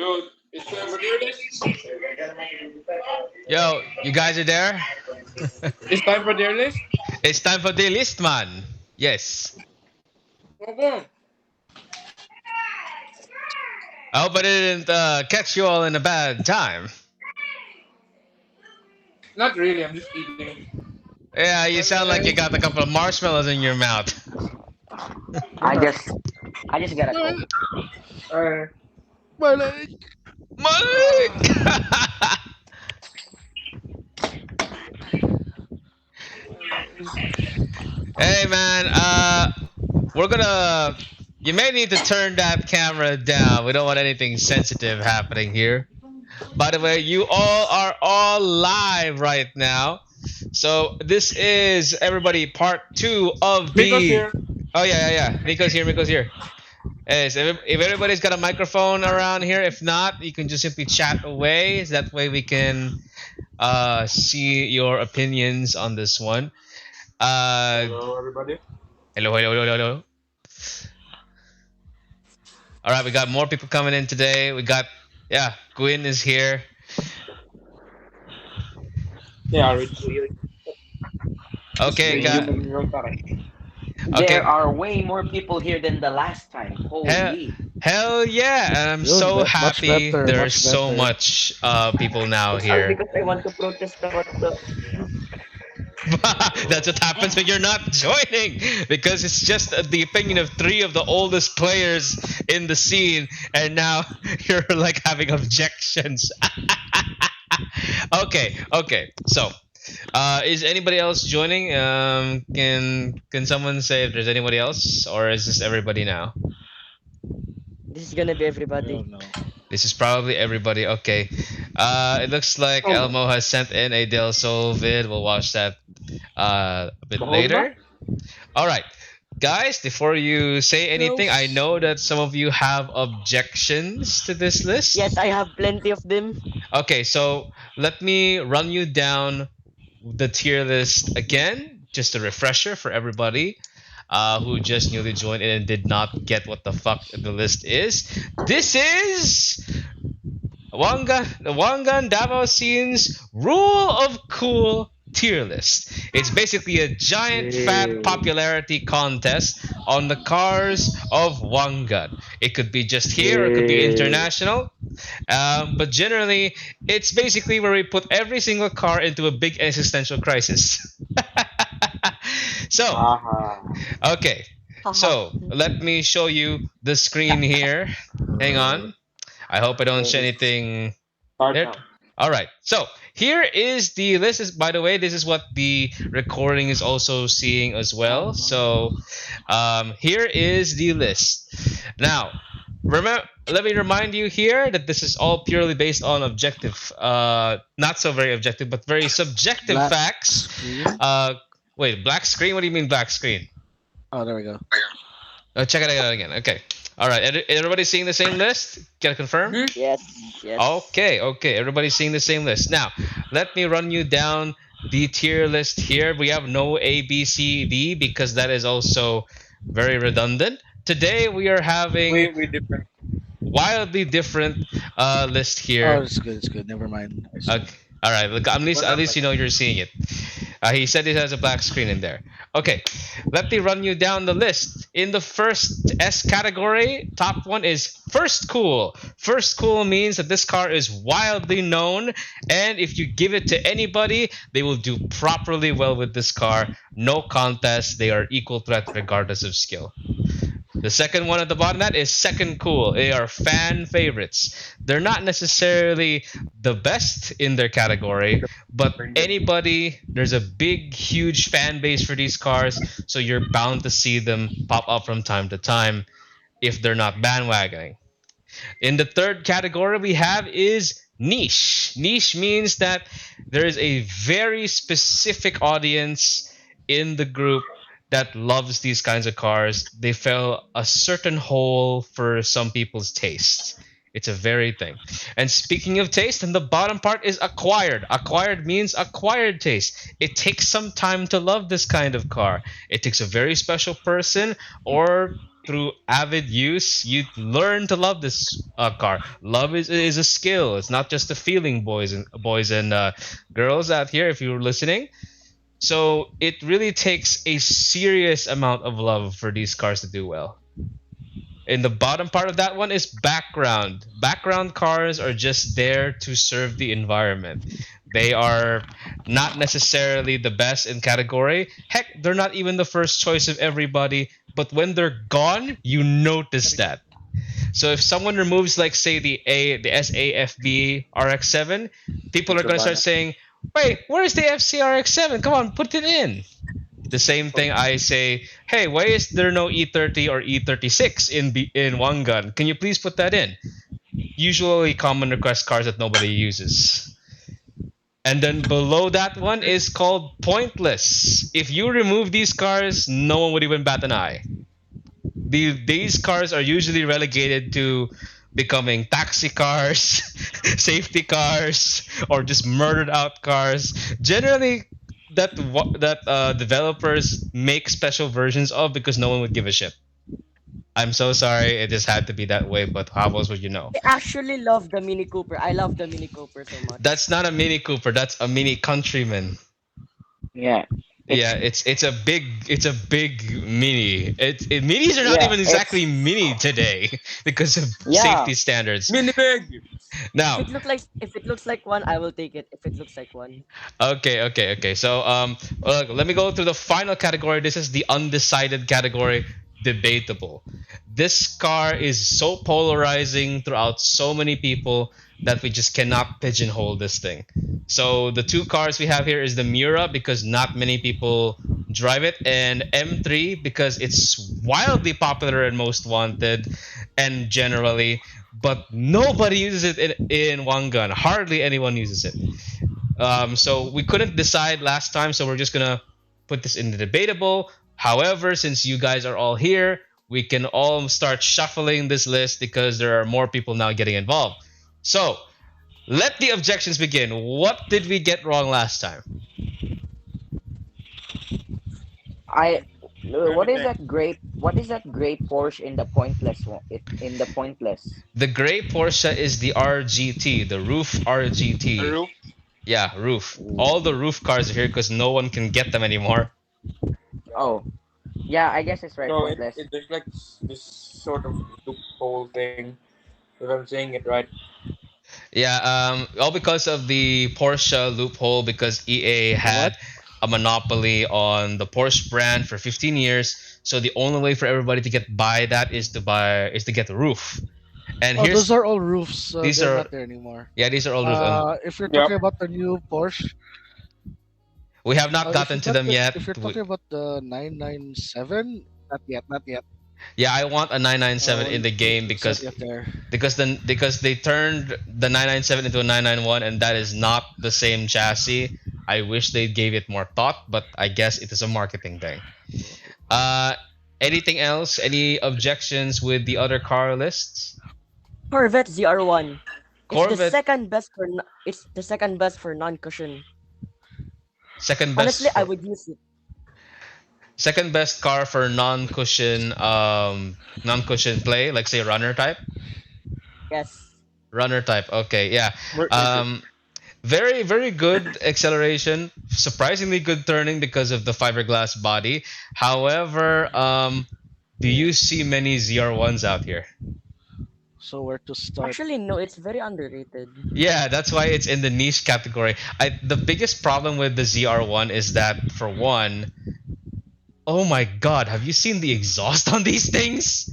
Dude, it's time for tier list. Yo, you guys are there? It's time for tier list. It's time for the list, man. Yes. Okay. I hope I didn't catch you all in a bad time. Not really. I'm just eating. Yeah, you sound like you Malay. got a couple of marshmallows in your mouth. I just I just got a coke. Uh, Malik! Hey, man. We're gonna. You may need to turn that camera down. We don't want anything sensitive happening here. By the way, you all are all live right now. So this is everybody part two of Miko's the. here. Oh yeah. Miko's here. Miko's here. Hey, so if everybody's got a microphone around here, if not, you can just simply chat away. So that way we can see your opinions on this one. Uh, Hello, everybody. hello. All right, we got more people coming in today. We got Gwyn is here. Yeah, Rich. Okay, Medyo got mag-rotary. There okay. are way more people here than the last time. Hell, Holy. hell yeah! And I'm Yun, so much happy better, there's much so better. much people now It's all here. because I want to protest about the That's what happens when you're not joining because it's just the opinion of three of the oldest players in the scene, and now you're like having objections. Okay. So, is anybody else joining? Can someone say if there's anybody else, or is this everybody now? This is gonna be I everybody. don't know. This is probably everybody. Okay. It looks like Oh, Elmo has sent in a Del Sol vid. We'll watch that a bit Bahog ba? later. All right. Guys, before you say anything, I know that some of you have objections to this list. Yes, I have plenty of them. Okay, so let me run you down the tier list again, just a refresher for everybody who just newly joined in and did not get what the fuck the list is. This is the Wangan Davao Scene's Rule of Cool tier list. It's basically a giant fat popularity contest on the cars of Wangan. It could be just here, or it could be international. But generally, it's basically where we put every single car into a big existential crisis. So, Aha. okay. So, let me show you the screen here. Hang on. I hope I don't show anything. Start There. now. All right. So, here is the list. By the way, this is what the recording is also seeing as well. So, here is the list. Now, remember, let me remind you here that this is all purely based on objective, not so very objective, but very subjective Black facts. screen? Wait, black screen? What do you mean black screen? Oh, there we go. Check it out again. Okay. All right. Everybody seeing the same list? Can I confirm? Mhm. Yes, yes. Okay. Everybody's seeing the same list. Now, let me run you down the tier list here. We have no A, B, C, D because that is also very redundant. Today we are having We different. wildly different list Oh, here. it's good. It's good. Never mind. I see. Okay. All right. Look, at least you know you're seeing it. He said it has a black screen in there. Okay. Let me run you down the list. In the first S category, top one is First Cool. First Cool means that this car is wildly known, and if you give it to anybody, they will do properly well with this car. No contest. They are equal threat regardless of skill. The second one at the bottom of that is Second Cool. They are fan favorites. They're not necessarily the best in their category, but there's a big, huge fan base for these cars, so you're bound to see them pop up from time to time if they're not bandwagoning. In the third category we have is niche. Niche means that there is a very specific audience in the group that loves these kinds of cars. They fill a certain hole for some people's taste. It's a very thing. And speaking of taste, and the bottom part is acquired. Acquired means acquired taste. It takes some time to love this kind of car. It takes a very special person or through avid use, you learn to love this car. Love is a skill. It's not just a feeling, boys and girls out here. If you're listening, so it really takes a serious amount of love for these cars to do well. In the bottom part of that one is background. Background cars are just there to serve the environment. They are not necessarily the best in category. Heck, they're not even the first choice of everybody. But when they're gone, you notice that. So if someone removes, like, say, the SAFB RX-7, people are gonna start saying, "Wait, where's the FCRX-7? Come on, put it in." The same thing I say, "Hey, why is there no E30 or E36 in one gun? Can you please put that in?" Usually common request cars that nobody uses. And then below that one is called pointless. If you remove these cars, no one would even bat an eye. These cars are usually relegated to becoming taxi cars, safety cars, or just murdered out cars. Generally, that developers make special versions of because no one would give a shit. I'm so sorry, it just had to be that way. But how else would you know? I actually love the Mini Cooper. I love the Mini Cooper so That's much. not a Mini Cooper. That's a Mini Countryman. Yeah. Yeah, It's it's a big mini. Minis are not yeah. even exactly It's mini today because of yeah. safety standards. Mini big. Now, If it looks like one, I will take it. If it looks like one. okay. So, let me go through the final category. This is the undecided category, debatable. This car is so polarizing throughout so many people that we just cannot pigeonhole this thing. So the two cars we have here is the Miura because not many people drive it, and M3 because it's wildly popular and most wanted, and generally, but nobody uses it in one gun. Hardly anyone uses it. So we couldn't decide last time, so we're just gonna put this in the debatable. However, since you guys are all here, we can all start shuffling this list because there are more people now getting involved. So let the objections begin. What did we get wrong last time? I. What is Anything. that great? What is that great Porsche in the pointless one? In the pointless. The gray Porsche is the RGT, the roof The RGT. roof. Yeah, roof. All the roof cars are here because no one can get them anymore. Oh, yeah. I guess it's right. So Pointless. it reflects this sort of loophole thing. If I'm saying it right. Yeah, all because of the Porsche loophole because EA The what? had a monopoly on the Porsche brand for 15 years. So the only way for everybody to get buy that is to get the roof. And Oh, those here's are all roofs. these They're are not there anymore. yeah, these are all roofs. If you're Yep. talking about the new Porsche, We have not if you gotten to them yet. if you're talking about the 997, not yet, not yet. Yeah, I want a 997 in the game It's not because yet there. they turned the 997 into a 991 and that is not the same chassis. I wish they gave it more thought, but I guess it is a marketing thing. Uh, anything else? Any objections with the other car lists? Corvette ZR1. Corvette, It's the second best for non-cushion. second Honestly, best I for would use it. second best car for non-cushion play, like say runner type. Yes. Runner type. Okay, yeah. Where is it? Um, very very good acceleration, surprisingly good turning because of the fiberglass body. However, do you see many ZR1s out here? So where to start? Actually, no, it's very underrated. Yeah, that's why it's in the niche category. The biggest problem with the ZR1 is that, for one, oh my god, have you seen the exhaust on these things?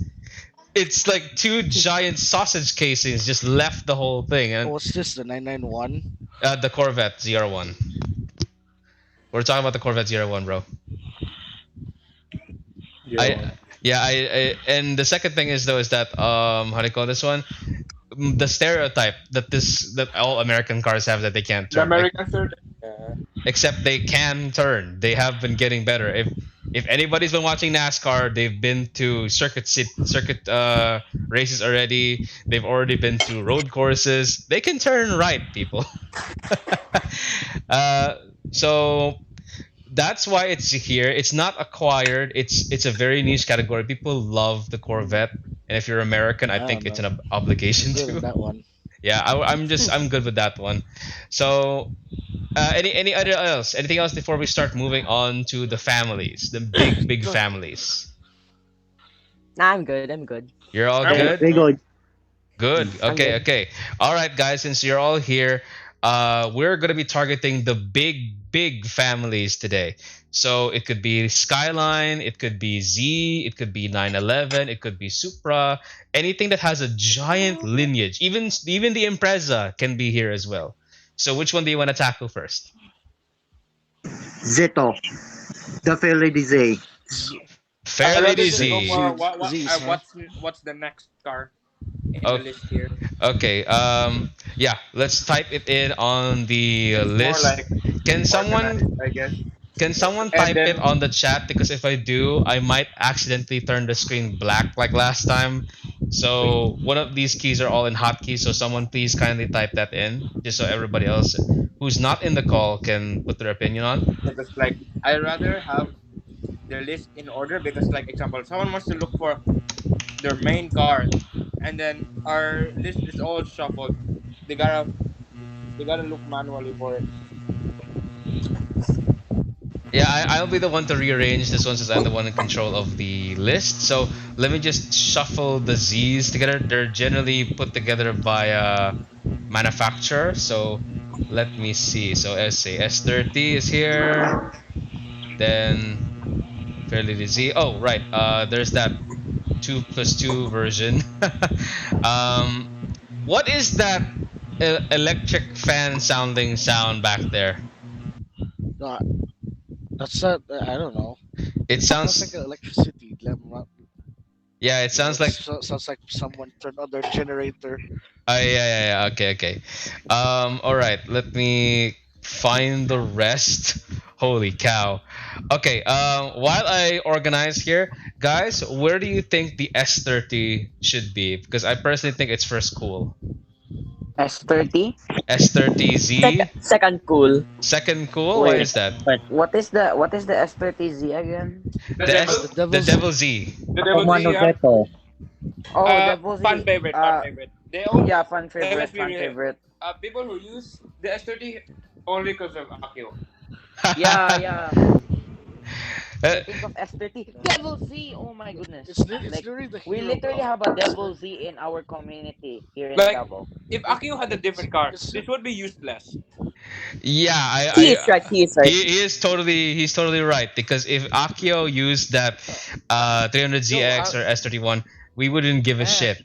It's like two giant sausage casings just left the whole thing, Oh, and what's this? The 991? the Corvette ZR1. We're talking about the Corvette ZR1, bro. Yeah. And the second thing is though is that how do you call this one? The stereotype that all American cars have that they can't The turn. Like, American third. Yeah. except they can turn. They have been getting better. If anybody's been watching NASCAR, they've been to circuit races already. They've already been to road courses. They can turn right, people. uh, so that's why it's here. It's not acquired. It's a very niche category. People love the Corvette, and if you're American, I I think don't it's know. an I'm obligation good on to. that one. Yeah, I'm good with that one. So any other else? Anything else before we start moving on to the families, the big Go. families? Nah, I'm good. I'm good. You're all I'm Okay, good. good. very good. Good. I'm Okay. good. Okay. All right, guys. Since you're all here, we're gonna be targeting the big families today. So it could be Skyline, it could be Z, it could be 911, it could be Supra, anything that has a giant lineage. Even the Impreza can be here as well. So which one do you want to tackle first? Zeto, the Felidize. Z, I Fairly rather just Z, go easy. for Z, Z's, huh? what's the next car in the Oh, list here. okay. Yeah. Let's type it in on the It's more list. like Can someone organized, I guess. Can someone And type it then on the chat? Because if I do, I might accidentally turn the screen black like last time. wait, So one of these keys are all in hotkeys. So someone please kindly type that in, just so everybody else who's not in the call can put their opinion on. because like I rather have the list in order because like example, someone wants to look for their main car, and then our list is all shuffled. They gotta they gotta look manually for it. Yeah, I'll be the one to rearrange this one since I'm the one in control of the list. So let me just shuffle the Z's together. They're generally put together via manufacturer. So let me see. So let's say S30 is here. Then fairly easy. Oh, right. There's that 2+2 version. um, what is that electric fan sounding sound back there? No, that's not. I don't know. It Sounds like sounds. electricity. Yeah, it sounds like. Sounds like someone turned on their generator. Yeah. Okay, okay. All right. Let me find the rest. Holy cow. Okay. While I organize here, guys, where do you think the S30 should be? Because I personally think it's first cool. S30. S30Z. Second cool. Second cool? Why Wait, is that? But what is the S30Z again? The The devil, S The the devil's Devil Z. the ako devil Z, mano yeah. Zeto. Oh, Devil Fan Z. favorite, fan favorite. They all Yeah, fan let's favorite, be fan real. favorite. People who use the S30 only because of Akio. Yeah, yeah. Uh, I think of S30. Devil Z. Oh my goodness. it's Like literally the we hero literally car. have a It's Devil lit- Z in our community here in Like Davao. if Akio had a different car, it's this would be useless. yeah, He is right. He is right. he's totally right because if Akio used that yo. 300ZX or S31, we wouldn't give a Man, shit.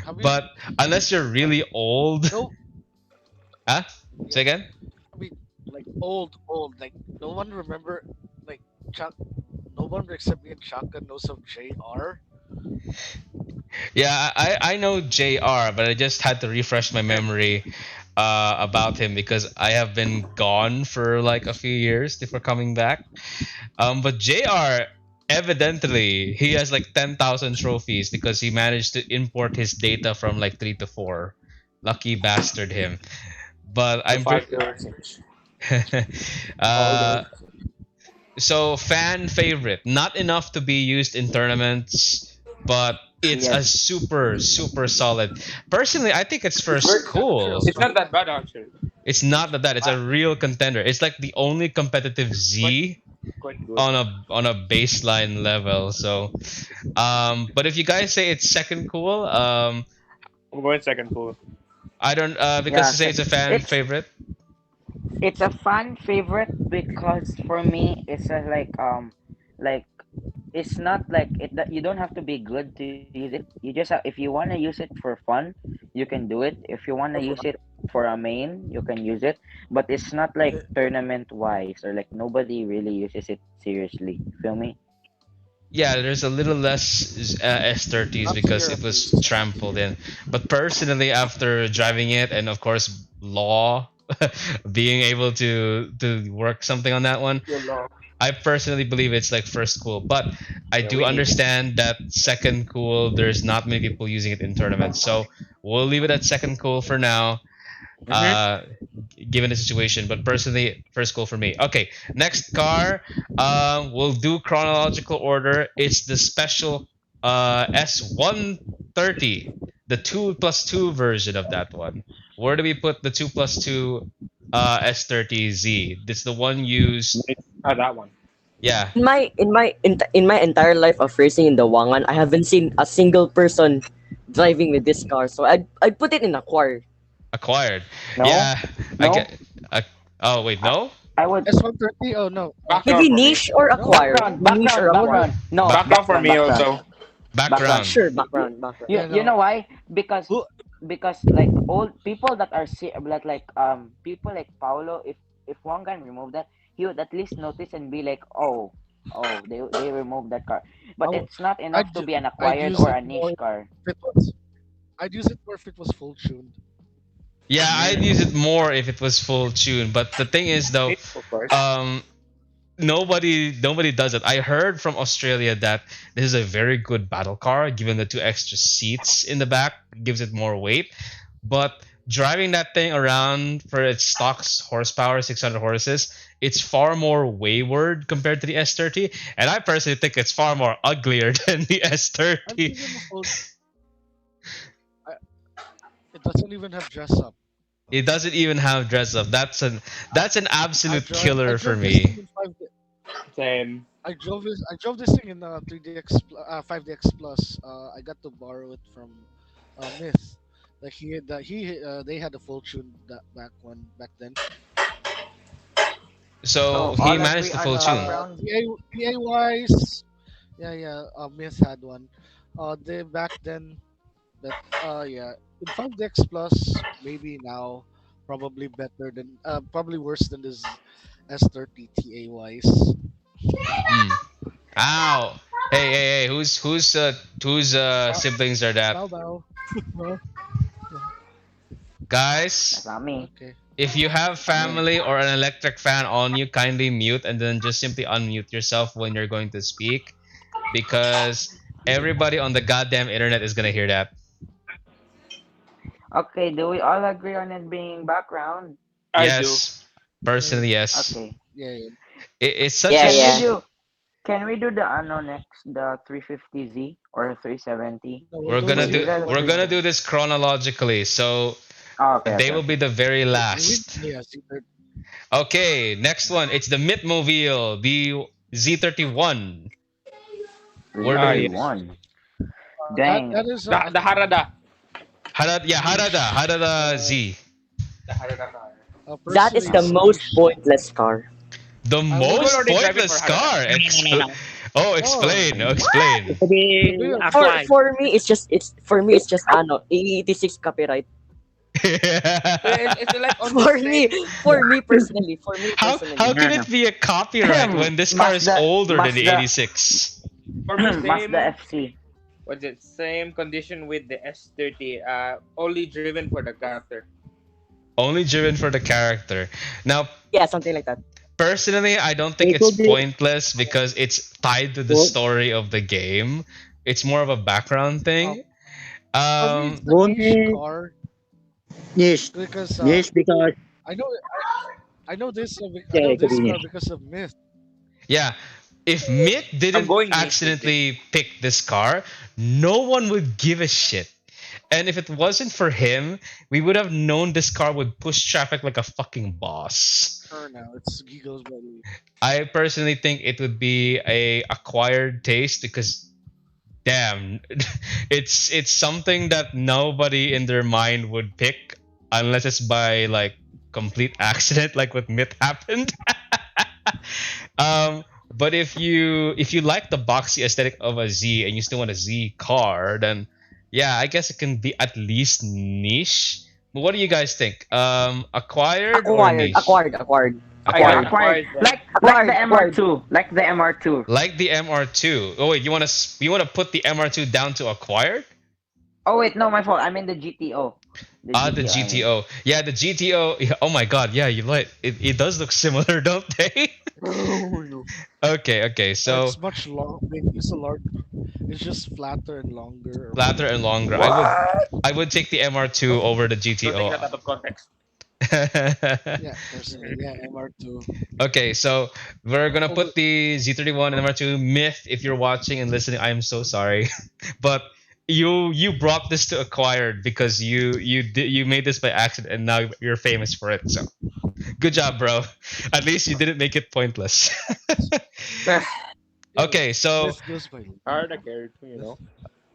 have you But unless you're like really old, no? huh? Yeah, Say again? I mean like old. Like no one remember like Chuck. No one except me and Shaka knows of JR. Yeah, I know JR, but I just had to refresh my memory about him because I have been gone for like a few years before coming back. But JR, evidently, he has like 10,000 trophies because he managed to import his data from like 3 to 4. Lucky bastard him. But The I'm five pretty. zero six. All uh, those. so fan favorite, not enough to be used in tournaments, but it's a Yes. super solid. Personally, I think it's It's first very, cool. it's not that bad actually. It's not that it's a Ah, real contender. It's like the only competitive quite Z quite good. on a baseline level. So, but if you guys say it's second cool, I'm going second cool. I don't because Yeah, you say it's a fan it's favorite. it's a fan favorite because for me it's a like it's not like it that you don't have to be good to use it. You just have, if you want to use it for fun, you can do it. If you want to use it for a main, you can use it. But it's not like Uh, tournament wise or like nobody really uses it seriously. Feel me? Yeah, there's a little less S30s Not because here it at was least. Not trampled here. in. But personally, after driving it and of course law being able to work something on that one, You know. I personally believe it's like first cool. But I Yeah, do we need it. understand that second cool. There's not many people using it in tournaments, so we'll leave it at second cool for now. Mm-hmm. uh, given the situation. But personally, first goal for me. Okay, next car. We'll do chronological order. It's the special S130, the 2+2 version of that one. Where do we put the 2+2 S30Z? It's the one used. Nice. Ah, that one. Yeah, In my entire life of racing in the Wangan, I haven't seen a single person driving with this car. So I'd put it in a choir. acquired. No, Yeah, I no. get. Uh, oh wait, I, no. I would S130. Oh no. Background Maybe for me. niche or No. acquired. background, No. Maybe niche or background, No one. acquired. background. No, Ba- Background for background, me background, also. background. background. Sure, You, you, background, background. you Yeah. know No. why? Because like old people that are like people like Paulo, if one can remove that, he would at least notice and be like, oh, they removed that car. I But would. it's not enough to be an I'd acquired use or it a more niche car. if it was. I'd use it more if it was full tuned. Yeah, I'd use it Mm. more if it was full tune. But the thing is, though, It, of course. um, nobody does it. I heard from Australia that this is a very good battle car, given the two extra seats in the back gives it more weight. But driving that thing around for its stock horsepower, 600 horses, it's far more wayward compared to the S30, and I personally think it's far more uglier than the I've S30. driven a full. I, it doesn't even have dress up. It doesn't even have dress up. That's an absolute I killer for drove this thing me. in 5. Same. I drove this thing in 5DX Plus. I got to borrow it from Myth. Like they had a full tune that back then. So So he all managed agree the on full tune. background. PA wise, yeah. Myth had one. They back then, but yeah, in 5DX Plus maybe now probably worse than this S30 TA wise. Hmm. Ow. Hey. Whose Bow siblings are that? bow. Well, That's Guys, not me. okay. if you have That's not me. family or an electric fan on you, kindly mute and then just simply unmute yourself when you're going to speak because everybody on the goddamn internet is gonna hear that. Okay, do we all agree on it being background? I do. Yes, personally, yes. Okay. Yeah. It's such Yeah, a Can we yeah. do can we do the ano next, the 350Z or 370? No, we'll we're do gonna Because this you do guys we're pre- gonna chronological. do this chronologically. So oh, okay, they okay, will be okay. the very We last. yeah, see, Okay, next one. It's the Mythmobile, the Z31. Where do Ah, we yes. 331. that Dang. is The Harada. Harada, yeah, niche. Harada Uh, Z. The Harada car. That is Personally, the it's most niche. pointless car. The I would Who will most already drive it for pointless Harada? car. No, no, no. Oh, no. explain. Explain. To The be bigger applied. For me it's just ano 86 copyright. It's like on the For me, same. for me how personally. can No, no. it be a copyright when this car is Mazda, older than the Mazda, 86? For me, Mazda same. FC. What's it? Same condition with the S30. Only driven for the character. Only driven for the character. Now, Yeah, something like that. personally, I don't think It it's could be pointless because it's tied to the would, story of the game. It's more of a background uh, thing. for me, it's Um, a would niche be car yes. because Yes, because I know I know yeah, this car convenient. because of Myth. yeah, if Mitt I'm didn't going niche with this. accidentally pick this car, no one would give a shit. And if it wasn't for him, we would have known this car would push traffic like a fucking boss. Sure, now it's Gigo's buddy. I personally think it would be a acquired taste because damn, it's something that nobody in their mind would pick unless it's by like complete accident, like what Myth happened. But if you like the boxy aesthetic of a Z and you still want a Z car, then yeah, I guess it can be at least niche. But what do you guys think? Acquired or Acquired, niche? Yeah, acquired, Acquired. acquired. Yeah. Like the acquired. MR2, like the MR2. Like the MR2. Oh wait, you wanna put the MR2 down to acquired? Oh wait, no, my fault. I mean the GTO. The Ah, the GTO, I mean. GTO. Yeah, the GTO. Yeah, oh my god, yeah, you like it does look similar, don't they? Okay. So It's much long. It's a large. It's just flatter and longer. flatter and longer. I would take the MR2 over the Don't take GTO. that out of context. Yeah, personally, yeah, MR2. Okay, so we're gonna Although, put the Z31 and MR2 myth. If you're watching and listening, I am so sorry, but you brought this to acquired because you made this by accident and now you're famous for it. So good job, bro. At least you didn't make it pointless. you know, Okay, so myth goes by Are the character, myth.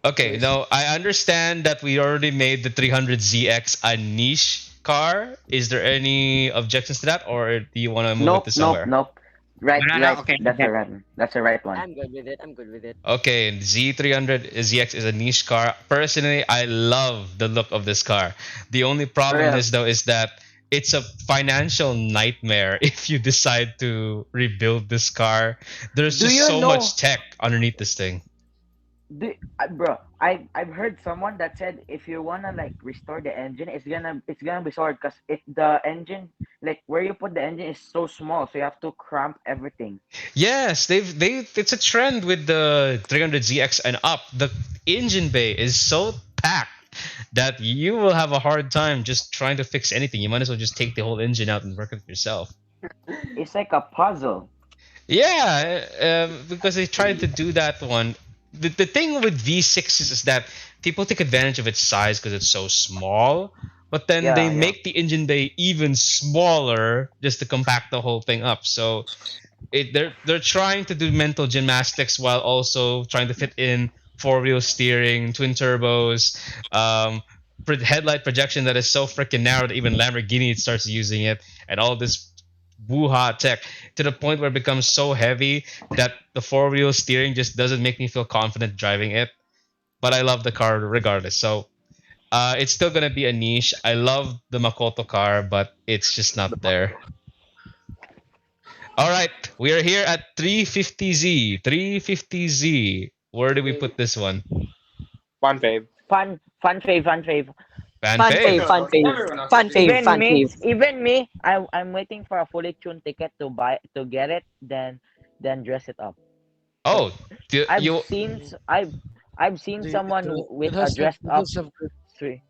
okay, Anyways, now I understand that we already made the 300ZX a niche car. Is there any objections to that, or do you want to move it to Nope, nope, somewhere? nope. Right, No, no, no. right. Okay, That's okay. a right. That's the right one. I'm good with it. I'm good with it. Okay, Z300ZX is a niche car. Personally, I love the look of this car. The only For problem real. is though is that it's a financial nightmare if you decide to rebuild this car. There's Do just you so much know? tech underneath this thing. Bro, I've heard someone that said if you wanna like restore the engine, it's gonna be hard because it the engine like where you put the engine is so small, so you have to cramp everything. Yes, they it's a trend with the 300ZX and up. The engine bay is so packed that you will have a hard time just trying to fix anything. You might as well just take the whole engine out and work it yourself. It's like a puzzle. Yeah, because they tried to do that one. The thing with V6s is that people take advantage of its size because it's so small, but then they Yeah, yeah. make the engine bay even smaller just to compact the whole thing up. So they're trying to do mental gymnastics while also trying to fit in four wheel steering, twin turbos, headlight projection that is so freaking narrow that even Lamborghini starts using it, and all this woo-ha tech to the point where it becomes so heavy that the four wheel steering just doesn't make me feel confident driving it. But I love the car regardless. So it's still gonna be a niche. I love the Makoto car, but it's just not there. All right, we are here at 350Z. 350Z. Where do we put this one? Fun fave. Fun fave, fun fave. Fan Fun fave. fave, Everyone, fun fave, everyone else fun agrees fave, with Even fun me, fave. even me, I'm waiting for a fully tuned ticket to buy to get it, then dress it up. Oh, I've you. seen s- I've seen someone it with a has have dressed it up does have good three.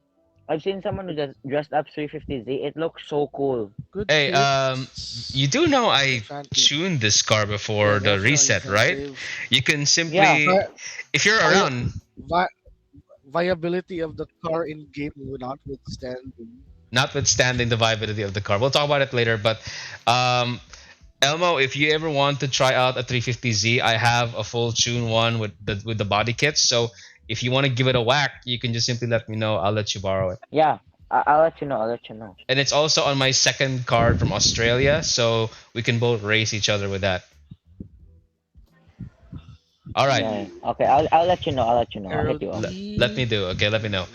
I've seen someone who just dressed up 350Z. It looks so cool. good Hey, kits. you do know Yeah, I fan fave. tuned this car Yeah, before the definitely reset, fan right? fave. You can Yeah, simply, Vi- if you're vi- around, vi- viability of the car in game notwithstanding. notwithstanding the viability of the car, we'll talk about it later. But um, Elmo, if you ever want to try out a 350Z, I have a full tune one with the body kits. So if you want to give it a whack, you can just simply let me know. I'll let you borrow it. yeah. I'll let you know. I'll let you know. And it's also on my second card from Australia, so we can both race each other with that. All right. Yeah. Okay. I'll let you know. I'll let you know. I'll hit you up. Let me do. Okay, let me know.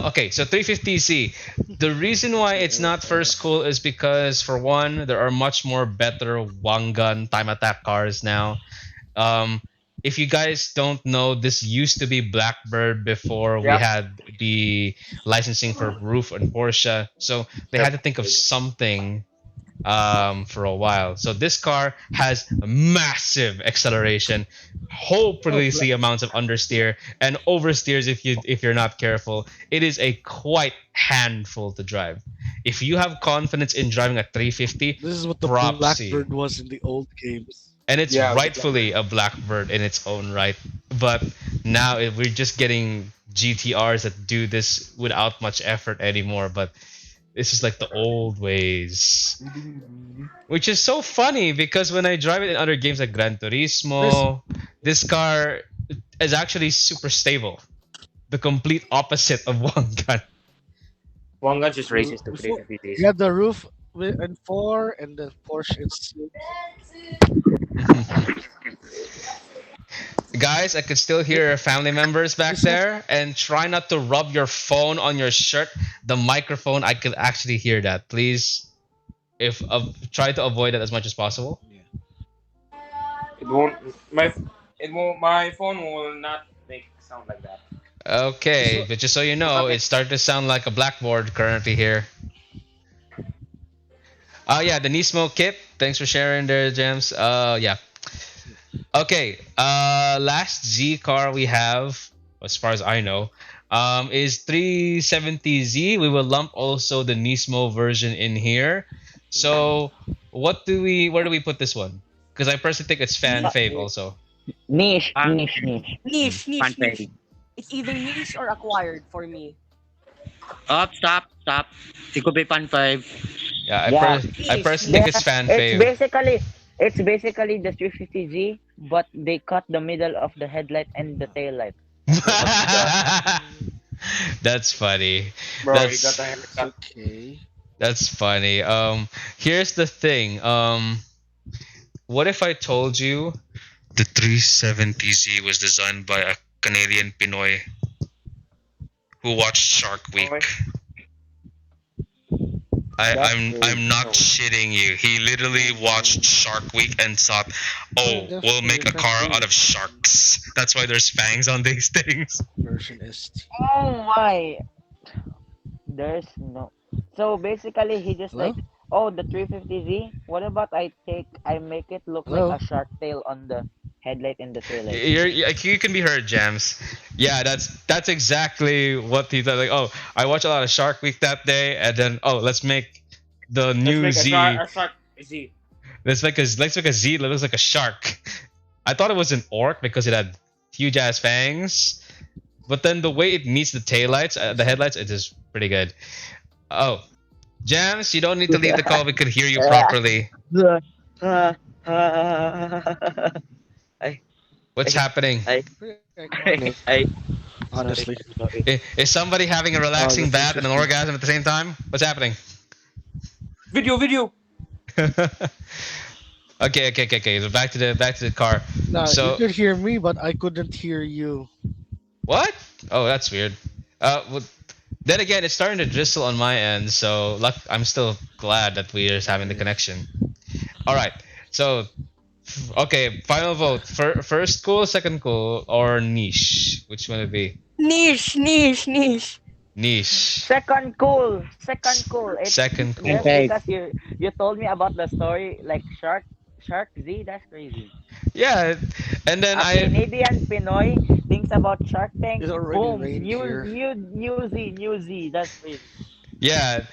Okay, so 350C. The reason why it's not first cool is because, for one, there are much more better Wangan time attack cars now. Um, if you guys don't know, this used to be Blackbird before we Yep. had the licensing for Roof and Porsche. So they had Yep. to think of something for a while. So this car has massive acceleration, Oh, hopelessly amounts of understeer and oversteers if you're not careful. It is a quite handful to drive. If you have confidence in driving a 350, this is what the props to you. Blackbird was in the old games. And it's Yeah. rightfully a Blackbird in its own right. But now we're just getting GTRs that do this without much effort anymore. But this is like the old ways. Which is so funny because when I drive it in other games like Gran This Turismo, this car is actually super stable. The complete opposite of Wangan. One gun just races to before 350Ds. you had the roof and four, and the Porsche is Guys, I could still hear your family members back this has there, and try not to rub your phone on your shirt. The microphone, I could actually hear that. Please, if try to avoid it as much as possible. yeah. It won't. My it won't. My phone will not make sound like that. This Okay, wa- but just so you Will not know, make. it's starting to sound like a blackboard currently here. Oh yeah, the Nismo kit. Thanks for sharing there, James. Yeah. Okay. Last Z car we have, as far as I know, is 370Z. We will lump also the Nismo version in here. So where do we put this one? Because I personally think it's fan Ni- fave also. Niche, ah, niche, niche. Hmm. Niche, niche, Panfay. niche. It's either niche or acquired for me. Stop. It could be Pan 5. Yeah, Yeah, I Niche, personally think there. it's niche. fan It's fave. basically the 350Z, but they cut the middle of the headlight and the tail light. But you got, That's funny. bro, you got a That's It's haircut. okay. that's funny. Here's the thing. What if I told you the 370Z was designed by a Canadian Pinoy who watched Shark Oh, Week? That's I'm crazy. not no. shitting you. He literally watched Shark Week and thought, Yeah, "Oh, we'll definitely make the a car out Cafe of sharks. That's why there's fangs on these things." version ST. Oh my! There's no. So basically, he just Hello? like, oh, the 350Z. What about I make it look like Hello? a shark tail on the headlight and the tail light. Like you can be heard, Jams. Yeah, that's exactly what he thought. Like, oh, I watched a lot of Shark Week that day, and then oh, let's make the Let's new make Z. a shark Z. Let's make a Z that looks like a shark. I thought it was an orc because it had huge ass fangs, but then the way it meets the taillights, the headlights, it is pretty good. Oh, Jams, you don't need to leave the call. We could hear you properly. Ah, ah, I, What's happening? I, Pretty iconic, I, honestly. sorry. Is somebody having a The relaxing bath and an 350. orgasm at the same time? What's happening? Video. Okay. So back to the car. Nah, you So could hear me, but I couldn't hear you. what? Oh, that's weird. Well, then again, it's starting to drizzle on my end. So I'm still glad that we're just having the Yeah. connection. All right. So okay, final vote. First cool, second cool, or niche? Which one would it be? Niche, niche, niche. Niche. Second cool, second cool. It's Second just cool. Pan because you told me about the story like Shark Z. That's crazy. Yeah, and then A I Canadian Pinoy thinks about Shark Tank. It already Boom, rained here. new Z. That's crazy. yeah,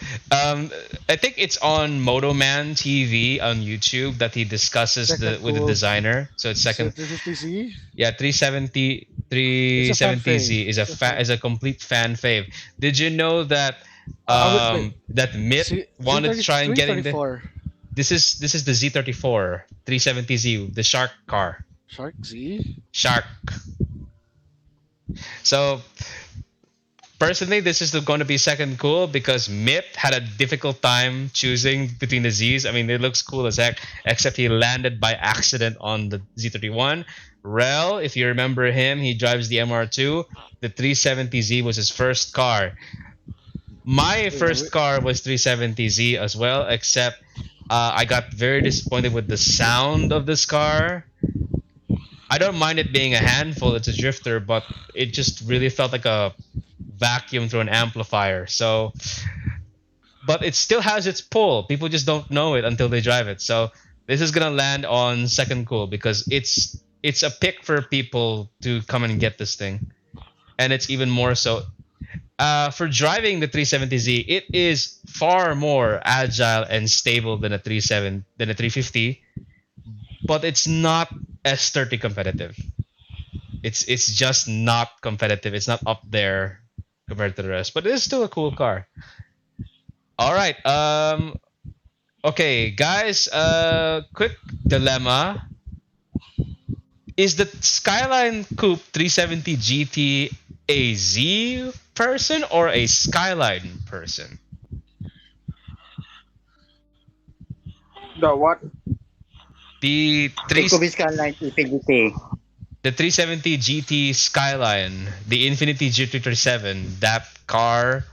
I think it's on Motoman TV on YouTube that he discusses Second with the cool. designer. So it's So second. 350Z? Yeah, 370 It's a fan fave. 370Z It's a fan. is a complete fan fave. Did you know that Wait. that Mitt See, wanted to try and getting the 334. this is the Z34 370Z, the Shark car. Shark Z? Shark. So personally, this is going to be second cool because Mitt had a difficult time choosing between the Z's. I mean, it looks cool as heck, except he landed by accident on the Z31. Rel, if you remember him, he drives the MR2. The 370Z was his first car. My Yeah, first car was 370Z as well, except I got very disappointed with the sound of this car. I don't mind it being a handful, it's a drifter, but it just really felt like a vacuum through an amplifier. So, but it still has its pull. People just don't know it until they drive it. So this is gonna land on second cool because it's a pick for people to come and get this thing, and it's even more so. For driving the 370Z, it is far more agile and stable than a 350, but it's not S30 competitive. It's just not competitive. It's not up there compared to the rest, but it is still a cool car. All right. Okay, guys. Quick dilemma: is the Skyline Coupe 370 GT a Z person or a Skyline person? The what? The three It could be Skyline Infinity. the 370 GT Skyline, the Infinity GT37, that car,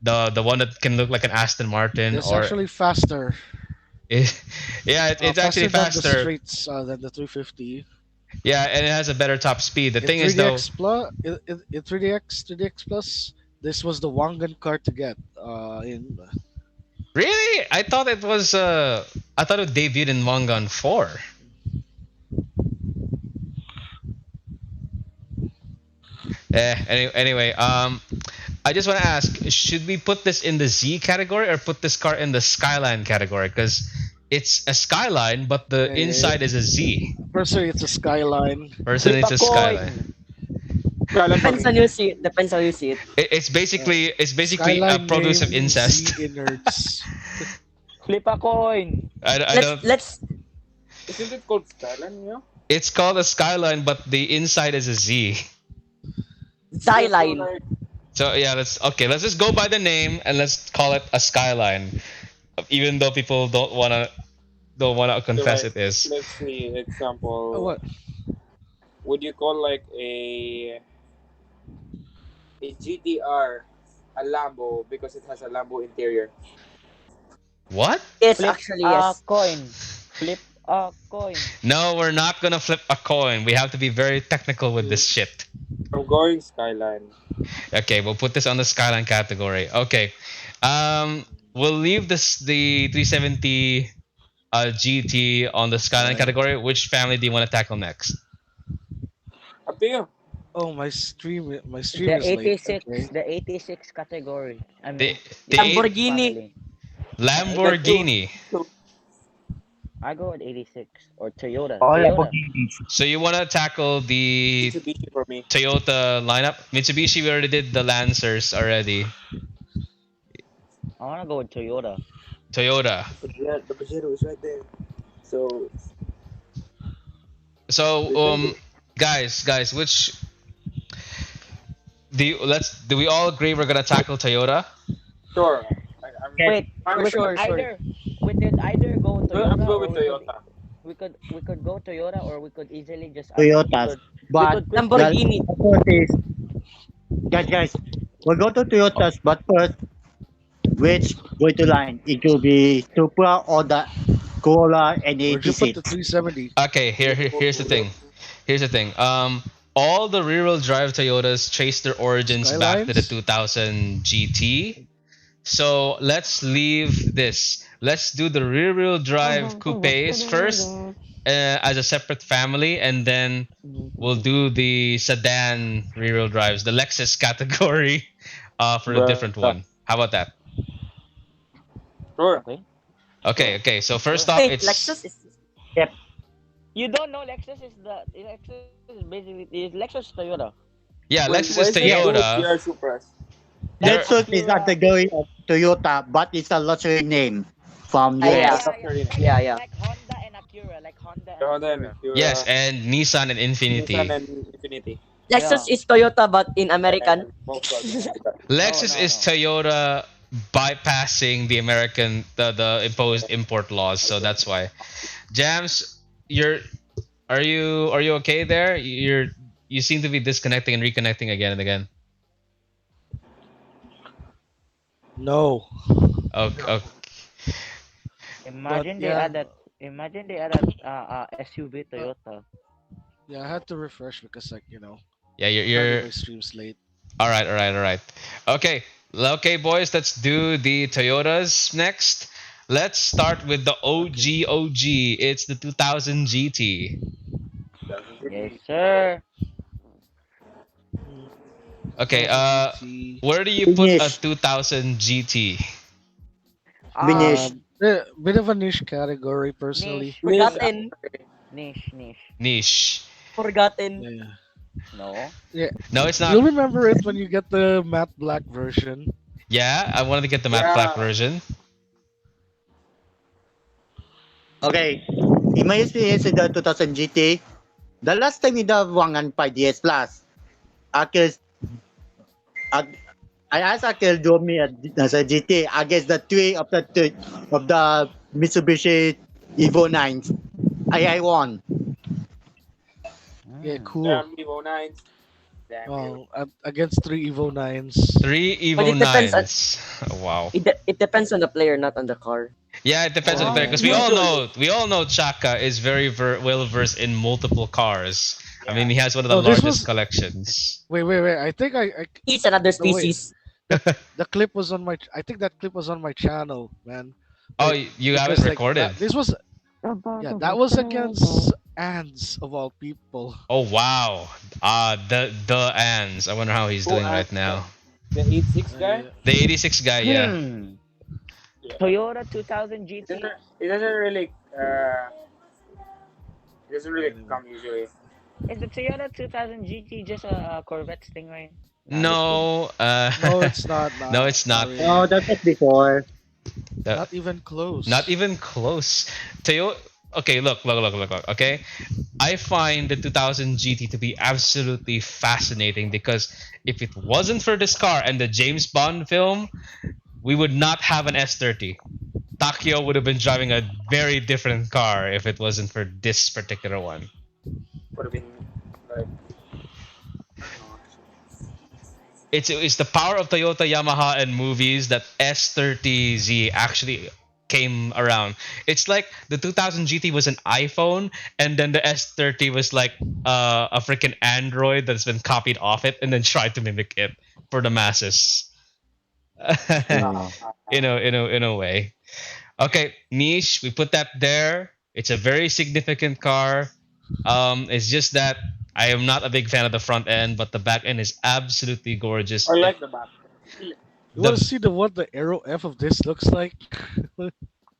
the one that can look like an Aston Martin it's or actually faster. it, yeah, it's actually Faster than the faster. straights than the 350. Yeah, and it has a better top speed. The In thing is though, 3DX Plus, in 3DX Plus, this was the Wangan car to get. really, I thought it debuted in Wangan 4. Anyway, I just want to ask: should we put this in the Z category or put this car in the Skyline category? Because it's a Skyline, but the Eh, inside is a Z. personally, it's a skyline. Personally, Flip it's a a Skyline. coin. Skyline for Depends me. on you see it. Depends how you see it. Uh, It's basically a skyline produce of name incest. Z innards. Flip a coin. I Let's don't. let's Isn't it called Skyline? Yeah. It's called a Skyline, but the inside is a Z. Yeah. So Skyline. like, So yeah, let's okay. Let's just go by the name and let's call it a Skyline, even though people don't wanna so confess like, it is. let's see. Oh, Example. what? Would you call like a GTR a Lambo because it has a Lambo interior? What? Yes, Flip actually a yes. coin. Flip a coin. No, we're not gonna flip a coin. We have to be very technical with this shit. I'm going Skyline. Okay, we'll put this on the Skyline category. Okay, we'll leave this the 370 GT on the Skyline Right. category. Which family do you want to tackle next? Up to you. Oh, my stream The is late. 86, Okay. the 86 category. I The mean, the the eight 86 Lamborghini. family. Like two. Lamborghini. Two. I go with 86 or Toyota. All Toyota. Lamborghinis. So you want to tackle the Mitsubishi for me. Toyota lineup? Mitsubishi, we already did the Lancers already. I wanna go with Toyota. Toyota. But yeah, the Pajero is right there. So So depende. guys, which do we all agree we're gonna tackle Toyota? Sure. I'm Yes. Wait, fine we with could Sure, that. sure. either go Well, I'm Toyota going or with Toyota. we could go Toyota or we could easily just Toyotas. we But could quickly Lamborghini. the first is, guys, we'll go to Toyotas, but first, which going to line? It will be Supra or the Corolla and Where'd you put 86. the 370? Okay, here's the thing. Here's the thing. All the rear-wheel drive Toyotas trace their origins back to the Skylines? 2000 GT. So let's leave this. Let's do the rear-wheel drive coupes first as a separate family, and then we'll do the sedan rear-wheel drives, the Lexus category, for a different Bruh. one. How about that? Sure. okay. Okay, Sure. okay. So Sure. first off, Wait, it's Lexus is Yep. You don't know Lexus is basically is Lexus Toyota. yeah, Why Lexus is is it two Toyota. GR Supras? Like They're Lexus is a Acura. category of Toyota, but it's a luxury name from yeah, Yeah, yeah. US. yeah, yeah. Luxury. Yeah, yeah. Like Honda and Acura, like Honda The and Honda and Acura. yes, Acura, and Nissan and Nissan Infiniti. and Infinity, Lexus Yeah. is Toyota but in American. and Volkswagen. No, Lexus no, is no. Toyota bypassing the imposed import laws, so that's why. Jams, are you okay there? You seem to be disconnecting and reconnecting again and again. No. Okay, okay. But yeah, Imagine they add a SUV uh, Toyota. yeah, I had to refresh because Yeah, apparently you're my stream's late. all right, all right, all right. Okay, okay, boys. Let's do the Toyotas next. Let's start with the Okay. OG. It's the 2000 GT. Yes, sir. Mm, Okay, 2000 GT. where do you put a Finish. 2000 GT? Finish. Bit of a niche category personally. Niche, Niche. Forgotten. niche. Niche. Forgotten. Yeah. No. Yeah. No, it's not. You'll remember it when you get the matte black version. Yeah, I wanted to get the matte black Yeah. version. Okay. In my experience in the 2000 GT, the last time in the 1.5 years plus, Akil, Ak- I asked Akil drove me as a GT against the three of the Mitsubishi Evo 9s. I won. Yeah, Mm. cool. Damn Evo 9s. Damn Evo. Against three Evo 9s. Three But Evo it depends on 9s. Wow. it depends on the player, not on the car. Yeah, it depends on the Oh, player because we all know Chaka is very well versed in multiple cars. I mean, he has one of the No, this largest was collections. wait. I think I It's another no wait. species. The clip was on my. I think that clip was on my channel, man. Oh, Like you have it because recorded. this was that was against Ants of all people. Oh wow. The Ans. I wonder how he's Who doing right asked now. the 86 guy? Yeah. The 86 guy, yeah. Hmm. Yeah. Toyota 2000 It doesn't, GT. it doesn't really it doesn't really Anyway. come usually. Is the Toyota 2000 GT just a Corvette Stingray? Nah, just kidding. No, No, it's not. no, Not it's not not. No, really. that was before. The- Not even Not close. even close. Toyota. Okay, look. Okay, I find the 2000 GT to be absolutely fascinating because if it wasn't for this car and the James Bond film, we would not have an S30. Takio would have been driving a very different car if it wasn't for this particular one. Would have been like I don't know. It's the power of Toyota, Yamaha, and movies that S30Z actually came around. It's like the 2000 GT was an iPhone, and then the S30 was like a freaking Android that's been copied off it and then tried to mimic it for the masses. Hmm. In a way. Okay, niche. We put that there. It's a very significant car. It's just that I am not a big fan of the front end, but the back end is absolutely I gorgeous. like the back. You want to The see the what the Aero F of this looks like?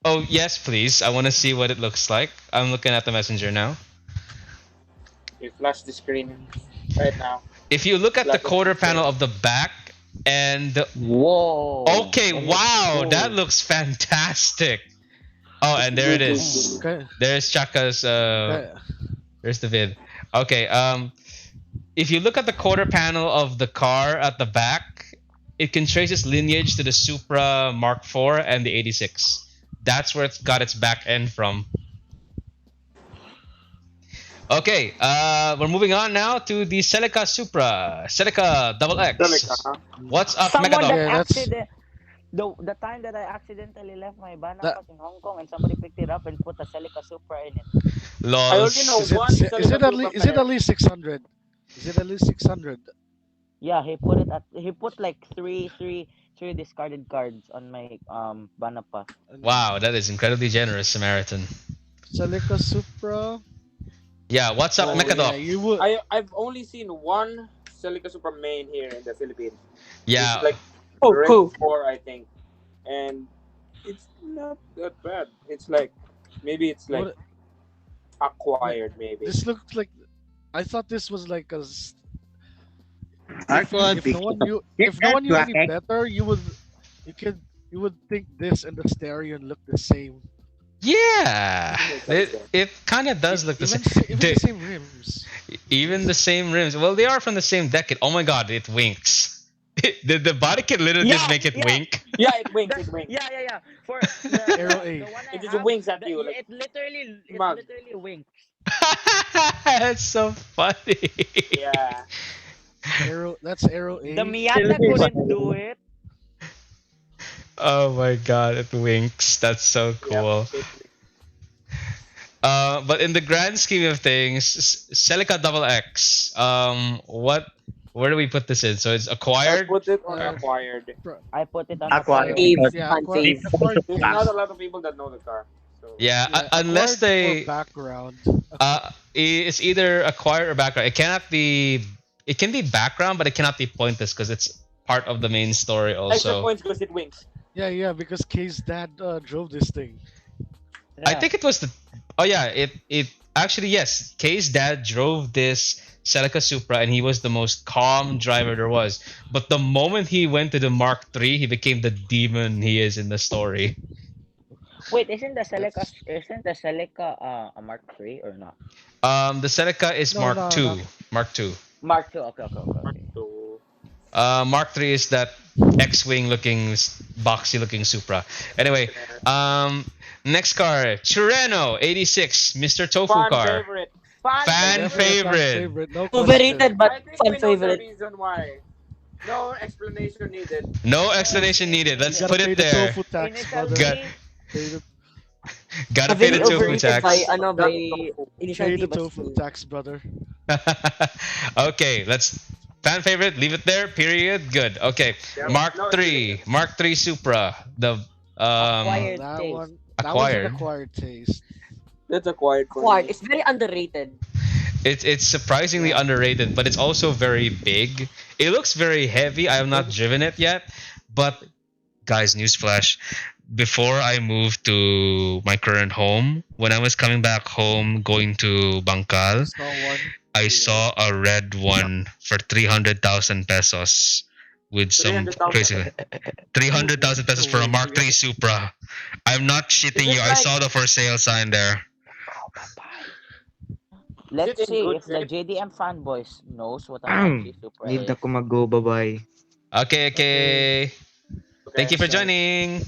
Oh yes, please. I want to see what it looks like. I'm looking at the messenger now. You flash the screen right now. If you look at the Flash the quarter picture. panel of the back and Whoa. okay, That looks wow, that cool. looks fantastic. Oh, and there it is. Hmm. Okay. There's Chaka's Okay. there's the vid. Okay, if you look at the quarter panel of the car at the back, it can trace its lineage to the Supra Mark IV and the 86. That's where it's got its back end from. Okay, we're moving on now to the Celica Supra, Celica Double Celica, X. huh? What's up, Someone Megadoc? that Okay, that's accident the time that I accidentally left my that. Banapas in Hong Kong and somebody picked it up and put a Celica Supra in it. I only know Lols. one Celica Supra Is it player. at least 600? Is it at least 600? Yeah, he put like three discarded cards on my Banapa. And Wow, that is incredibly generous, Samaritan. Celica Supra. Yeah, what's up, Oh yeah, Megadoc? you would. I've only seen one Celica Supra main here in the Philippines. It's Yeah, like Oh, Red cool. 4, I think, and it's not that bad. It's like maybe it's like What? Like acquired, maybe. this looked like. I thought this was like Actually, if no one knew Is if no that one knew any right? better, you could you would think this and the Starion look the same. yeah. It's like that. It kind of does look the same. Even They- the same rims. even the same rims. Well, they are from the same decade. Oh my god, it winks. The body kit literally just Yeah, make it yeah. wink. Yeah, it winks. That's, It winks. yeah. For Aero the A. one I It just have, winks at you like it mug. literally winks. That's so funny. Yeah. That's Aero A. The Miata couldn't do it. Oh my god, it winks. That's so cool. Yep. But in the grand scheme of things, Celica Double X. Where do we put this in? So it's I acquired. put it on Uh, acquired. I put it on Acquired. acquired. Yeah, Fan acquired, fave. acquired There's taste. not a lot of people that know the car. So Yeah, Yeah, unless acquired they for background. it's either acquired or background. It cannot be. It can be background, but it cannot be pointless because it's part of the main story extra also. points because it winks. Yeah, because Kay's dad drove this thing. I Yeah. think it was the. Oh yeah, it actually yes. Kay's dad drove this Celica Supra, and he was the most calm driver there was. But the moment he went to the Mark III, he became the demon he is in the story. Wait, That's isn't the Celica a Mark III or not? The Celica is no, Mark no, II. not Mark II. Mark II. Okay. So Mark III is that X-wing looking, boxy looking Supra. Anyway, next car, Chireno 86, Mr. Tofu fan car. favorite. Fan Fan definitely a fan favorite. favorite. No Overrated, question. but I think fan we know the favorite. reason why. No explanation needed. No explanation needed. Let's Gotta put pay it the there. tofu tax, brother. Got, Initially, Pay the, gotta pay the Heavily tofu overrated by tax. ano by initial pay the D, but tofu still. tax, brother. Okay, let's fan favorite. Leave it there. Period. Good. Okay, Yep. Mark No III. explanation. Mark III Supra. The acquired That taste. one, that was acquired. an acquired taste. That's acquired for Acquired. me. It's very underrated. It's surprisingly Yeah. underrated, but it's also very big. It looks very heavy. I have not Maybe. driven it yet, but guys, newsflash. Before I moved to my current home, when I was coming back home going to You Bangkal, saw one. I Yeah. saw a red one for 300,000 pesos with some 300,000. crazy 300,000 pesos No for a way. Mark III Supra. I'm not Is shitting you. it I like? saw the for sale sign there. Oh, bye-bye. Is it Let's in see good if the shape? JDM fanboys knows what a Maxi Supra Need is. ako mag-go, bye-bye. Okay, Okay. okay. Thank Okay. you for Peace out. joining.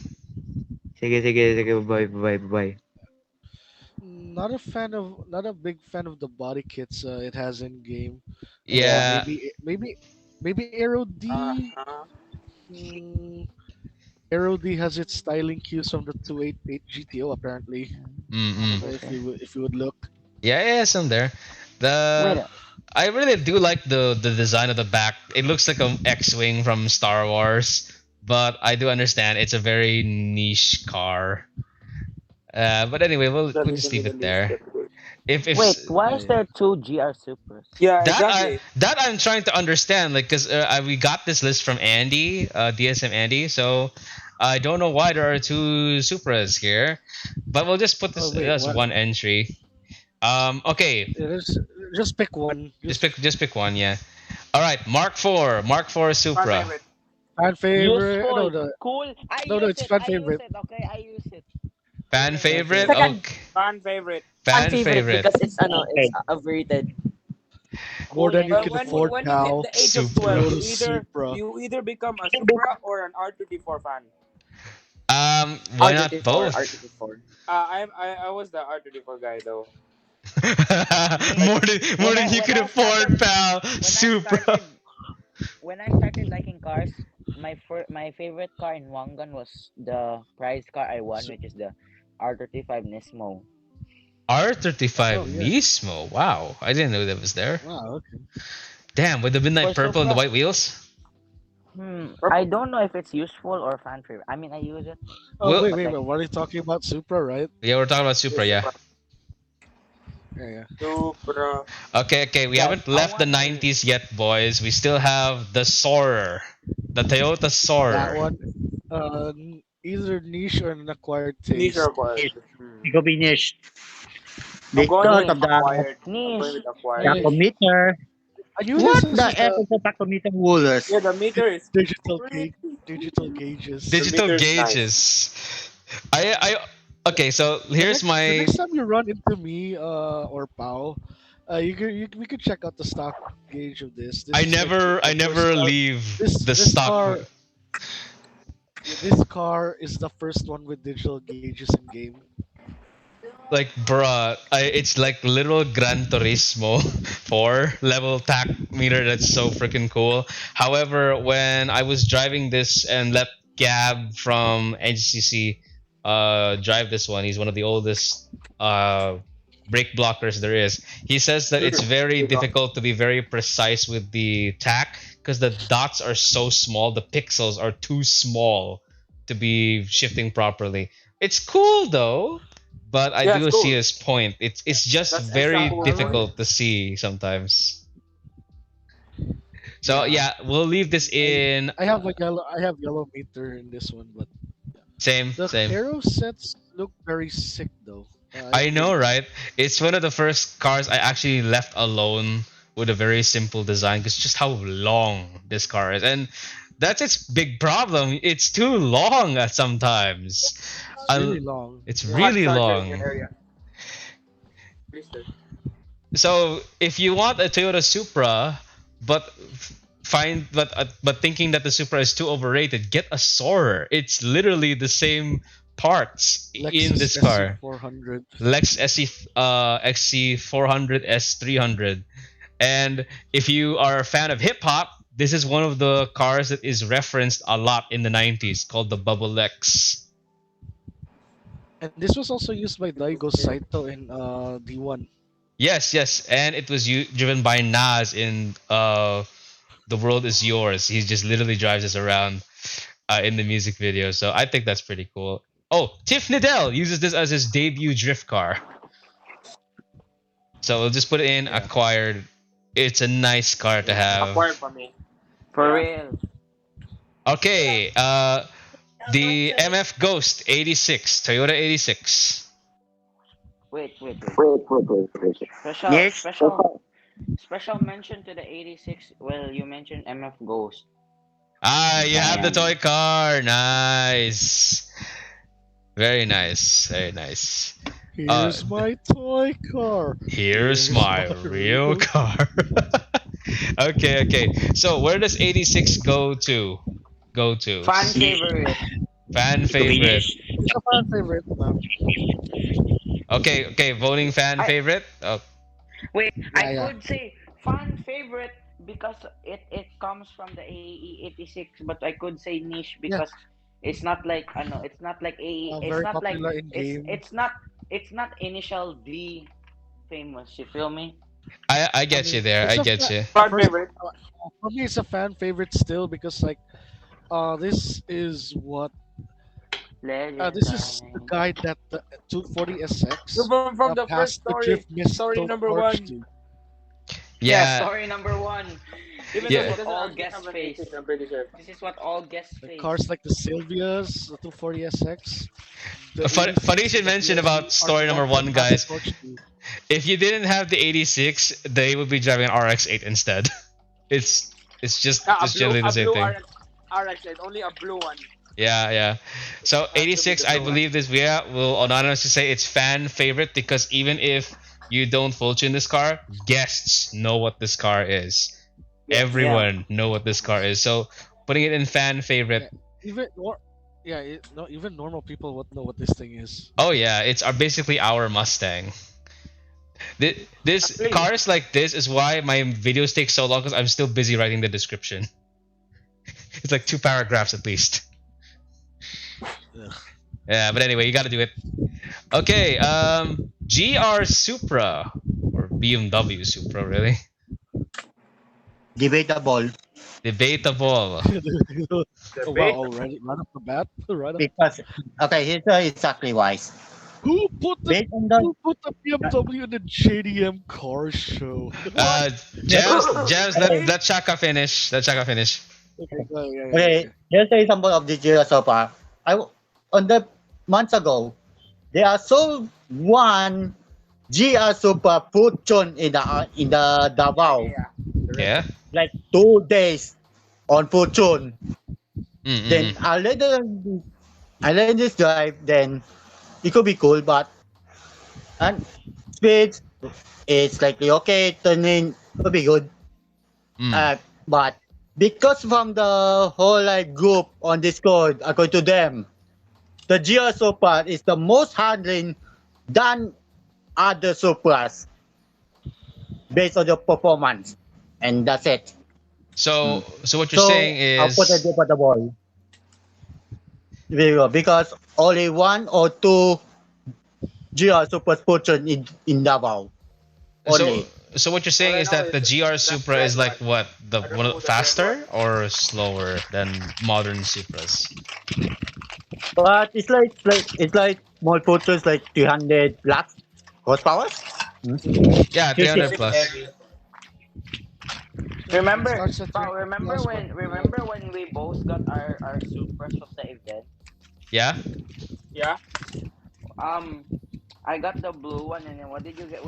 Sige, sige, sige, bye-bye, bye-bye, bye-bye. Not a big fan of the body kits it has in game. Yeah. Maybe Aero D. Uh-huh. Mm, Aero D has its styling cues from the 288 GTO apparently. Mm-mm. Okay. If you would look. Yeah, yeah, some there. Wait. The I really do like the design of the back. It looks like a X-wing from Star Wars, but I do understand it's a very niche car. But anyway, we'll That just isn't leave even it niche there. category. If Wait, why is Yeah. there two GR Supras? Yeah, that exactly. I'm trying to understand, like, cause we got this list from Andy, DSM Andy. So I don't know why there are two Supras here, but we'll just put Oh this wait, as what? one entry. Okay, It is just pick one. just pick one, yeah. All right, Mark IV Fan Supra, favorite. Fan favorite. No, Useful, no, cool. I no, no. use It's it. fan I use favorite. it. Okay, I use it. fan Cool. Fan favorite. favorite. Second Okay, Fan favorite. fan fan favorite favorite. because it's Okay. overrated. More Cool than you and Well, can useful. afford, when you hit pal. the age of Supra. 12, Toyota Supra. you either become a Supra or an R34 fan. Why not R34, both? R34. I was the R34 guy though. Me, Like More when than I you when can I afford, started pal. when I Supra. started when I started liking cars, my favorite car in Wangan was the prize car I won, Su- which is the R35 Nismo. R35 Oh yeah. Nismo. Wow, I didn't know that was there. Wow. Okay. Damn, with the For midnight purple and the Supra, white wheels. I purple. don't know if it's useful or fan favorite. I mean, I use it, Oh Well, wait, but wait, like, wait. What are you talking about? Supra, right? yeah, we're talking about Supra, Yes, yeah. Supra. Yeah, yeah. Supra. Okay, okay, we yeah, haven't I left the want to. 90s yet, boys. We still have the Soarer, the Toyota That Soarer. one. Either niche or an acquired Niche taste. acquired. It could be niche I'm going because with of Niche, acquired. I'm going niche, with acquired. niche. tachometer. Unit What is the just F is the tachometer rulers? Yeah, the meter is digital pretty. gauge, digital gauges. The Digital meter is nice. gauges. Okay, so here's The my. next time you run into me or Pau, we could check out the stock gauge of this. This is like I the first never car. leave This the this stock. car this car is the first one with digital gauges in game. Like, bruh, it's like literal Gran Turismo 4 level tack meter. That's so freaking cool. However, when I was driving this and let Gab from NCC drive this one, he's one of the oldest uh, brake blockers there is. He says that it's very You go. difficult to be very precise with the tack because the dots are so small, the pixels are too small to be shifting properly. It's cool though, but I Yeah, it's do see cool. his point. It's just That's a very cool point. difficult to see sometimes. So Yeah, yeah, we'll leave this I in. I have yellow meter in this one, but Same, the same. aero sets look very sick though. I I know, agree. right? It's one of the first cars I actually left alone with a very simple design because just how long this car is, and that's its big problem. It's too long at sometimes. It's I, really long. it's You Yeah. had really charger in your long. area. Please. So if you want a Toyota Supra, but but thinking that the Supra is too overrated, get a Soarer. It's literally the same parts in Lexus this car. SC400. Lex SC XC 400 S 300. And if you are a fan of hip hop, this is one of the cars that is referenced a lot in the 90s called the Bubble X. And this was also used by Daigo Saito in D1. Yes, yes, and it was driven by Nas in The World Is Yours. He just literally drives us around in the music video. So I think that's pretty cool. Oh, Tiff Needell uses this as his debut drift car. So we'll just put it in Yeah. acquired. It's a nice car to Yeah. Acquired have. for me. For Yeah. real. Okay, the MF Ghost 86, Toyota 86. Wait. Special, Yes. special, special mention to the 86. Well, you mentioned MF Ghost. Ah, you have the Damn. toy car. Nice. Very nice. Very nice. Uh, Here's my toy car. here's Here's my my real real car. Okay. So where does 86 go to? Go to Fan favorite. fan Ikaw, favorite. Binish. It's a fan favorite now. Okay. Voting fan I favorite. Oh, wait. I Yeah. could say fan favorite because it comes from the AE 86, but I could say niche Yeah. because it's not like I know. It's not like AE. It's Very not like popular in it's game. it's not it's not initial D famous. You feel me? I I get you mean, there. it's I a get you. Fan first favorite. for me. It's a fan favorite still because like this is what this is the Legendary. guy that the 240 So SX from the first passed the story, drift mist story number torch one. to. Yeah, Yeah. story number one. Even This though is Yeah. he what doesn't all actually guests have an face. 86, I'm pretty sure. This is what all guests Like face. cars like the Sylvias, the 240 SX, the Funny you 86, should and the mention about BLZ are the story number ones that one, pass the guys. torch to. If you didn't have the 86, they would be driving an RX-8 instead. It's Ah, it's generally the a same blue thing. RX, only a blue one. Yeah. So Has to be the 86, I blue one. believe this. Yeah, will anonymously say it's fan favorite because even if you don't full tune this car, guests know what this car is. Yes. Yeah. Everyone know what this car is. So putting it in fan favorite. Yeah, even or yeah, no, even normal people would know what this thing is. Oh yeah, it's basically our Mustang. This Actually, cars like this is why my videos take so long because I'm still busy writing the description. It's like 2 paragraphs at least. Ugh. Yeah, but anyway, you got to do it. Okay, GR Supra or BMW Supra, really Debatable. debatable. the Oh wow! bait. Already, right off the bat, right off. Because, okay, here's exactly wise. Who put the Based on the, who put the BMW in the JDM car show? Uh, just, Jams, okay, let Chaka finish. Let Chaka finish. Okay, okay, okay. here's the example of the Jira so far. On the months ago, there are so one GR Super Fortune in the Davao, The red Yeah. one. like 2 days on Fortune. Then Mm-mm. I let this drive. Then it could be cool, but and speed it's likely okay. Turning could be good. Mm. But because from the whole like group on Discord, according to them, the GR Super is the most handling than other Supras based on the performance, and that's it. So, Mm. so what you're saying So I'll put a is, debatable. There you go. Because only one or two GR Super Fortune in Davao so, only. so what you're All saying I is know that is the GR that Supra red is like one. what the I don't know that red one. faster or slower than modern Supras? But it's like small Fortunes like 300 plus horsepower. Hmm? Yeah, But 300 360. it's plus. heavy. It Remember, starts at Pao, 300 plus, but remember when we both got our Supras of the event? Yeah. Yeah. Um, I got the blue one, and then what did you get?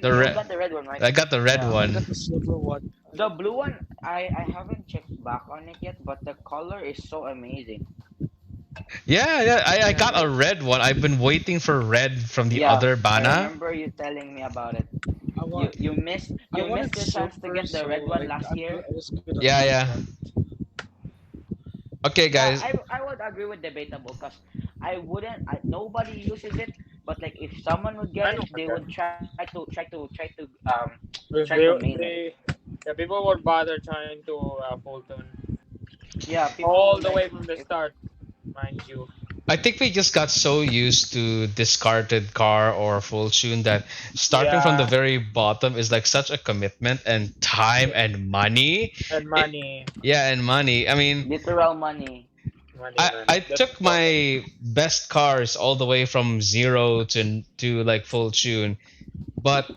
The You red. got the red one, right? I got the red Yeah. I got one. the silver one. The blue one, I haven't checked back on it yet, but the color is so amazing. Yeah. I Yeah, got a red one. I've been waiting for red from the Yeah, other I Bana. remember you telling me about it. I want I You wanted missed your chance to silver, get the so red one like last year. I was good on that Yeah. front. Okay, Yeah, guys. I would agree with debatable because nobody uses it, but like if someone would get I it, know they would that. try to main it. Yeah, people won't bother trying to full tune Yeah, people all would the like way from the if start, mind you. I think we just got so used to discarded car or full tune that starting from the Yeah, very bottom is like such a commitment and time yeah, and money. and It, money, yeah, and money. I mean, literal money. money, man. I That's took important. my best cars all the way from zero to like full tune, but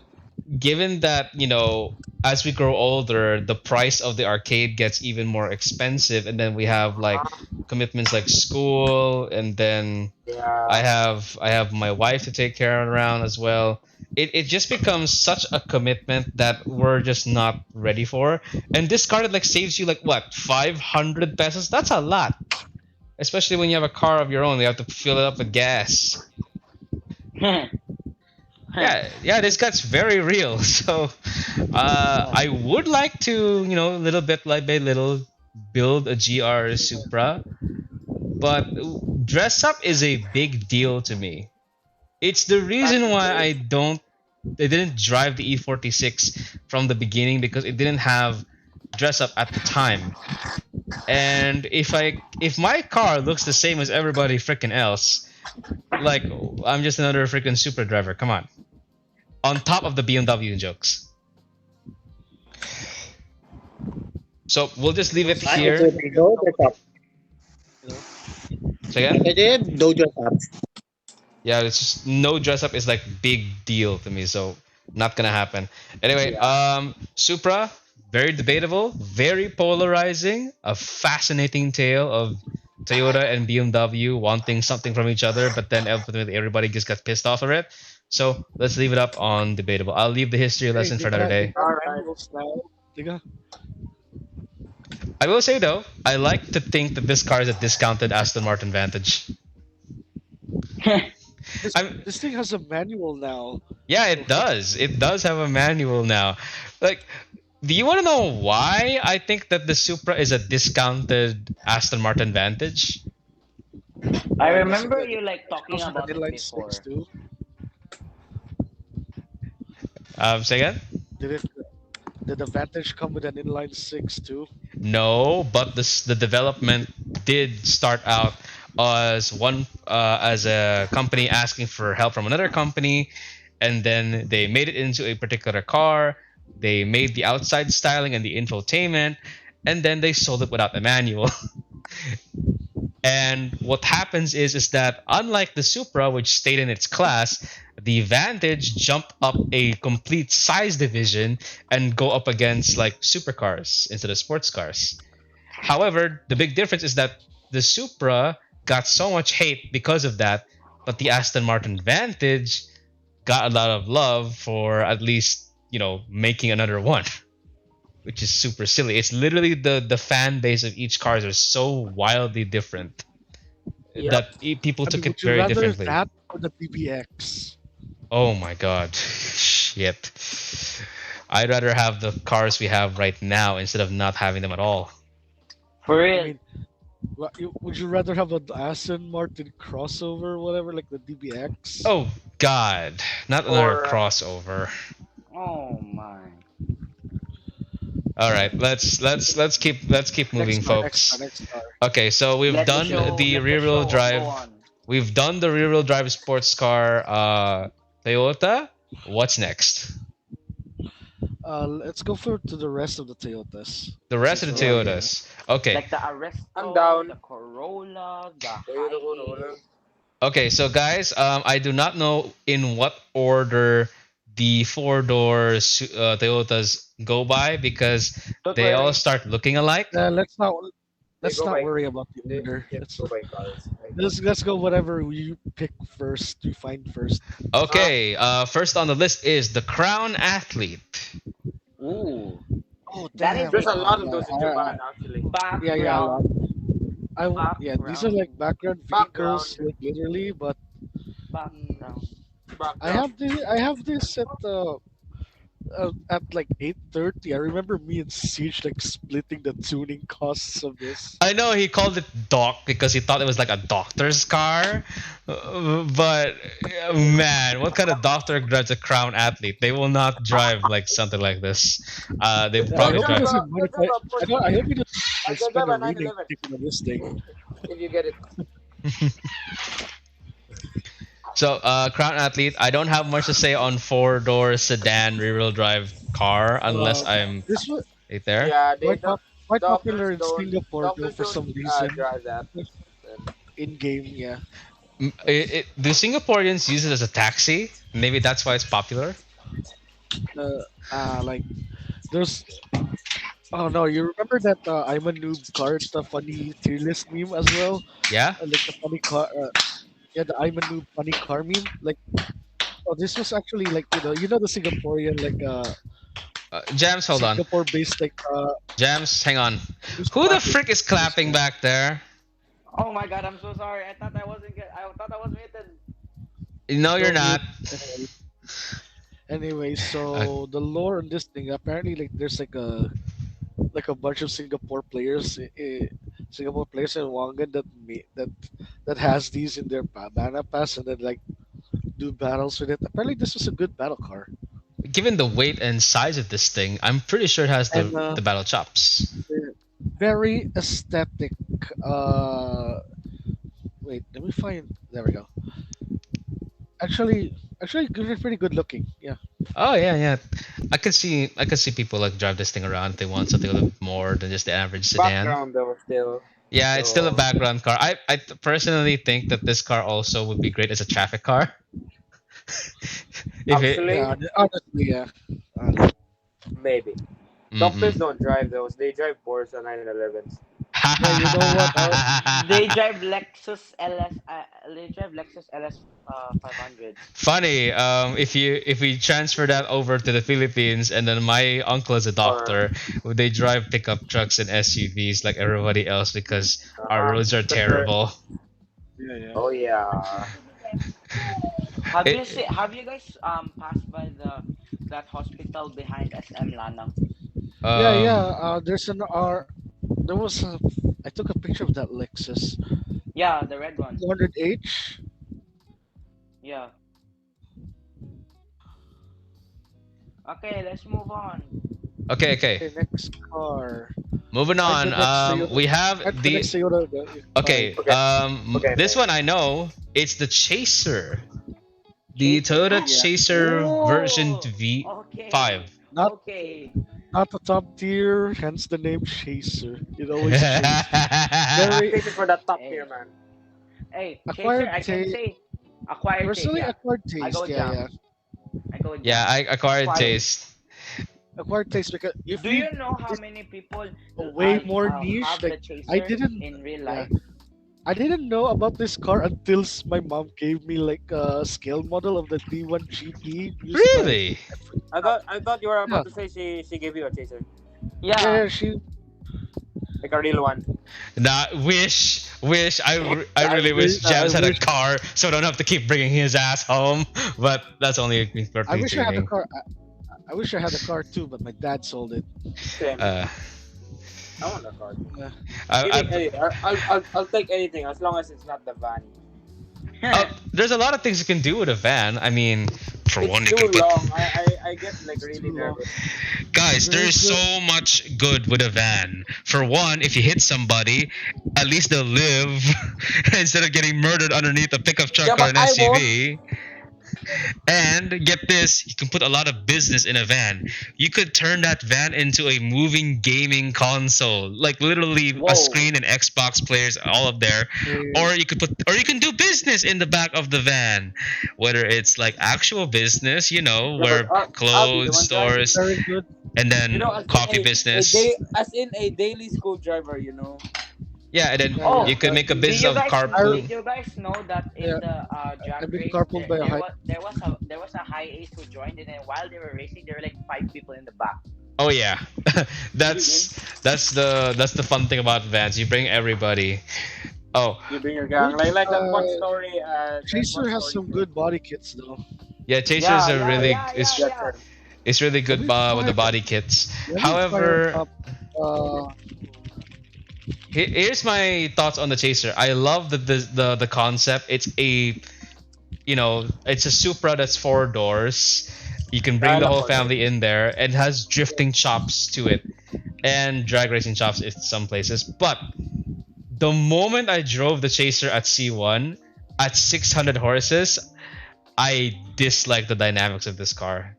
given that, as we grow older, the price of the arcade gets even more expensive, and then we have like commitments like school, and then I Yeah. have I have my wife to take care of around as well. It just becomes such a commitment that we're just not ready for. And this card like saves you like what, 500 pesos? That's a lot. Especially when you have a car of your own, you have to fill it up with gas. Yeah, yeah, this guy's very real. So, I would like to, little bit like by little, build a GR Supra, but dress up is a big deal to me. It's the reason why I didn't drive the E46 from the beginning because it didn't have dress up at the time. And if my car looks the same as everybody freaking else, like I'm just another freaking super driver. Come on. On top of the BMW jokes. So we'll just leave it I here. also no dress up. You know. So again, I did no dress up. yeah, it's just no dress up is like big deal to me, so not gonna happen. Anyway, Yeah. Supra, very debatable, very polarizing, a fascinating tale of Toyota and BMW wanting something from each other, but then ultimately everybody just got pissed off of it. So let's leave it up on debatable. I'll leave the history Hey, lesson for another they day. got All right. manuals now. They got. I will say though, I like to think that this car is a discounted Aston Martin Vantage. This I'm this thing has a manual now. Yeah, So it does. It does have a manual now. Like, do you want to know why I think that the Supra is a discounted Aston Martin Vantage? I does it remember you like it talking comes with an about it inline six before. too? Say again? Did it? Did the Vantage come with an inline six too? No, but the development did start out as a company asking for help from another company, and then they made it into a particular car. They made the outside styling and the infotainment, and then they sold it without a manual. And what happens is that unlike the Supra, which stayed in its class, the Vantage jumped up a complete size division and go up against like supercars instead of sports cars. However, the big difference is that the Supra got so much hate because of that, but the Aston Martin Vantage got a lot of love for at least, making another one, which is super silly. It's literally the fan base of each cars are so wildly different Yep. that people I mean, took it would you very rather differently. that or the DBX? Oh my god. Shit. I'd rather have the cars we have right now instead of not having them at all. For I real. mean, would you rather have an Aston Martin crossover, whatever, like the DBX? Oh god. Not another Or crossover. Oh my. All right, let's keep moving, Next car, next car, folks. next car. Okay, so we've done the Let the rear wheel show go drive. on. We've done the rear wheel drive sports car Toyota. What's next? Let's go for to the rest of the Toyotas The rest of since the we're Yeah, already there. Toyotas. Okay. like the I'm Arresto, the down. Corolla, the Toyota Corolla. Hiace. Okay, so guys, I do not know in what order the four-door Toyotas go by because Don't they all worry. start looking alike. Let's not They go by worry about the they order. just Let's go by cars. Right? let's go whatever you pick first. You find first. Uh, Okay, first on the list is the Crown Athlete. Ooh, Oh that is damn! there's a a lot of Yeah, those in Japan actually. yeah, a lot. background, Yeah, these are like background, background vehicles, Background. like literally. But mm, background. Background. I have this at like 8:30. I remember me and Siege like splitting the tuning costs of this. I know he called it Doc because he thought it was like a doctor's car, but man, what kind of doctor drives a Crown Athlete? They will not drive like something like this. They You will I can probably hope he drive drive. doesn't a you can drive modify. a Porsche. I hope he doesn't I can spend drive a a remake 911 ticket on this thing. if you get it. So, Crown Athlete, I don't have much to say on four-door sedan rear-wheel drive car unless Uh, I'm this was right there. Yeah, they quite don't. quite Doctors popular in don't. Singapore though Doctors for don't some reason. drive that. In game, yeah. The Singaporeans use it as a taxi. Maybe that's why it's popular. Uh, like there's oh no, you remember that I'm a noob card, the funny tier list meme as well? Yeah. Like the funny car, yeah, the I'm a noob funny car meme. Like, oh, this was actually like the Singaporean like Jams, hold on. Singapore based like Jams, hang on. news Who the platform. frick is clapping back there? Oh my god, I'm so sorry. I thought I wasn't get. I thought I was muted. No, you're No not. mute. Anyway, Uh, so the lore on this thing apparently like there's like a bunch of Singapore players, Singapore players in Wangan that has these in their mana pass and then like do battles with it. Apparently, this was a good battle car, Given the weight and size of this thing, I'm pretty sure it has and the battle chops. very aesthetic. Uh, Wait, let me find. There we go. Actually, pretty good looking. Yeah, Oh yeah, yeah. I could see people like drive this thing around if they want something a little bit more than just the average sedan. Background though still. Yeah, it's still a So background car. Personally think that this car also would be great as a traffic car. If it actually, honestly, yeah. maybe. Doctors mm-mm. don't drive those. They drive Porsche 911s. Yeah, you know what? They drive Lexus LS. They drive Lexus LS 500. Funny, if we transfer that over to the Philippines, and then my uncle is a Or doctor, they drive pickup trucks and SUVs like everybody else because our roads are because they're terrible. Yeah, yeah, oh yeah. It, Have you guys passed by the that hospital behind SM Lanang? yeah, yeah. um, There's an R. There was a. I took a picture of that Lexus Yeah, the red one. 200H. Yeah. Okay, let's move on. okay, okay. Okay, next car. Moving Find on. the next Toyota. We have Find the the next Toyota. Find. okay. Okay. Okay. This Okay. one I know. It's the Chaser, the Chaser. Toyota Yeah, Chaser version Oh, V5. okay. not Okay. not the top tier. Hence the name Chaser. It always chased. Very This is for the top tier Hey, man. hey, Chaser. acquired I can taste. say acquired taste. Personally, Yeah, acquired I go taste. with Yeah, yeah. Jams. I go with Yeah, Jams. I acquired Acquired. taste. Acquired taste because if Do we you know how it's many people a way more niche. have the Like I Chaser didn't. in real Yeah, life? I didn't know about this car until my mom gave me like a scale model of the D1 GT used by. Really? I thought you were Yeah, about to say she gave you a chaser. yeah, Yeah. yeah. She Like a real one. Nah, wish. I really wish I Jams had a wish car, so I don't have to keep bringing his ass home. But that's only me I perfectly wish I had a dreaming. car. I wish I had a car too, but my dad sold it. Same. Uh, I want a car. Yeah. I, Anything, anything. I'll take anything as long as it's not the van. there's a lot of things you can do with a van. I mean, for It's one, you too can put long. I get like It's really too long. nervous. guys. Very There's good. so much good with a van. For one, if you hit somebody, at least they'll live instead of getting murdered underneath a pickup Yeah, truck or but an I won't. SUV. And get this, you can put a lot of business in a van. You could turn that van into a moving gaming console, like literally a Whoa. screen and Xbox players all up there. Eh, Or you can do business in the back of the van, whether it's like actual business, Yeah, but where I'll be the clothes one driving. stores, Very good. and You know, then as in coffee a business. day, as in a daily school driver. You know. Yeah, and then Yeah, yeah. you Oh, could make a did business you of guys I carpool. did you guys know that in yeah. the I've drag been race carpooled by a high. there was a high ace who joined, and then while they were racing there were like five people in the back. Oh yeah, Did you win? that's the fun thing about vans. You bring everybody. Oh You bring your gang. Good. Like that one story. That one Chaser has story. some good body kits though. yeah, Chasers Yeah, are yeah, really yeah, is yeah, Yeah, yeah. sure. it's really Let good me with the fire. body kits. Let me fire However, up. Uh, here's my thoughts on the Chaser. I love the concept. It's a Supra that's four doors. You can bring I the love whole for that. family in there and has drifting chops to it and drag racing chops in some places. But the moment I drove the Chaser at C1 at 600 horses, I dislike the dynamics of this car.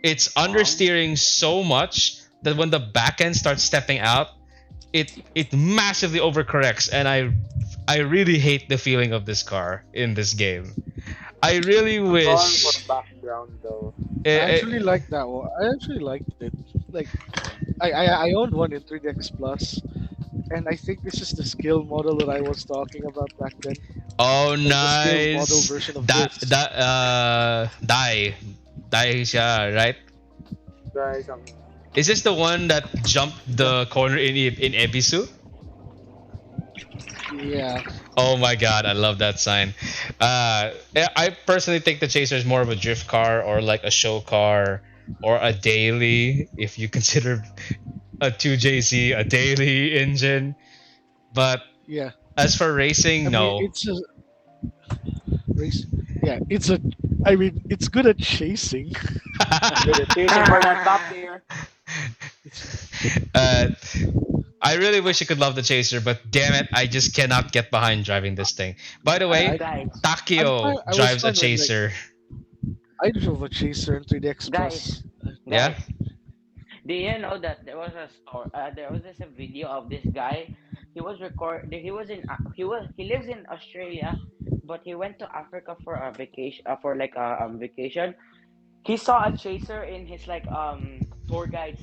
It's Um, understeering so much that when the back end starts stepping out, it massively overcorrects, and I really hate the feeling of this car in this game. I really I'm going for wish background though. I Eh, actually eh, liked that one. I actually liked it. Like I owned one in 3DX Plus, and I think this is the scale model that I was talking about back then. oh, Like the scale model nice. version of That this. that die siya, right? Guys, something. Is this the one that jumped Yeah, the corner in Ebisu? yeah, Oh my god, I love that sign. I personally think the Chaser is more of a drift car or like a show car or a daily, if you consider a 2JZ a daily engine. But yeah. as for I racing, mean, no. it's a race. Yeah, it's a. I mean, it's good at chasing. Good at chasing for that top tier. It's uh, I really wish I could love the Chaser, but damn it, I just cannot get behind driving this thing. By the I, way, I Guys, I'm fine. Takio I was drives a fine when like Chaser. I drove a Chaser in 3DX guys, Plus. Yeah? guys. Do you know that there was a store? There was this a video of this guy. He was record. He was in. He lives in Australia, but he went to Africa for a vacation. For like a vacation. He saw a chaser in his like tour guide's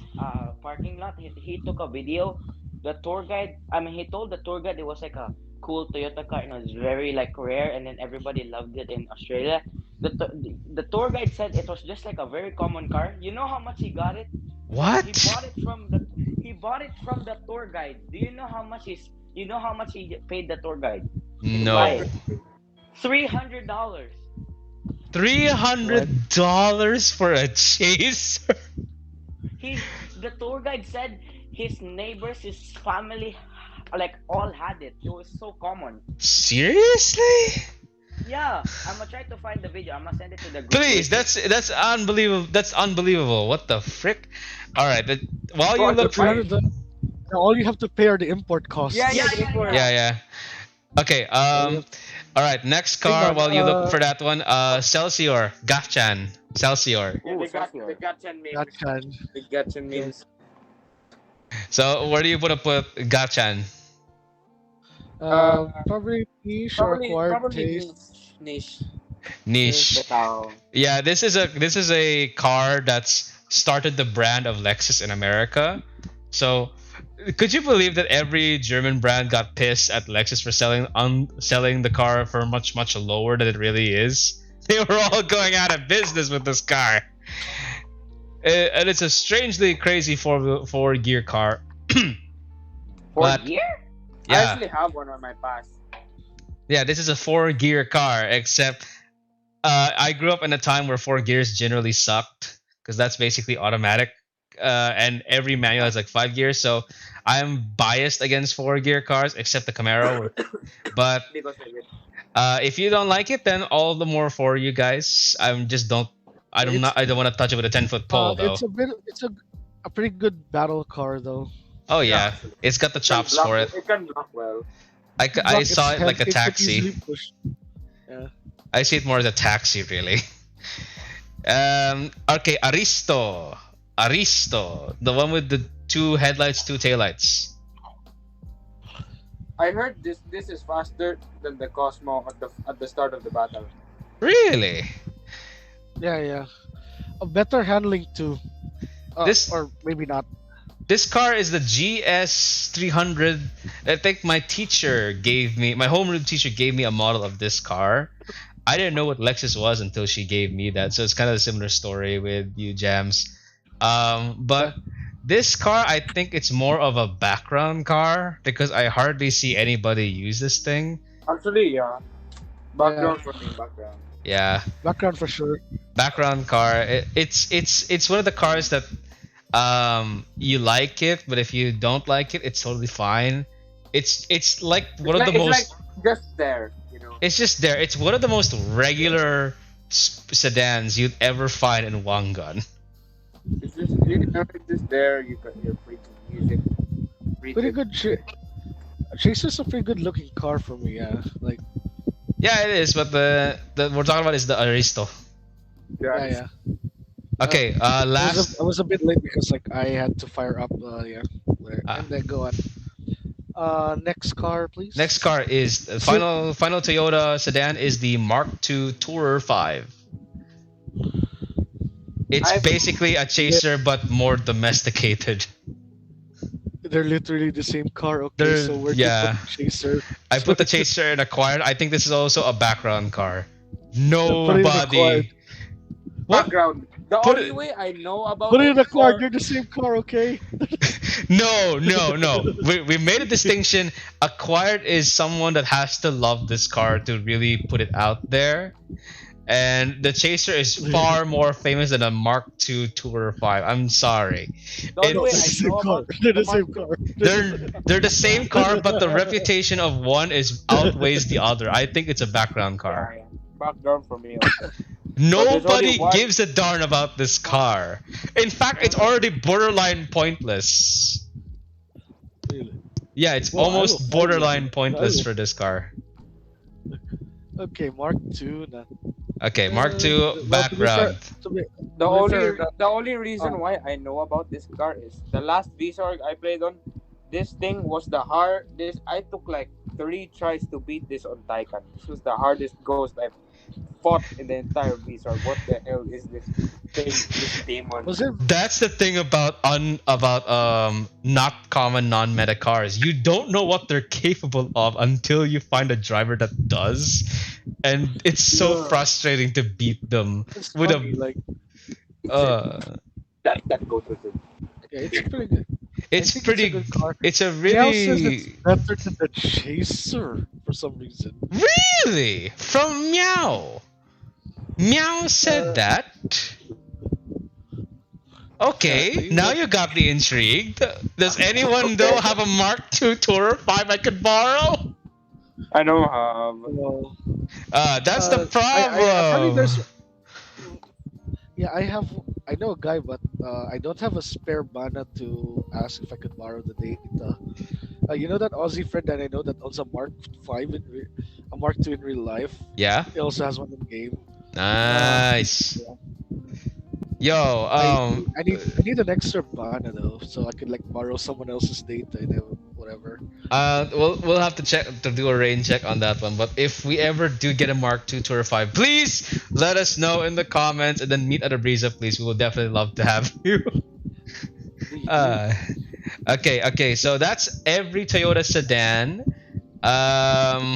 parking lot. He took a video. The tour guide. I mean, he told the tour guide it was like a cool Toyota car and it was very like rare, and then everybody loved it in Australia. The tour guide said it was just like a very common car. You know how much he got it from? What? He bought it from the tour guide. Do you know how much he's? You know how much he paid the tour guide to buy No. it? $300. What? $300 for a Chaser? The tour guide said his neighbors, his family, like all had it. It was so common. Seriously? Yeah, I'm gonna try to find the video. I'm gonna send it to the group Please, later. that's unbelievable. That's unbelievable. What the frick? All right, while you For the look For for 300, all you have to pay are the import yeah, costs. yeah, the import. yeah, yeah. Okay, All you have to, all right, next hang car on. while you look for that one, Celsior, Gafchan, Celsior. Yeah, Ooh, they Celsior. got 10 memes. Gotcha. They got 10 Yeah. memes. So where do you put Gafchan? Uh, Probably niche or acquired probably taste. niche. Niche. Davao. Yeah, this is a car that's started the brand of Lexus in America. So, could you believe that every German brand got pissed at Lexus for selling the car for much lower than it really is? They were all going out of business with this car. And it's a strangely crazy four gear car. For But gear? I yeah, actually have one on my past. yeah, this is a four gear car. Except I grew up in a time where four gears generally sucked because that's basically automatic, and every manual has like five gears. So I'm biased against four gear cars, except the Camaro. But Because of it. if you don't like it, then all the more for you guys. I'm just don't. I don't It's not. I don't want to touch it with a 10 foot pole though. it's a bit. It's a pretty good battle car though. Oh Yeah, yeah, actually. it's got the It can chops for it. It can block well. I Block its saw it head. like a It can easily taxi. push. Yeah. I see it more as a taxi, really. Okay, Aristo, the one with the two headlights, two taillights. I heard this is faster than the Cosmo at the start of the battle. Really? Yeah, yeah. A better handling too. This Or maybe not. this car is the GS 300. I think my homeroom teacher gave me a model of this car. I didn't know what Lexus was until she gave me that. So it's kind of a similar story with you, Jams. Yeah. But this car, I think it's more of a background car because I hardly see anybody use this thing. Actually, yeah. Yeah. Background for me, background. Yeah, Background for sure. background car. It's one of the cars that you like it, but if you don't like it, it's totally fine. It's like one of the It's like most. just there, you know. It's just there. It's one of the most regular sedans you'd ever find in Wangan. It's just it's just there. You're free to use it. Free Pretty to. good. Chaser's a pretty good looking car for me. Yeah. Like. Yeah, it is, but the we're talking about is the Aristo. Yeah, Yeah. yeah. Okay, last I was a bit late because like I had to fire up. Yeah. Ah. And then go on. Next car, please. next car is the final Toyota sedan is the Mark II Tourer 5. It's I basically a Yeah, chaser but more domesticated. they're literally the same car. Okay, There, so where do you put yeah. the chaser? I So put the chaser in acquired. I think this is also a background car. put it in acquired. Nobody. What? background. The Put only it. way I know about Put it it, in acquired. or They're the same car. Okay. No, no, no. We made a distinction. Acquired is someone that has to love this car to really put it out there. And the Chaser is far more famous than a Mark II Tourer 5. I'm sorry. the only No, way they're the I It's same know car. about They're the the Mark same car. II. they're the same car, but the reputation of one is outweighs the other. I think it's a background car. Yeah, yeah, background for me also. But there's only Nobody one. gives a darn about this car. In fact, it's already borderline pointless. Really? Yeah, it's Well, almost I will. borderline I pointless will. for this car. Okay, Mark Two. Nah. Okay, Mark II Well, to be fair, background. to be The to be fair, only that the only uh, reason why I know about this car is the last VSORG I played on. This thing was the hard. This I took like 3 tries to beat this on Taycan. This was the hardest ghost I've fought in the entire VSORG. What the hell is this thing? This demon. was it That's the thing about not common non-meta cars. You don't know what they're capable of until you find a driver that does, and it's so Yeah. frustrating to beat them it's with funny. a Like, It's it. uh. That goes with it. yeah, it's pretty good. I It's think it's a pretty. good car. It's a Meow says it's really better than the Chaser for some reason. really from Meow. Meow said Uh, that. Okay, Apparently, now but you got me intrigued. Does anyone though have a Mark II Tourer 5 I could borrow? I don't have. well, That's the I apparently there's problem. yeah I have I know a guy, but I don't have a spare mana to ask if I could borrow the data. You know that Aussie friend that I know that owns a Mark Five a Mark Two in real life. Yeah, He also has one in game. Uh, nice. Yo, I need an extra mana though, so I could like borrow someone else's data and whatever. we'll have to check to do a rain check on that one. But if we ever do get a Mark II Tourer 5, please let us know in the comments and then meet at a breeza, please. We will definitely love to have you. Deal. Uh, okay. So that's every Toyota sedan.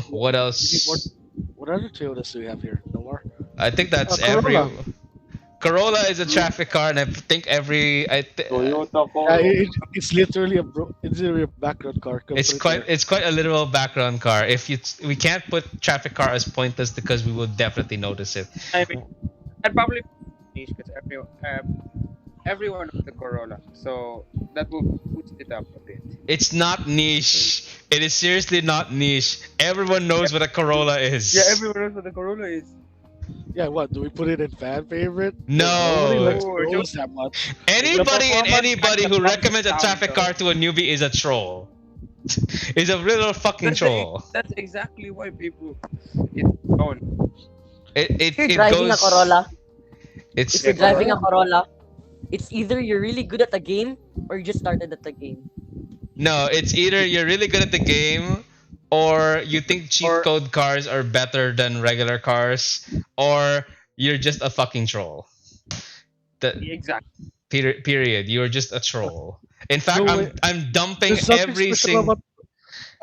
What We need more. else? What other Toyotas do we have here? No more. I think that's every. Corolla. Corolla is a traffic car, and I think Toyota Yeah, Corolla. it's literally it's literally a background car. Come put it there. it's quite a literal background car. If you we can't put traffic car as pointless because we will definitely notice it. I mean, I'd probably niche because everyone knows the Corolla, so that will boost it up a bit. It's not niche. It is seriously not niche. Everyone knows what a Corolla Yeah, is. everyone knows what the Corolla is. Yeah, what do we put it in fan favorite? Nobody No. likes No, Corollas that much. Anybody and performance anybody kind who of recommends a sound, traffic though. car to a newbie is a troll. Is a little fucking troll. That's exactly why people it's known. If you're It driving a goes. Corolla, It's if you're Yeah, driving a Corolla. Corolla, it's either you're really good at the game or you just started at the game. no. It's either you're really good at the game, or you think cheat Or code cars are better than regular cars, or you're just a fucking troll. That exactly. period. You're just a troll. In fact, No way. I'm dumping There's nothing every special single. about.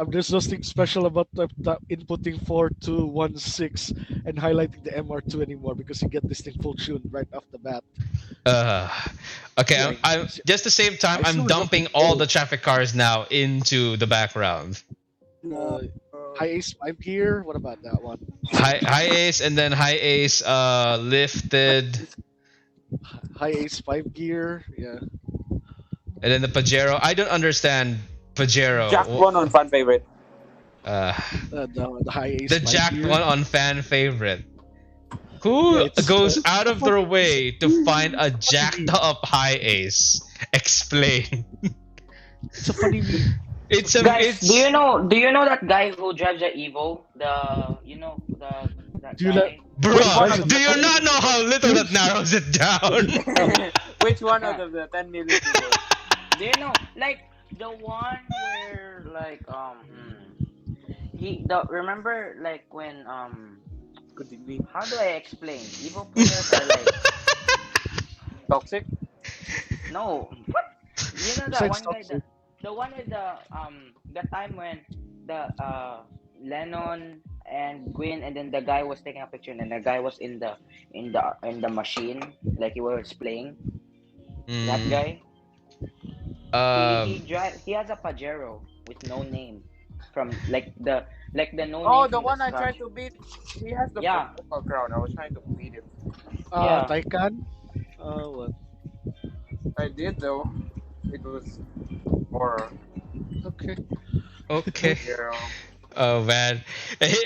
There's nothing special about the inputting 4216 and highlighting the MR2 anymore because you get this thing full tuned right off the bat. Uh, okay, Yeah, I'm just the same time. I still I'm remember dumping the all the old traffic cars now into the background. No, uh, high ace 5 gear. What about that one? High ace and then high ace lifted, High ace 5 gear. Yeah. and then the Pajero. I don't understand Jack Pajero. one on fan favorite. Uh, The high ace the 5 jacked gear. one on fan favorite. Yeah, Who goes out it's a of their funny, way to find a it's a funny jacked meme. up high ace? Explain. It's a funny meme. It's a Guys, it's do you know that guy who drives the Evo? The you know the that Do you let guy. Which one bruh. out of Do the you 10 not million know how people? little that narrows it down? Which one out of the 10 million people? Do you know like the one where like he the remember like when Could it be? how do I explain? Evo players are like Toxic. No, what? You know that Besides one guy, toxic. the one with the time when the Lennon and Gwyn, and then the guy was taking a picture, and then the guy was in the machine, like he was playing. That Mm, guy, he um, drive. He has a Pajero with no name, from like the no name Oh, the from the one I scratch. tried to beat. He has the Yeah, purple crown. I was trying to beat it. yeah. Taycan. What? I did though. It was horror. Okay. okay. Yeah. Oh man.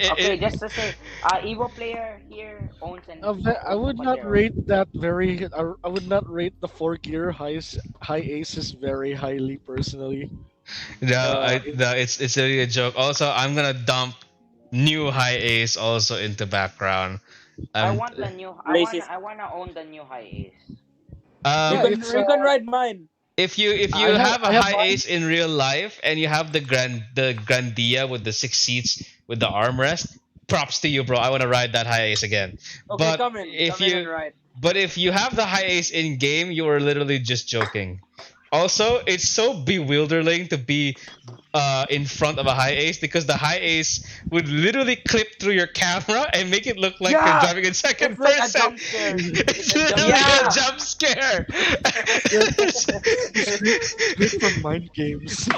Okay, just to say, Evo player here I owns a would not Pajero. rate that very. I would not rate the four gear high aces very highly personally. No, It, no, it's really a joke. Also, I'm gonna dump new high Ace also into background. I Um, want the new. I wanna. Laces. I wanna own the new high ace. You yeah, um, can it's you can ride mine. if you have a I have high mine. Ace in real life and you have the Grandia with the 6 seats with the armrest, props to you, bro. I want to ride that high Ace again. Okay, But come if in and you ride. but if you have the high Ace in game, you are literally just joking. Also, it's so bewildering to be in front of a high ace because the high ace would literally clip through your camera and make it look like you're Yeah, driving in it's second like a person. jump scare. It's It's a jump literally a Yeah. scare. jump scare. Straight from mind games.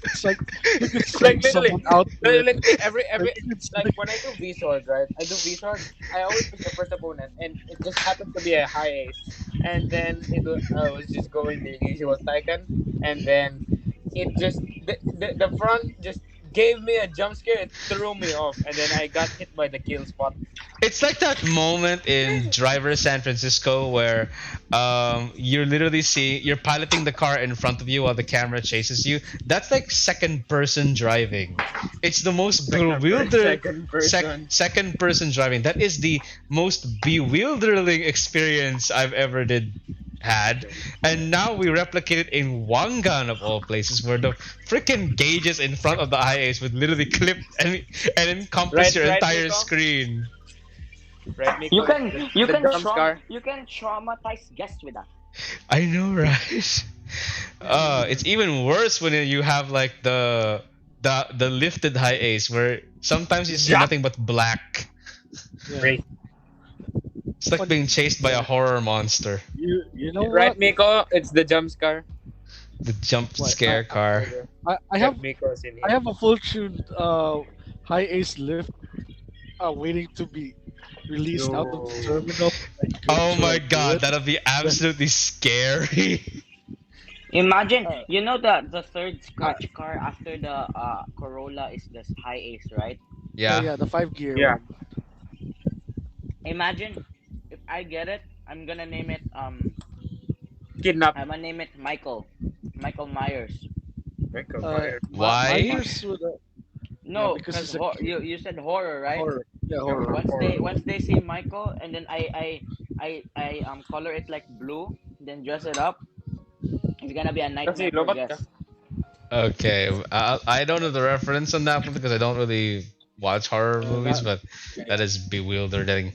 It's like you could Like send literally, someone out for it. literally every It's like like when I do V swords, right? I do V swords. I always pick the first opponent, and it just happens to be a high ace. And then I was just going the usual Tycan, and then it just the front just gave me a jump scare. It threw me off, and then I got hit by the kill spot. It's like that moment in Driver San Francisco where you're literally seeing you're piloting the car in front of you while the camera chases you. That's like second person driving. It's the most bewilder Second person. second person driving. That is the most bewildering experience I've ever did had. And now we replicate it in Wangan of all places where the freaking gauges in front of the IAs would literally clip and encompass Right, your right, entire Miko. screen. Right, You Miko. can you The can jump traum scare. you can traumatize guests with that. I know, right? It's even worse when you have like the lifted high ace where sometimes you see Yeah. nothing but black. yeah. Right, It's like Funny. being chased by a Yeah. horror monster. You know right, what? Miko. It's the jump scare. The jump What? scare car. Okay. I Yeah, have Miko's in I here. have a full tuned high ace lift waiting to be released out of the Yo. terminal. I could Oh my do god, it. that'll be Then absolutely scary. Imagine, uh, you know, the third uh, scratch car after the Corolla is the high ace, right? yeah, Yeah. yeah, the 5 gear Yeah. one. Imagine if I get it, Kidnap. I'm gonna name it Michael Myers. Michael Myers. Why? Myers with yeah, No, because because he's a kid. you said horror, right? Horror. Yeah, Yeah, horror. Once they say Michael, and then I color it like blue, then dress it up, it's gonna be a kasi nightmare for lobat ka. guests. Okay, I don't know the reference on that one because I don't really watch horror movies, That but that is bewildering.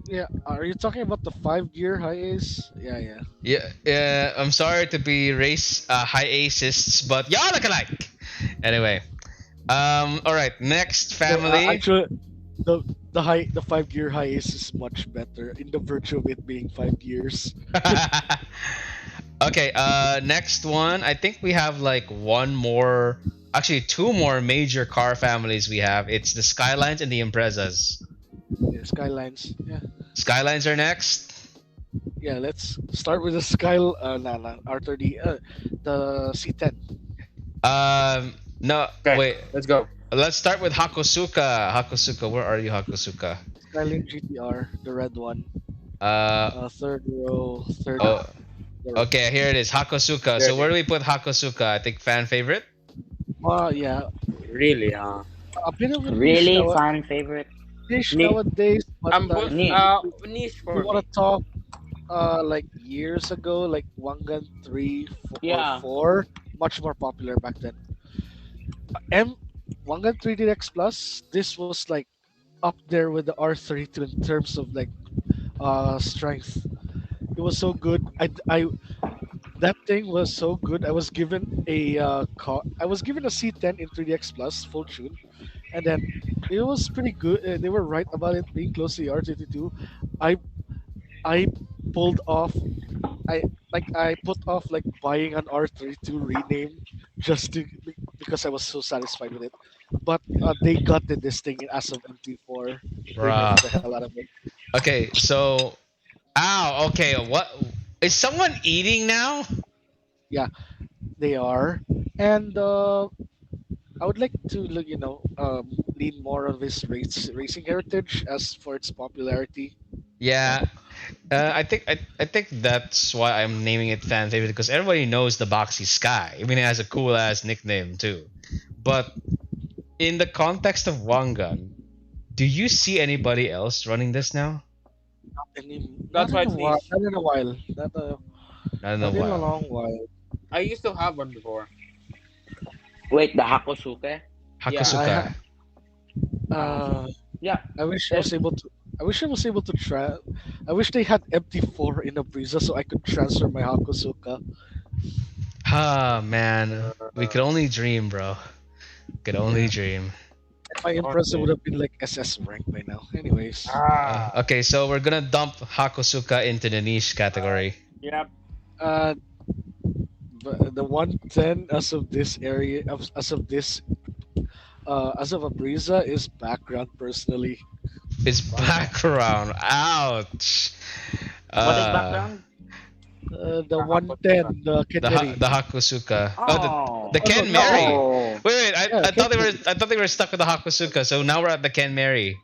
yeah. Are you talking about the 5 gear high ace? Yeah, yeah. Yeah, yeah. I'm sorry to be race high acists, but y'all look alike. Anyway, all right. Next No, family. actually, the 5 gear high ace is much better in the virtue of it being 5 gears. Okay. Next one. I think we have like one more. Actually, two more major car families we have. It's the Skylines and the Imprezas. Yeah, Skylines. Yeah, Skylines are next. yeah. Let's start with the nah, R30. The C10. No, Okay, wait. let's go. Let's start with Hakosuka. Hakosuka, where are you, Hakosuka? Skyline GTR, the red one. Uh, Third row, third. oh, Row. okay, here it is, Hakosuka. There So it where is. do we put Hakosuka? I think fan favorite. Yeah, Really, huh? a bit of a Really fan favorite. niche Ni- nowadays, but if Niche. niche we for want me. to talk like years ago, like Wangan 3 or Yeah. 4, much more popular back then. M Wangan 3DX Plus, this was like up there with the R32 in terms of like strength. It was so good. That thing was so good. I was given a I was given a C10 in 3DX Plus full tune, and then it was pretty good. They were right about it being close to the R32. I I pulled off. I put off like buying an R32 rename just to because I was so satisfied with it. But they gutted this thing as of MP4. They nerfed Bruh. the hell out of it. Okay, so ow, okay, what is someone eating now? Yeah, they are, and I would like to lean more on this racing heritage as for its popularity. Yeah, Yeah, I think that's why I'm naming it fan favorite because everybody knows the Boxy Sky. I mean, it has a cool ass nickname too. But in the context of Wangan, do you see anybody else running this now? not That's in why a it's while. niche. Not in a while. Not in a Not in a while. long while. I used to have one before. Wait, the Hakosuke? Yeah. I Hakusuka. ha- Um, uh, yeah. I wish I There's was able to. I wish I was able to try. I wish they had MT4 in a Breeza so I could transfer my Hakusuka. Ah man, we could Uh, only dream, bro. Could only Yeah, dream. my impressor would honestly. have been like SS rank by now. Anyways, Ah. Okay, so we're gonna dump Hakusuka into the niche category. Yep. uh, the 110 as of this area, as of a Breeza is background personally. It's Background. background. Ouch. what is Uh, background? The Hakosuka. 110, the Kenmeri. the Hakusuka. Oh, the Oh Oh no, Ken the Ken. Mary. no. Wait, Yeah, I thought they were Kenmeri. stuck with the Hakusuka. So now we're at the Ken Mary.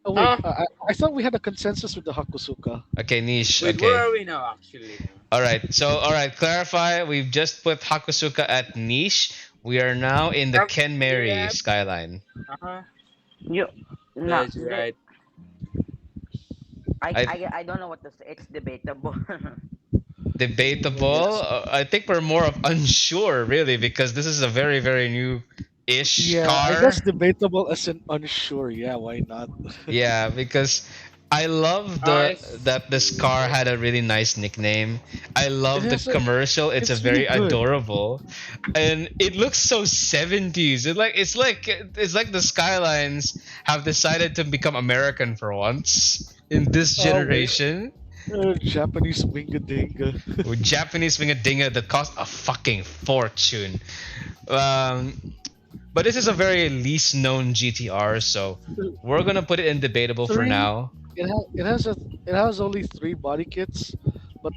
Oh wait, Huh? I thought we had a consensus with the Hakusuka. Okay, niche. Wait, where Okay. are we now? Actually. All right. So all right, clarify. We've just put Hakusuka at niche. We are now in the Ken Mary Yep. skyline. Uh huh. You not That's right. I I don't know what to say. It's debatable. debatable. Yes. I think we're more of unsure really because this is a very very new ish Yeah, I car. guess debatable as in unsure. Yeah, why not? Yeah, because I love I the that this see. car had a really nice nickname. I It love the has a. commercial. It's a It's really very good. adorable, and it looks so 70s. It's like the Skylines have decided to become American for once in this Oh wait, generation. Japanese winga With Japanese wing a dinger that cost a fucking fortune. Um, but this is a very least known GTR, so we're gonna put it in debatable for Three. now. It has only three body kits, but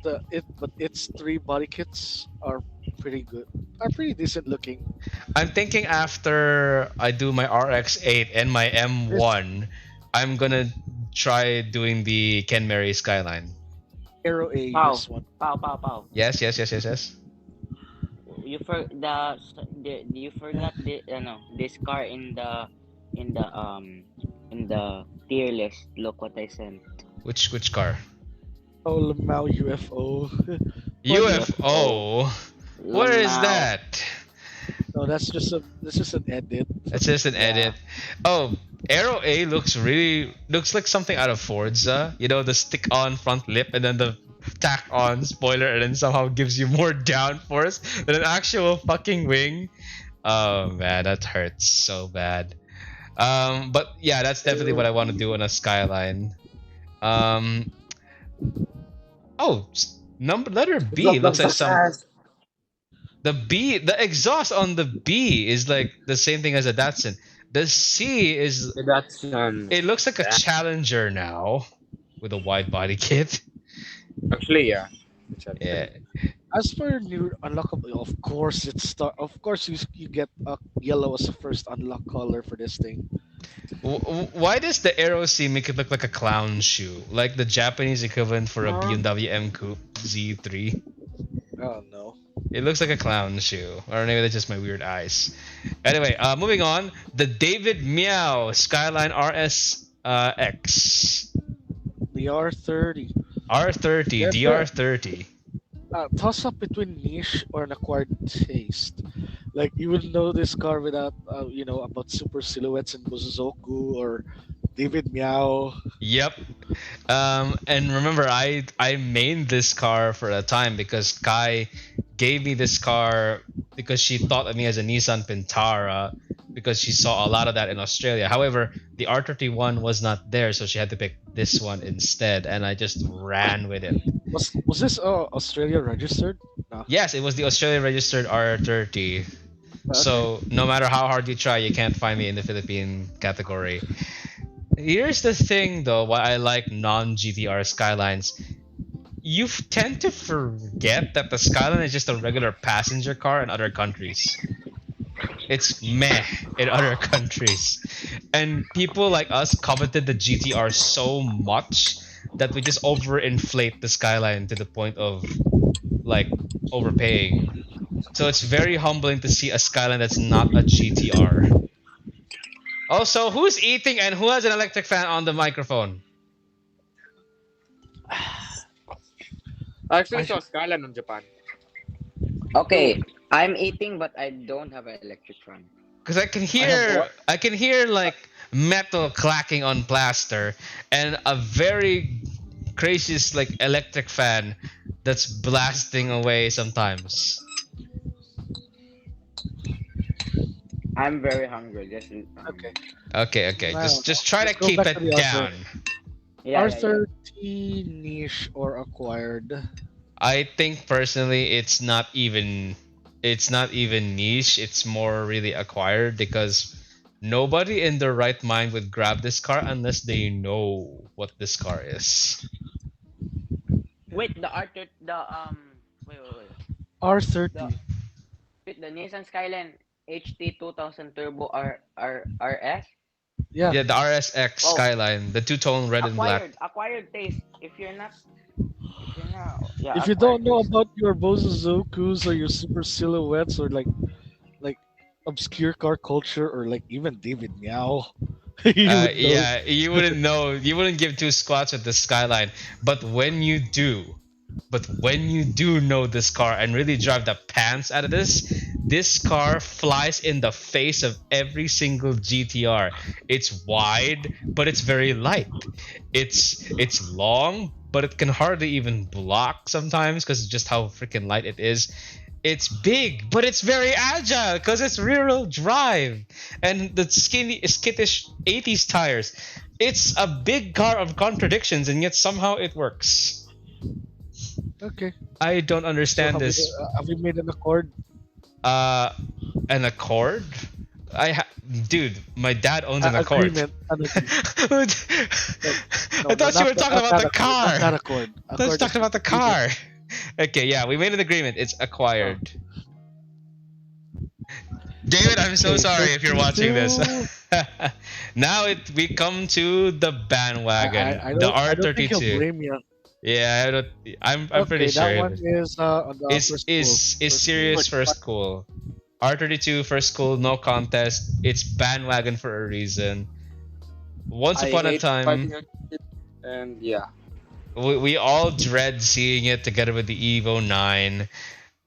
its three body kits are pretty good. Are pretty decent looking. I'm thinking after I do my RX-8 and my This M1, I'm gonna try doing the Ken Mary Skyline. Aero A. Pow, This one. pow, pow, pow. Yes, yes, yes, yes, yes. You forgot the no this car in the in the tier list. Look what I sent. Which car? Oh, Lamau UFO. But UFO. Where is Lamau. that? no, that's just an edit. That's just an Yeah. edit. Oh, Aero A looks like something out of Forza. You know, the stick-on front lip and then the tack-on spoiler, and then somehow gives you more downforce than an actual fucking wing. Oh man, that hurts so bad. But yeah, that's definitely what I want to do on a Skyline. Um, oh, number letter B looks like some the exhaust on the B is like the same thing as a Datsun. The C is That's it looks like a Challenger now with a wide body kit. actually yeah. Yeah. As for new unlockable, of course you get a yellow as the first unlock color for this thing. Why does the Aero C make it look like a clown shoe, like the Japanese equivalent for a Huh? BMW M Coupe Z3? Oh no. It looks like a clown shoe, or maybe that's just my weird eyes. Anyway, moving on. The David Meow Skyline RS X The R30. R30 That's a DR30. toss up between niche or an acquired taste. Like you would know this car without about super silhouettes and Bozoku or David Meow. Yep. And remember, I mained this car for a time because Kai gave me this car because she thought of me as a Nissan Pintara because she saw a lot of that in Australia. However, the R31 was not there, so she had to pick this one instead, and I just ran with it. Was this Australia registered? No. Yes, it was the Australian registered R30. Okay. So no matter how hard you try, you can't find me in the Philippine category. Here's the thing, though, why I like non GTR Skylines. You tend to forget that the Skyline is just a regular passenger car in other countries. It's meh in other countries. And people like us coveted the GTR so much that we just overinflate the Skyline to the point of like overpaying. So it's very humbling to see a Skyline that's not a GTR. Also, who's eating and who has an electric fan on the microphone? I actually I saw Skyline in Japan. Okay, I'm eating, but I don't have an electric fan. Because I have one. I can hear like metal clacking on plaster and a very crazy like electric fan that's blasting away sometimes. I'm very hungry. Okay. Okay, okay. I don't know. Just try to Let's go keep back to it the down. other. yeah, yeah, yeah. R30 niche or acquired. I think personally it's not even niche, it's more really acquired because nobody in their right mind would grab this car unless they know what this car is. Wait, the R the wait. The R30. wait, the Nissan Skyline HT 2000 Turbo RS. Yeah. Yeah, the RSX Oh, Skyline, the two-tone red and black. acquired taste. If you're not, yeah, If you don't acquired know taste. about your Bozozokus or your super silhouettes or like obscure car culture or like even David Meow, you would know. Yeah, you wouldn't know. You wouldn't give two squats with the Skyline. But when you do, but when you do know this car and really drive the pants out of this car flies in the face of every single GTR. It's wide, but it's very light. It's long, but it can hardly even block sometimes because just how freaking light it is. It's big, but it's very agile because it's rear-wheel drive and the skinny, skittish 80s tires. It's a big car of contradictions, and yet somehow it works. Okay. I don't So understand this. have we made an accord? Uh, an Accord? Dude, my dad owns an Accord. Agreement. An agreement. Like, I no, no, thought you were talking not about that the accord. Not car. that accord. I thought you were Accord is talking about the agreement. car. Okay, yeah, we made an agreement. It's Oh, acquired. David, I'm so okay. sorry if you're watching this. 32. Now we come to the bandwagon, the I don't think he'll R32. blame you. Yeah, I'm pretty Okay, sure that he one was. is on the first pool. Is First pool. serious first cool. R32 first cool, no contest. It's bandwagon for a reason. Once I upon a hate time, fighting against it, and yeah, we all dread seeing it together with the Evo 9.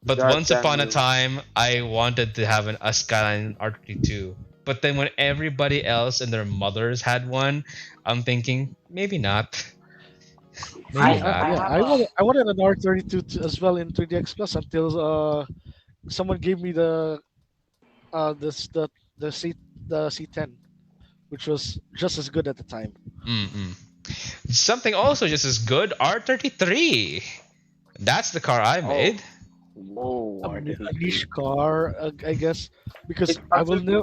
But once upon a goddamn. time, I wanted to have a Skyline R32. But then when everybody else and their mothers had one, I'm thinking maybe not. Maybe not. I Yeah, have a I wanted an R32 as well in 3DX Plus until someone gave me this the C the C10, which was just as good at the time. Mm-mm. Something also just as good, R33. That's the car I oh made. whoa A R33. niche car, I guess, because It's actually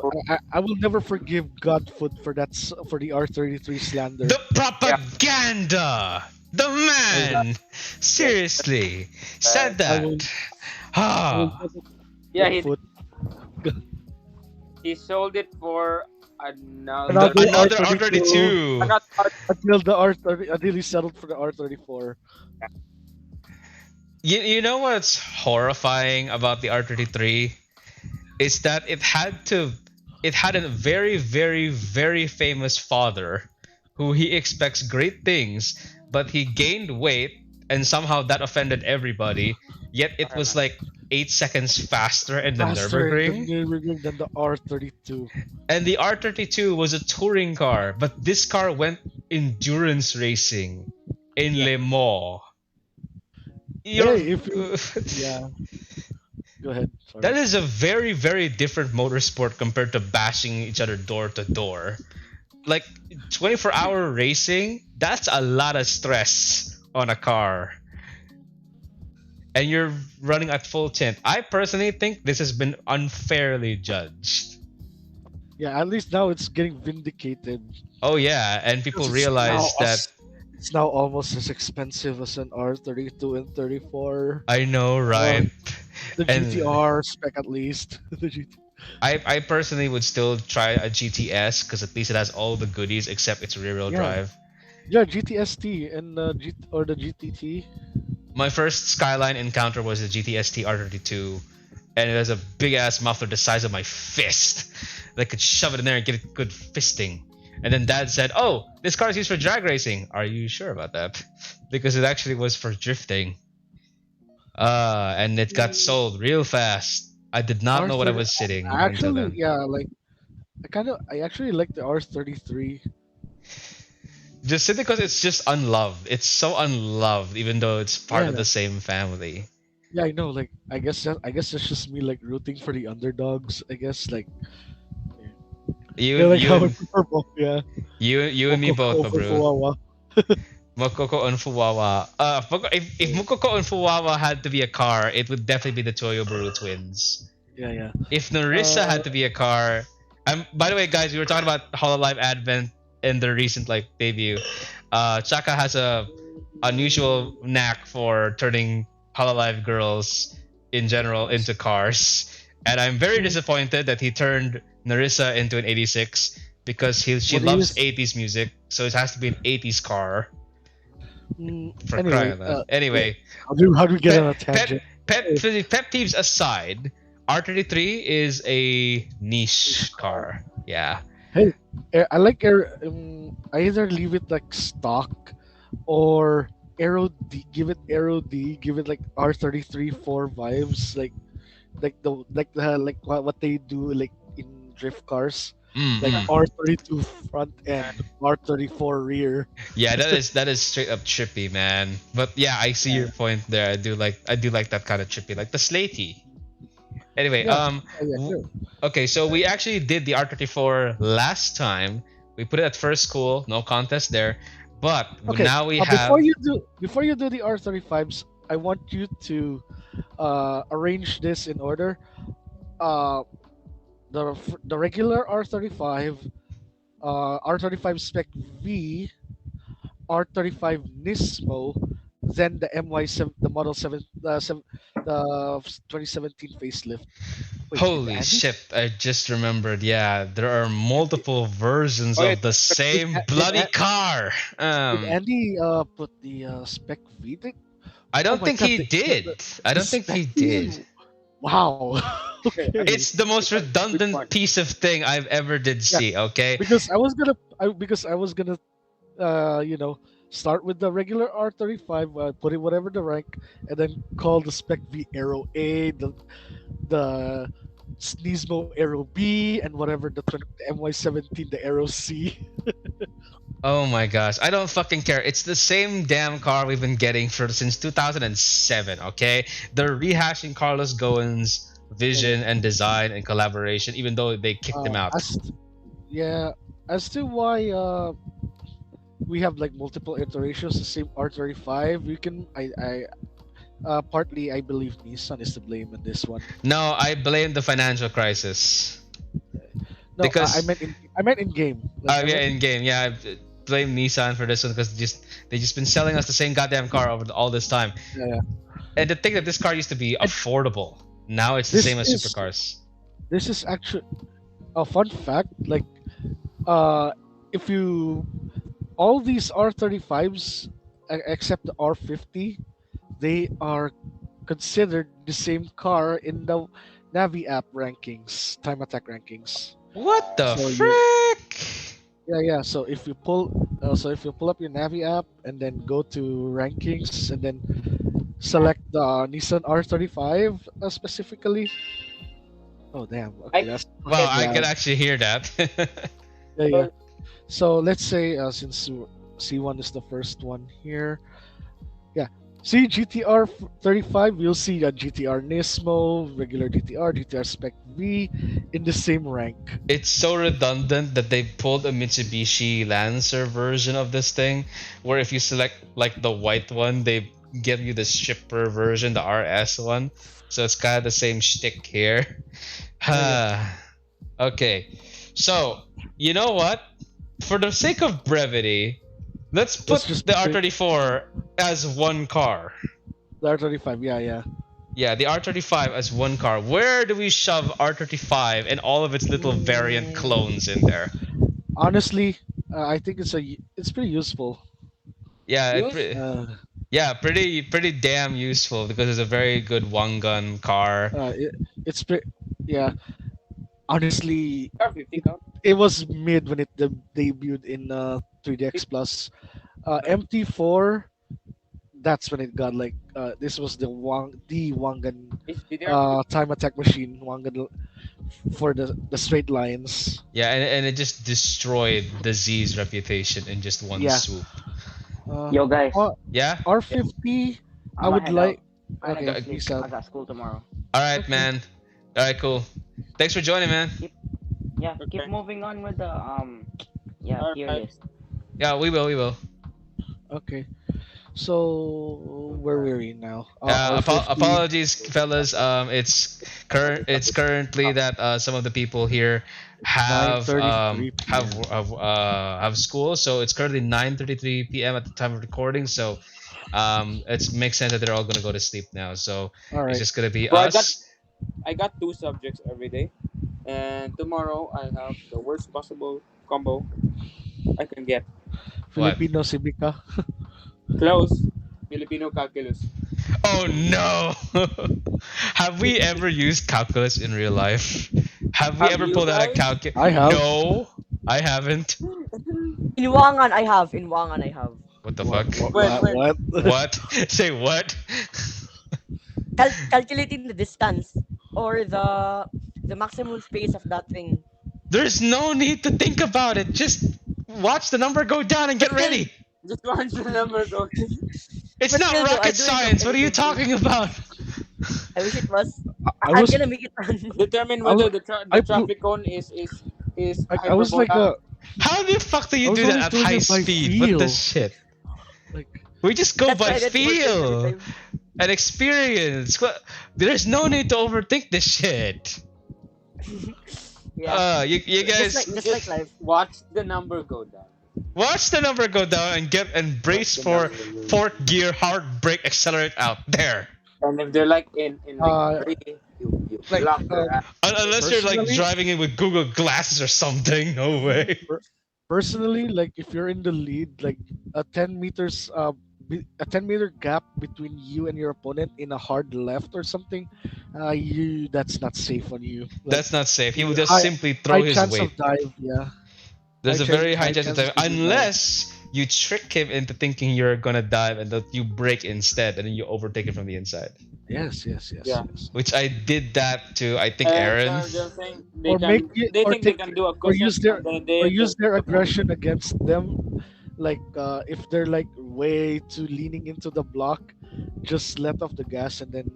I will never forgive Godfoot for for the R33 slander. The propaganda! The man! Seriously, said I will, that. I will Ah. never yeah. Godfoot. He sold it for another. Another Another R32 R32. Another until the R30 until he settled for the R34. You know what's horrifying about the R33 is that it had a very very famous father who he expects great things, but he gained weight and somehow that offended everybody. Yet it was like 8 seconds faster in the Faster in the Nurburgring. Nürburgring than the R32. And the R32 was a touring car, but this car went endurance racing in Yeah. Le Mans. You're Hey, if you, yeah, go ahead. that Sorry. is a very, very different motorsport compared to bashing each other door to door. Like 24-hour racing, that's a lot of stress on a car. And you're running at full tint. I personally think this has been unfairly judged. Yeah, at least now it's getting vindicated Oh yeah, and people because realize that it's now almost as expensive as an R32 and 34. I know, right? The And GTR spec at least. The GT. I personally would still try a GTS because at least it has all the goodies except it's rear-wheel Yeah, drive. yeah, GTST and or the GTT. My first Skyline encounter was the GTST R32, and it has a big ass muffler the size of my fist that could shove it in there and get a good fisting. And then Dad said, "Oh, this car is used for drag racing. Are you sure about that?" Because it actually was for drifting. And it got sold real fast. I did not know what I R30. was sitting until Actually, then. yeah, like I actually like the R33. Just simply because it's just unloved. It's so unloved, even though it's part of Yeah, the same family. yeah, I know. Like, I guess it's just me like rooting for the underdogs. I guess like, You, yeah, like you how I and prefer both. Yeah, you and me both, Mokoko my for bro. Fuwawa. Mokoko and Fuwawa. If Mokoko and Fuwawa had to be a car, it would definitely be the Toyobaru twins. Yeah, yeah. If Narissa Uh, had to be a car, by the way, guys, we were talking about Hololive Advent in the recent like debut. Chaka has a unusual knack for turning Hololive girls in general into cars, and I'm very disappointed that he turned Narissa into an 86 because she what loves is 80s music, so it has to be an 80s car for anyway? crying out loud. Yeah. Anyway, How do we get pet on a pet tangent? pet peeves aside, R33 is a niche car. Yeah. Hey, I like I either leave it like stock or Aero D. Give it Aero D. Give it like R33 4 vibes. Like what they do like in drift cars. Like Mm-hmm. R32 front end, R34 rear. Yeah, that is straight up trippy, man. But yeah, I see your point there. I do like that kind of trippy, like the Slatey. Anyway, Yeah, yeah, w- sure. okay, so we actually did the R34 last time. We put it at first school, no contest there. But Okay. now we Before have. you do the R35s, I want you to arrange this in order. Uh, the regular R35, R35 Spec V, R35 Nismo, then the MY7, the Model 7, the 2017 facelift. Wait, did Holy Andy shit! I just remembered. Yeah, there are did, multiple versions Oh, yeah. of the same bloody car. did Andy put the Spec V? I Oh don't my think god, he did. I the don't think Spec he V. did. Wow. Okay. It's the most Which one? redundant piece of thing I've ever did Yeah, see. Okay. because I was gonna start with the regular R35, put it whatever the rank, and then call the Spec V Aero A, the Sneezmo Aero B, and whatever the MY17 the Aero C. Oh my gosh, I don't fucking care. It's the same damn car we've been getting for since 2007. Okay, they're rehashing Carlos Ghosn's Yeah, vision and design and collaboration, even though they kicked him out. yeah, as to why we have like multiple iterations the same R35, you can I partly I believe Nissan is to blame in this one. No, I blame the financial crisis No, because I meant in game. Like I yeah, meant in game, yeah, I blame Nissan for this one because they just been selling us the same goddamn car over all this time. yeah. And to think that this car used to be And affordable, now it's the this same as is supercars. this is actually a fun fact. Like uh, if you all these R35s except the R50, they are considered the same car in the Navi app rankings, time attack rankings. What the So you frick? yeah. So if you pull up your Navi app and then go to rankings and then select the Nissan R35 specifically. Oh damn. Okay, I that's Wow, fucking I can loud. actually hear that. Yeah, yeah. well, So let's say since C1 is the first one here, yeah. See GTR 35, you'll see a GTR Nismo, regular GTR, GTR Spec V in the same rank. It's so redundant that they pulled a Mitsubishi Lancer version of this thing, where if you select like the white one, they give you the shipper version, the RS one. So it's kind of the same shtick here. Yeah. Okay, so you know what? For the sake of brevity, let's put Let's just the pick R34 as one car. the R35. Yeah, yeah. Yeah, the R35 as one car. Where do we shove R35 and all of its little variant Mm, clones in there? honestly, I think it's pretty useful. Yeah, use Uh, yeah, pretty damn useful because it's a very good one gun car. it, it's pretty. Yeah, honestly, R50 it count. it was mid when it debuted in 3DX It, Plus. MT4, that's when it got like this was the Wangan is DDR50. time attack machine Wangan for the straight lines. Yeah, and it just destroyed the Z's reputation in just one Yeah. swoop. Uh, Yo, guys, uh, Yeah. R50, I I'ma would head out. like. I gotta Okay, go Go- sleep. peace out. I got school tomorrow. All right, Okay. man. All right, cool. Thanks for joining, man. Keep, yeah, keep Okay. moving on with the yeah, All tier right. list. Yeah, we will. We will. Okay. So where were we now? R50, Apologies, fellas. It's currently that some of the people here p.m. have school, so it's currently 9:33 p.m. at the time of recording. So it makes sense that they're all gonna go to sleep now. So All it's right. just gonna be So us. I got two subjects every day, and tomorrow I have the worst possible combo I can get. What? Filipino Civica. Close. Filipino calculus. Oh no! Have we ever used calculus in real life? Have we Have ever you pulled out a guys? calculus? I have. No, I haven't. In Wangan, I have. In Wangan, I have. What the What? fuck? What? When What? when What? What? Say what? Calculating the distance or the maximum space of that thing. There's no need to think about it. Just watch the number go down and But get still, ready. just watch the number go. It's but not still, though, I rocket do it science. What are you repetitively. talking about? I wish it was. I I'm was. gonna make it run. Determine I was. whether the I put. traffic cone is I was like hyperbola. How the fuck do I you was do that only at doing high it by speed? What the feel. shit? Like We just go That's by why I went for feel 25. and experience. There's no need to overthink this shit. Yeah, You guys just like Just life. watch the number go down. watch the number go down and Watch brace the for number go down. fourth gear hard brake accelerate out there. And if they're like in like uh three, you like block their ass. Unless you're like personally. driving it with Google Glasses or something. No way. Per- Personally, like if you're in the lead, like a 10 meters a 10-meter gap between you and your opponent in a hard left or something, you that's not safe on you. Like That's not safe. He will you just high simply throw high his chance weight. of dive. Yeah, There's a very high high chance of chances time, to do dive. unless you trick him into thinking you're gonna dive and that you brake instead, and then you overtake it from the inside. Yes, yes, yes, Yeah. yes. Which I did that to, I think, And Aaron. they're saying Or make it, they or think they take can do a or cushion use their and then or they use just their aggression against them. Like if they're like way too leaning into the block, just let off the gas and then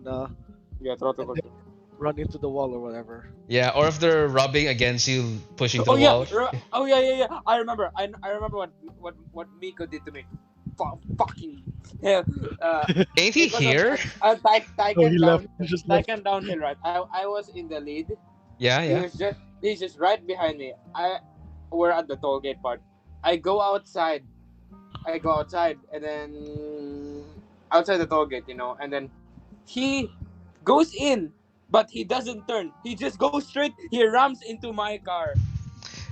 yeah throttle and then control. run into the wall or whatever. Yeah, or if they're rubbing against you, pushing to Oh the yeah, wall. oh yeah, yeah, yeah. I remember. I remember what Miko did to me. Fucking hell. Ain't he It was here? a Oh, he Taiken left. down He just left. Taiken downhill, right? I was in the lead. Yeah, yeah. He's just right behind me. We're at the toll gate part. I go outside. And then outside the toll gate, and then he goes in, but he doesn't turn. He just goes straight. He rams into my car.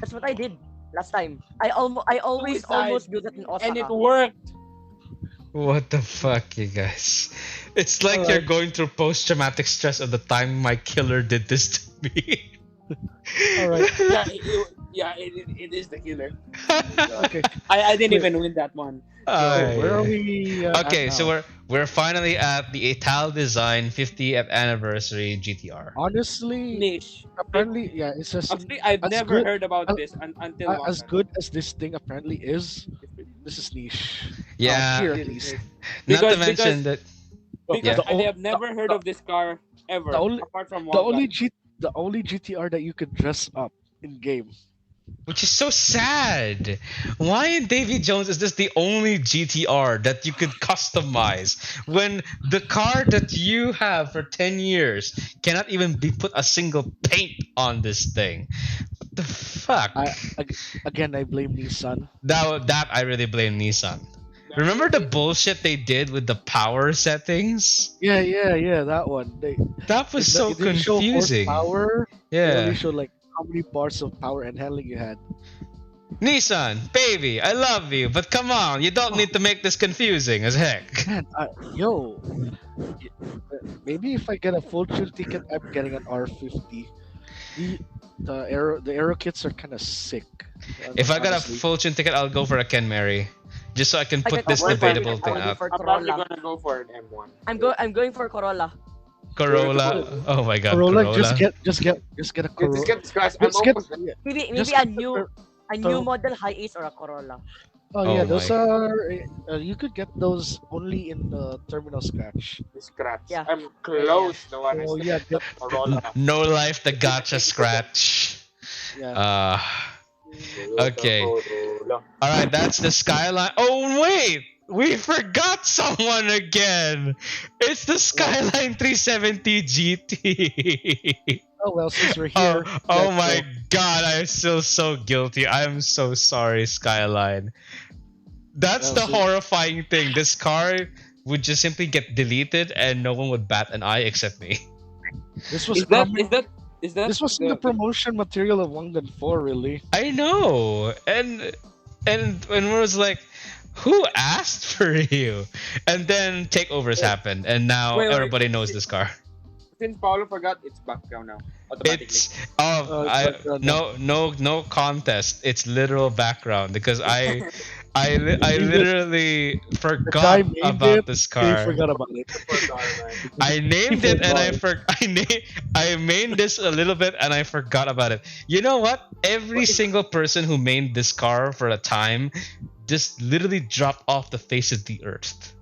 That's what I did last time. I always Suicide. almost do that in And it Osaka. worked. What the fuck, you guys? It's like you're Alright. going through post-traumatic stress of the time my killer did this to me. All right. Yeah, it is the killer. Okay. I didn't Wait. even win that one. So where are Ay. we at Okay, so now? we're finally at the Ital Design 50th anniversary GTR. Honestly, Niche. It apparently, yeah, it says actually I've as never good heard about as, this until as Wangan. good as this thing apparently is. This is niche. Yeah, Here at It is least. niche. not to Because mention that. Well, because Yeah. I have never heard the, of this car the ever only apart from the only Wangan. the only GTR that you could dress up in game. Which is so sad. Why in Davy Jones is this the only GTR that you could customize when the car that you have for 10 years cannot even be put a single paint on this thing? What the fuck? I ag- Again, I blame Nissan. That I really blame Nissan. That Remember the really bullshit they did with the power settings? Yeah, that one. That was so It didn't show confusing. horsepower. It only Yeah. showed like how many bars of power and handling you had. Nissan, baby, I love you, but come on, you don't Oh need to make this confusing as heck. man, yo, y- maybe if I get a fortune ticket, I'm getting an R50. The the aero kits are kind of sick. If I got a Honestly. fortune ticket, I'll go for a Ken Mary, just so I can I got put a this I'm fortune probably debatable ticket. thing I'll go out. for I'm probably Corolla. gonna go for an M1. I'm going for Corolla. Corolla. Oh my god, Corolla, Corolla. just get a Yeah, just Corolla. get the scratch. I'm Just get almost there. yeah, Maybe just a get the new model high ace or a Corolla. Oh yeah, Oh those my. are you could get those only in the terminal scratch. The scratch. Yeah. I'm Yeah. close to what I So said. yeah, get, Corolla. No life, the gotcha scratch. yeah. Uh, okay. Corolla. Alright, that's the skyline. Oh, wait! We forgot someone again! It's the Skyline 370 GT! Oh well, since we're Oh, here, oh let's my go. god, I'm still so guilty. I'm so sorry, Skyline. That's Well, the since horrifying thing. This car would just simply get deleted and no one would bat an eye except me. this was Is that coming. This was in the the promotion material of Wangan 4, really. I know. And it was like, who asked for you? And then takeovers happened and now wait everybody knows this car. since Paulo forgot it's background now automatically. It's It's I background now. no contest. It's literal background because I He did- literally the guy forgot named about it. this He car. forgot about it. I named He it and forgot. I named this a little bit and I forgot about it. You know what? Every single person who named this car for a time just literally dropped off the face of the earth.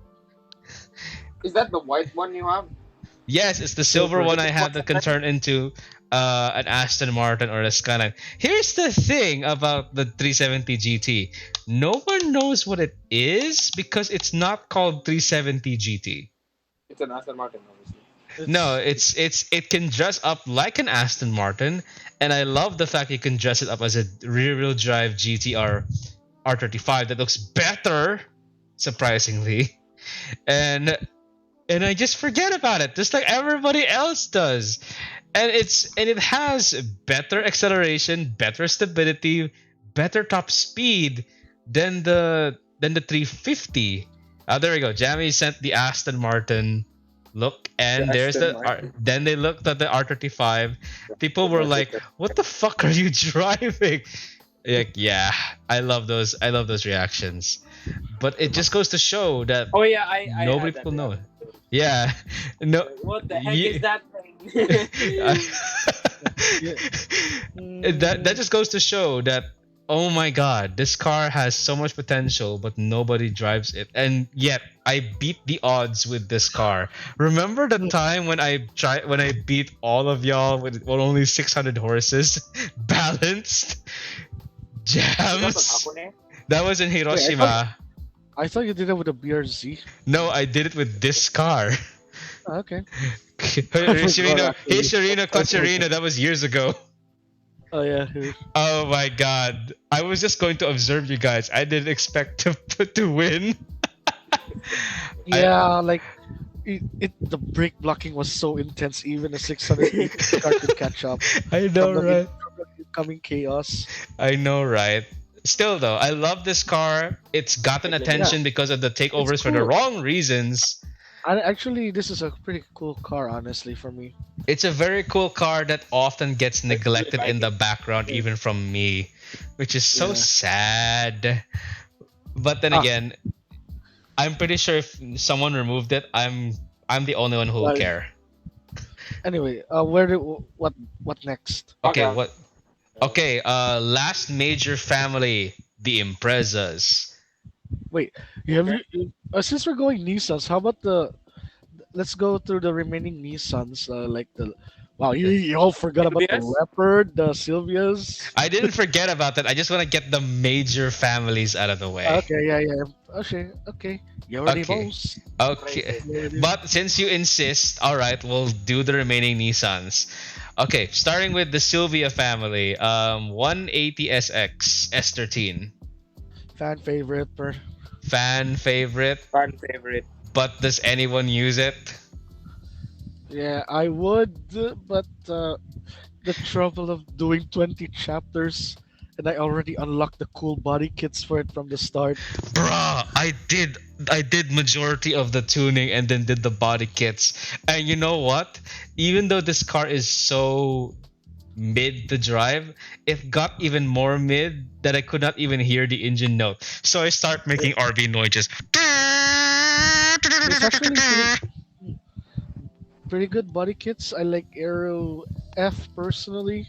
Is that the white one you have? Yes, it's the silver Silver. one I have that can turn into an Aston Martin or a Skyline. Here's the thing about the 370 GT. No one knows what it is because it's not called 370 GT. It's an Aston Martin, obviously. No, it can dress up like an Aston Martin, and I love the fact you can dress it up as a rear-wheel drive GTR R35 that looks better, surprisingly, and I just forget about it, just like everybody else does, and it has better acceleration, better stability, better top speed than the 350. There we go. Jamie sent the Aston Martin look, and The there's Aston the Martin. then they looked at the R35. People were like, "What the fuck are you driving?" Like, yeah, I love those reactions. But it just goes to show that Oh yeah, I nobody had that people know it. reaction. Yeah, no. What the heck Ye- is that thing? that just goes to show that, oh my god, this car has so much potential but nobody drives it, and yet I beat the odds with this car. Remember the time when I beat all of y'all with only 600 horses balanced Is that on jams? Hakone? That was in Hiroshima. I thought you did it with a BRZ. No, I did it with this car. Oh, okay. Shirino, hey Shirino, I Kotcherino, that was years ago. Oh yeah. Oh my god. I was just going to observe you guys. I didn't expect to win. Yeah, like the brake blocking was so intense. Even a 600 car could catch up I know, from right? the incoming chaos. I know, right? Still though, I love this car. It's gotten attention because of the takeovers for the cool. wrong reasons. And actually, this is a pretty cool car, honestly, for me. It's a very cool car that often gets neglected in the background, even from me, which is so Yeah. sad. But then Ah. again, I'm pretty sure if someone removed it, I'm the only one who will Well, care. anyway, what next? Okay, Okay. what? Okay, last major family, the Imprezas. Wait, since we're going Nissans, how about the let's go through the remaining Nissans. Like the wow, you all forgot about the Sylvia's? Leopard, the Sylvias. I didn't forget about that. I just want to get the major families out of the way. Okay, yeah, yeah. Okay, okay. You already Okay. knows. Okay. You already. But since you insist, all right, we'll do the remaining Nissans. Okay, starting with the Sylvia family. 180SX S13. Fan favorite per. Fan favorite, Fan favorite. but does anyone use it? Yeah, I would, but the trouble of doing 20 chapters, and I already unlocked the cool body kits for it from the start. Bruh, I did majority of the tuning and then did the body kits. And you know what? Even though this car is so mid to drive, it got even more mid that I could not even hear the engine note. So I start making RB noises. It's actually pretty good body kits. I like Aero F personally.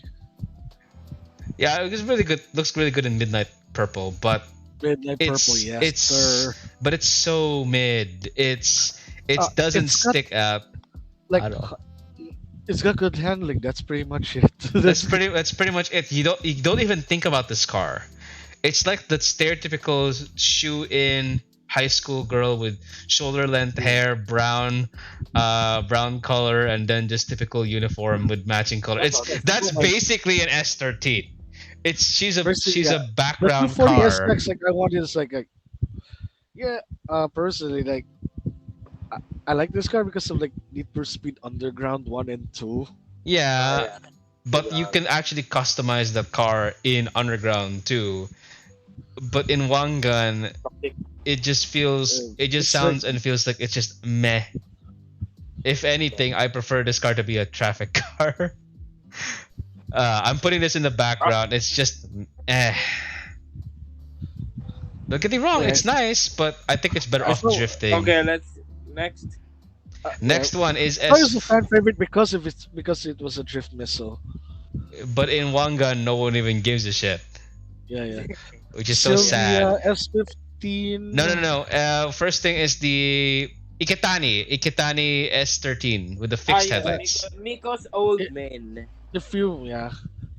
Yeah, it was really good. Looks really good in midnight purple, but Midnight Purple, it's yes, it's sir. but it's so mid. It doesn't It's got stick out. like I don't. it's got good handling. That's pretty much it. That's pretty much it. You don't even think about this car. It's like the stereotypical shoe in high school girl with shoulder length hair, brown color, and then just typical uniform with matching color. That's basically an S13. She's Yeah. a The background 240 car. SX, like I wanted, is like yeah. Personally, like I like this car because of like Need for Speed Underground 1 and 2. Yeah, Yeah. but you can actually customize the car in Underground too. But in One Gun, it just It's like sounds and feels like it's just meh. If anything, I prefer this car to be a traffic car. I'm putting this in the background. It's just eh. Don't get me wrong, yeah. it's nice, but I think it's better I off feel drifting. Okay, let's next. yeah. Next one is Car is a S, fan favorite because it was a drift missile. but in One Gun, no one even gives a shit, Yeah, yeah. which is so Sylvia sad. S15. No, no, no. First thing is the Iketani S13 with the Ah, fixed yes, headlights. Miko's old It, man. the few, yeah,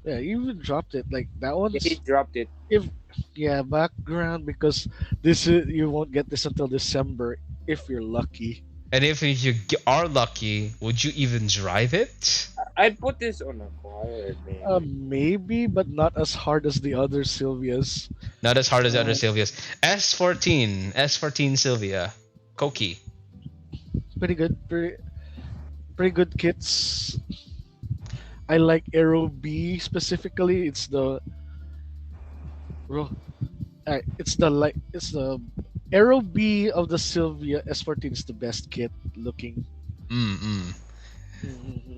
yeah. You even dropped it. Like that Yeah, he one's dropped it. if yeah background because this is you won't get this until December if you're lucky. And if you are lucky, would you even drive it? I'd put this on a quiet, man. Maybe, but not as hard as the other Sylvias. Not as hard as the other Uh, Sylvias. S14 Sylvia, Koki. pretty good, pretty good kits. I like Aero B specifically. Bro, it's the Aero B of the Sylvia S14 is the best kit looking. Mm-mm.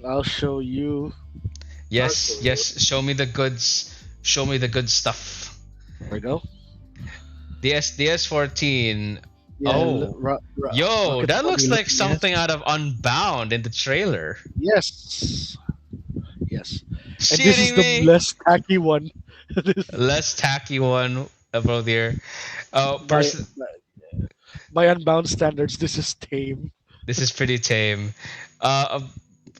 I'll show you. Yes, yes. Show me the goods. Show me the good stuff. There we go. The S14. Yeah, Oh, yo, Rocket that looks Body like looking, yes. something out of Unbound in the trailer. Yes. Yes. And this is Shitting the me. less tacky one. Less tacky one about here. by by Unbound standards, this is tame. This is pretty tame. Uh,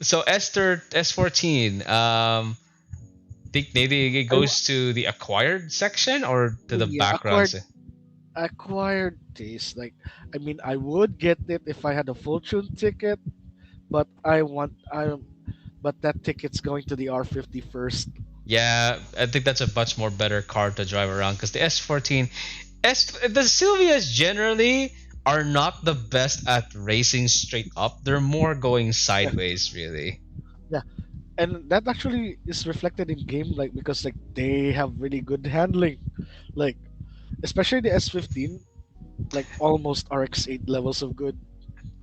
so Esther S14. Think maybe it I, wa- goes to the acquired section or to the yeah, background. acquired taste. Like, I mean, I would get it if I had a fortune ticket, but but that ticket's going to the R50 first. Yeah, I think that's a much more better car to drive around because the S14, the Sylvias generally are not the best at racing straight up. They're more going Yeah, sideways, really. yeah, and that actually is reflected in game, like because like they have really good handling, like especially the S15, like almost RX8 levels of good.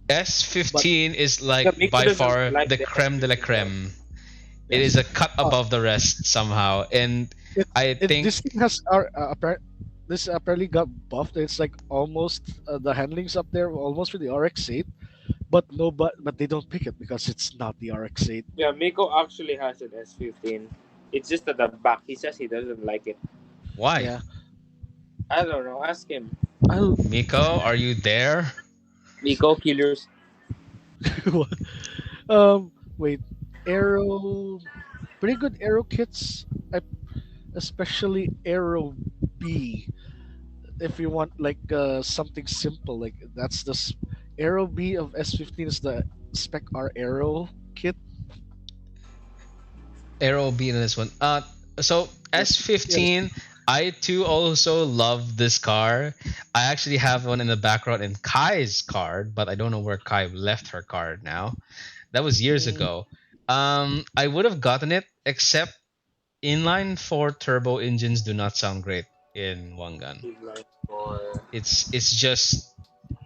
But S15 is The like Miko by doesn't far like the the creme de la S15 creme. It is yes, a cut uh, above the rest somehow, and it I this think thing has this apparently got buffed. It's like almost the handling's up there, almost with the RX-8, but no, but they don't pick it because it's not the RX-8. Yeah, Miko actually has an S15. It's just at the back. He says he doesn't like it. Why? Yeah, I don't know. Ask him. I Miko, are you there? Miko killers. wait, arrow, pretty good arrow kits. I, especially arrow B. If you want like something simple, like that's arrow B of S15 is the spec R arrow kit. Arrow beat in this one. So Yes. S15, I too also love this car. I actually have one in the background in Kai's card, but I don't know where Kai left her card now. That was years Mm, ago. I would have gotten it, except inline four turbo engines do not sound great in one gun. He's like for It's just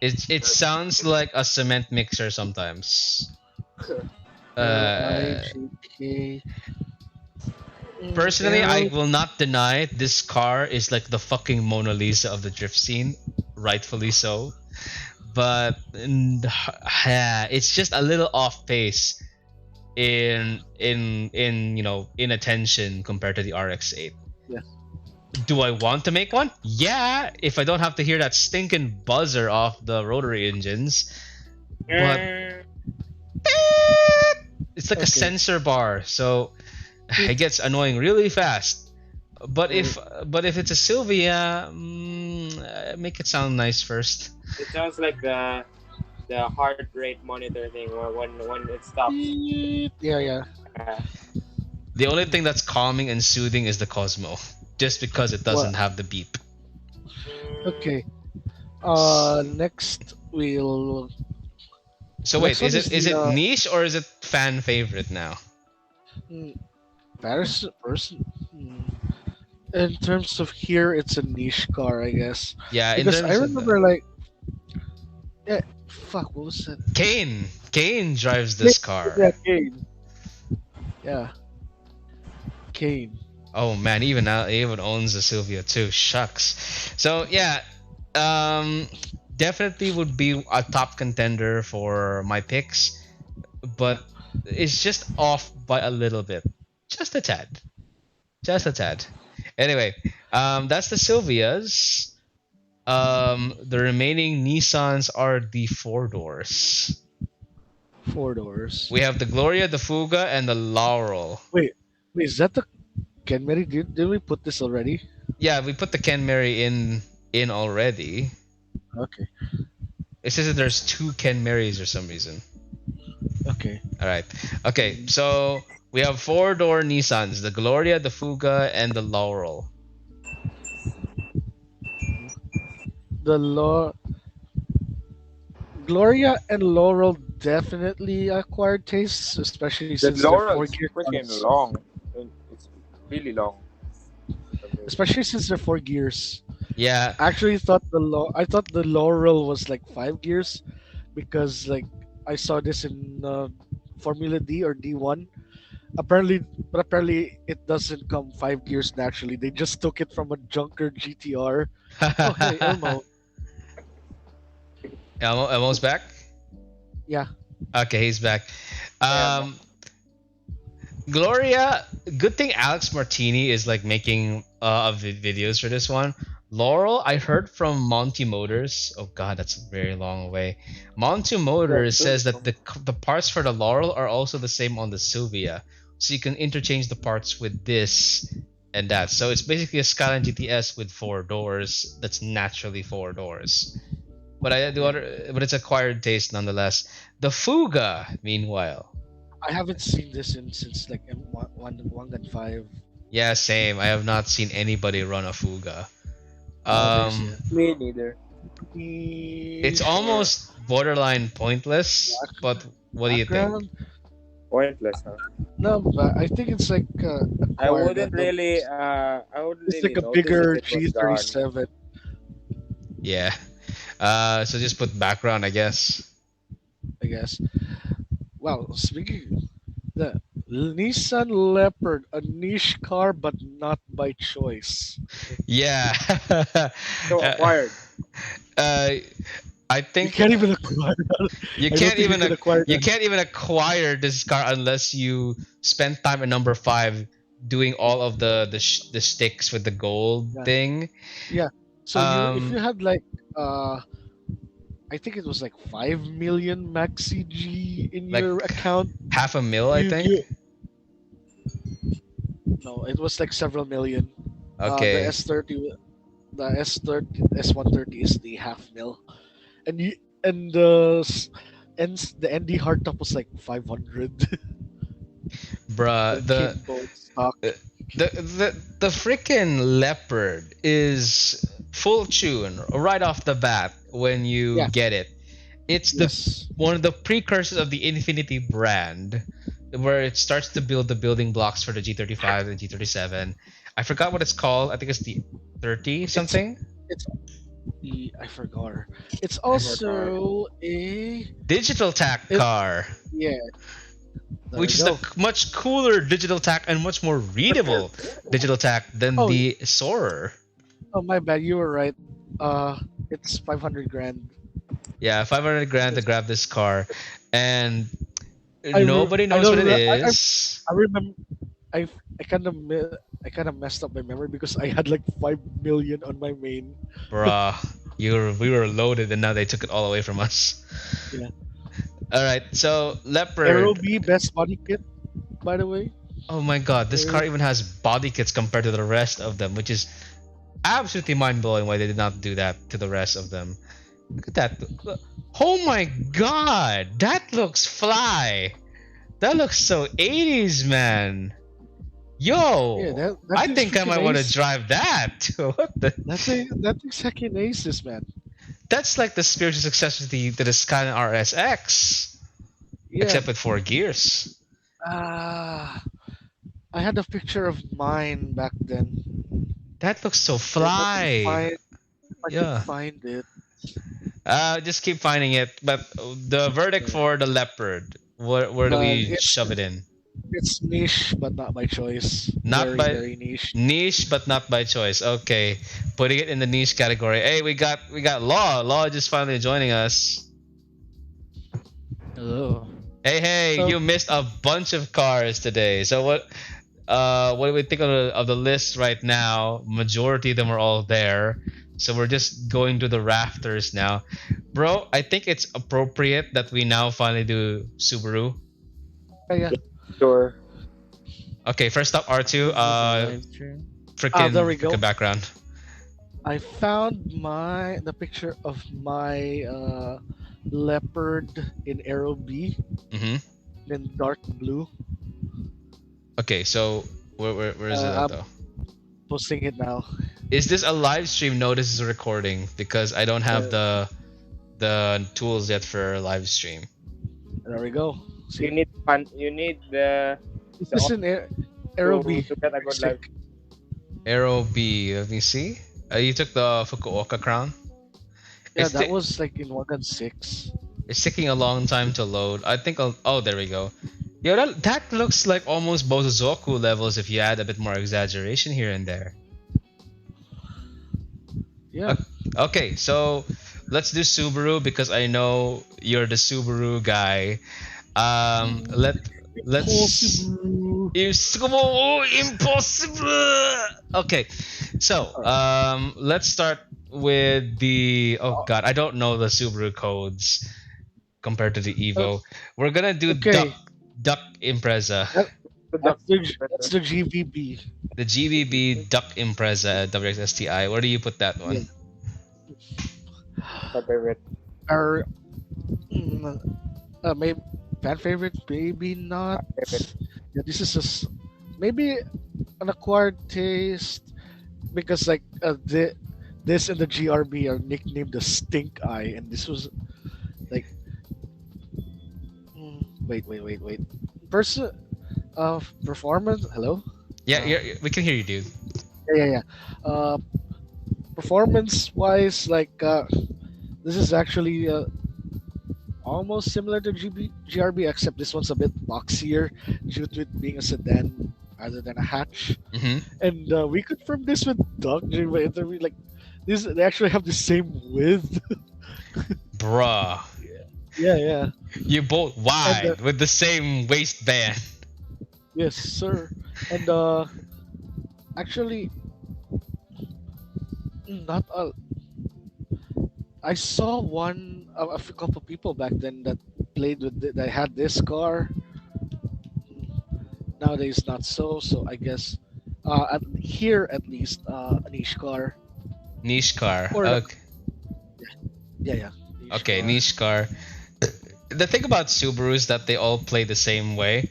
it sounds like a cement mixer sometimes. arrow I Uh, G K. Personally, I Arrow. will not deny this car is like the fucking Mona Lisa of the drift scene, rightfully so. But it's just a little off pace in in attention compared to the RX-8. Yeah. Do I want to make one? Yeah, if I don't have to hear that stinking buzzer off the rotary engines. But mm, it's like a Okay. sensor bar, so It, it gets annoying really fast. But wait. if it's a Sylvia, make it sound nice first. it sounds like the heart rate monitor thing when it stops. Yeah. Yeah. Uh, The only thing that's calming and soothing is the Cosmo, just because it What? doesn't have the beep. mm, Okay. Next we'll. So wait, Next one is is the it niche or is it fan favorite now? mm, person. In terms of here, it's a niche car, I guess, Yeah, in because I terms of remember like, yeah, fuck, what was that? Kane drives Kane, this car. yeah, Kane. Yeah, Kane. Oh man, even now he even owns a Sylvia too. Shucks. So yeah, um, definitely would be a top contender for my picks, Yeah. but it's just off by a little bit, just a tad, just a tad. Anyway, that's the Sylvias. The remaining Nissans are the four doors. Four doors. We have the Gloria, the Fuga, and the Laurel. Wait, wait, is that the Ken Mary? Did we put this already? Yeah, we put the Ken Mary in already. Okay, It says that there's two Ken Marys for some reason. okay. All right. Okay, so we have four-door Nissans: the Gloria, the Fuga, and the Laurel. The Gloria and Laurel definitely acquired tastes, especially the since they're four Laurel's gear freaking cars. long. It's really long. Especially since they're four gears. Yeah. Actually, I thought the Laurel was like 5 gears, because like I saw this in Formula D or D1. Apparently it doesn't come 5 gears naturally. They just took it from a junker GTR. Oh hey Elmo, Elmo's back. yeah, Okay, he's back. Yeah, mo- Um, Gloria, good thing Alex Martini is like making videos for this one. Laurel, I heard from Monty Motors. Oh god, that's very long away. Monty yeah, Motors true. says that the parts for the Laurel are also the same on the Sylvia, so you can interchange the parts with this and that. So it's basically a Skyline GTS with four doors. That's naturally four doors. But but it's acquired taste nonetheless. The Fuga, meanwhile. I haven't seen this since like one and five. Yeah, same. I have not seen anybody run a Fuga. Nowadays. Um, Yeah, Me neither. it's the almost borderline pointless, but what do you think? background. Pointless, huh? No, but I think it's like I acquired. wouldn't really I wouldn't It's really like a notice if bigger it was gone. G37, Yeah. So just put background, I guess. I guess. Well, speaking the Nissan Leopard, a niche car, but not by choice. Yeah. So uh, acquired. uh, I You think can't even acquire that. you I don't can't think you even can acquire you that. can't even acquire this car unless you spend time at number five doing all of the sticks with the gold Yeah, thing. yeah. So if you Um, had like uh, I think it was like 5 million maxi G in like your account, half a mil, I think. you no, it was like several million. The Okay, S30, the S30, S130 is the half mil, and you and the ND hardtop was like 500. bruh. That came both stock. Uh, the freaking leopard is full tune right off the bat when you Yeah. get it. It's the Yes. one of the precursors of the Infinity brand, where it starts to build the building blocks for the G35 and G37. I forgot what it's called. I think it's the 30 It's something. it's I forgot. It's I forgot. also a Digital tack it car, yeah. There which we is the go. much cooler digital tack and much more readable digital tack than Oh, the Soarer. oh my bad. You were right. It's 500 grand. Yeah, 500 grand to Yes. grab this car, and nobody I knows what don't it re- is. I remember I I kind of messed up my memory because I had like 5 million on my main. Bruh, we were loaded and now they took it all away from us. Yeah. All right, so Aero Leopard. B best body kit, by the way. Oh my god, this Aero car even has body kits compared to the rest of them, which is absolutely mind blowing why they did not do that to the rest of them. Look at that. Oh my god, that looks fly. That looks so 80s, man. Yeah, Yo, that I thing's think I might freaking want to ace. drive that. What the? That thing's heckin' aces, man. That's like the spiritual successor to the Skyline RSX, Yeah. except with four gears. Ah, I had a picture of mine back then. That looks so If I can fly. find, if I can Yeah. find it. Just keep finding it. But the verdict Yeah. for the leopard, where do But we shove it in? it's niche, but not by choice. Not Very by very niche. niche, but not by choice. Okay, putting it in the niche category. Hey, we got Law. Law just finally joining us. Hello. Hey, So you missed a bunch of cars today. So what do we think of the list right now? Majority of them are all there. So we're just going to the rafters now. Bro, I think it's appropriate that we now finally do Subaru. yeah. Sure. Okay, first up R2. Is this a live stream? There we go. Freaking background. I found the picture of my leopard in Aero B Mm-hmm. in dark blue. Okay, so where is it at I'm though? posting it now. Is this a live stream? No, this is a recording because I don't have Uh, the tools yet for live stream. there we go. You See, need fun. You need the this is in Aero B. to get a good life. Aero B. Let me see. You took the Fukuoka crown. Yeah, It's that t- was like in 1.6. it's taking a long time to load. I think oh, there we go. Yo, that looks like almost Bozozoku levels if you add a bit more exaggeration here and there. Yeah. Okay, so let's do Subaru because I know you're the Subaru guy. Um, let let's Possible. Impossible. Okay, so let's start with the. Oh God, I don't know the Subaru codes compared to the Uh, Evo. We're gonna do okay, Duck Impreza, that, The duck. that's the GVB. the GBB Duck Impreza WXSTI. Where do you put that Yeah. one? My favorite. Our mm, maybe fan favorite, maybe not. Favorite. Yeah, this is just maybe an acquired taste because like this and the GRB are nicknamed the Stink Eye, and this was like wait. Person performance. Hello. Yeah, we can hear you, dude. Yeah. Performance wise, like this is actually almost similar to GRB, except this one's a bit boxier due to it being a sedan rather than a hatch. Mm-hmm. And we confirmed this with Doc during my interview. Like, this they actually have the same width. Bruh. Yeah, yeah. You both And wide with the same waistband. yes, sir. And actually, not a. I saw a few couple people back then that played with that had this car. Nowadays, not so. So I guess, here at least, a niche car Niche car. or Okay. yeah, yeah, niche Okay, car. niche car. The thing about Subaru is that they all play the same way.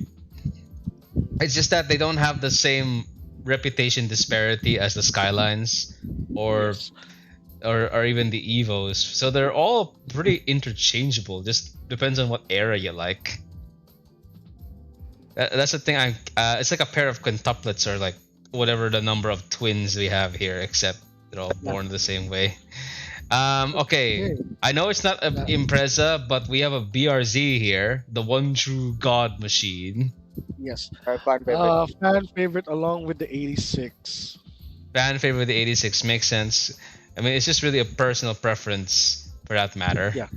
It's just that they don't have the same reputation disparity as the Skylines or Yes, or even the Evos. So they're all pretty interchangeable. Just depends on what era you like. That's the thing. It's like a pair of quintuplets or like whatever the number of twins we have here, except they're all yeah. born the same way. Okay. Okay. I know it's not an Uh, Impreza, but we have a BRZ here, the one true god machine. yes. Our fan favorite. Fan favorite along with the 86. Fan favorite of the 86 makes sense. I mean, it's just really a personal preference for that matter. Yeah,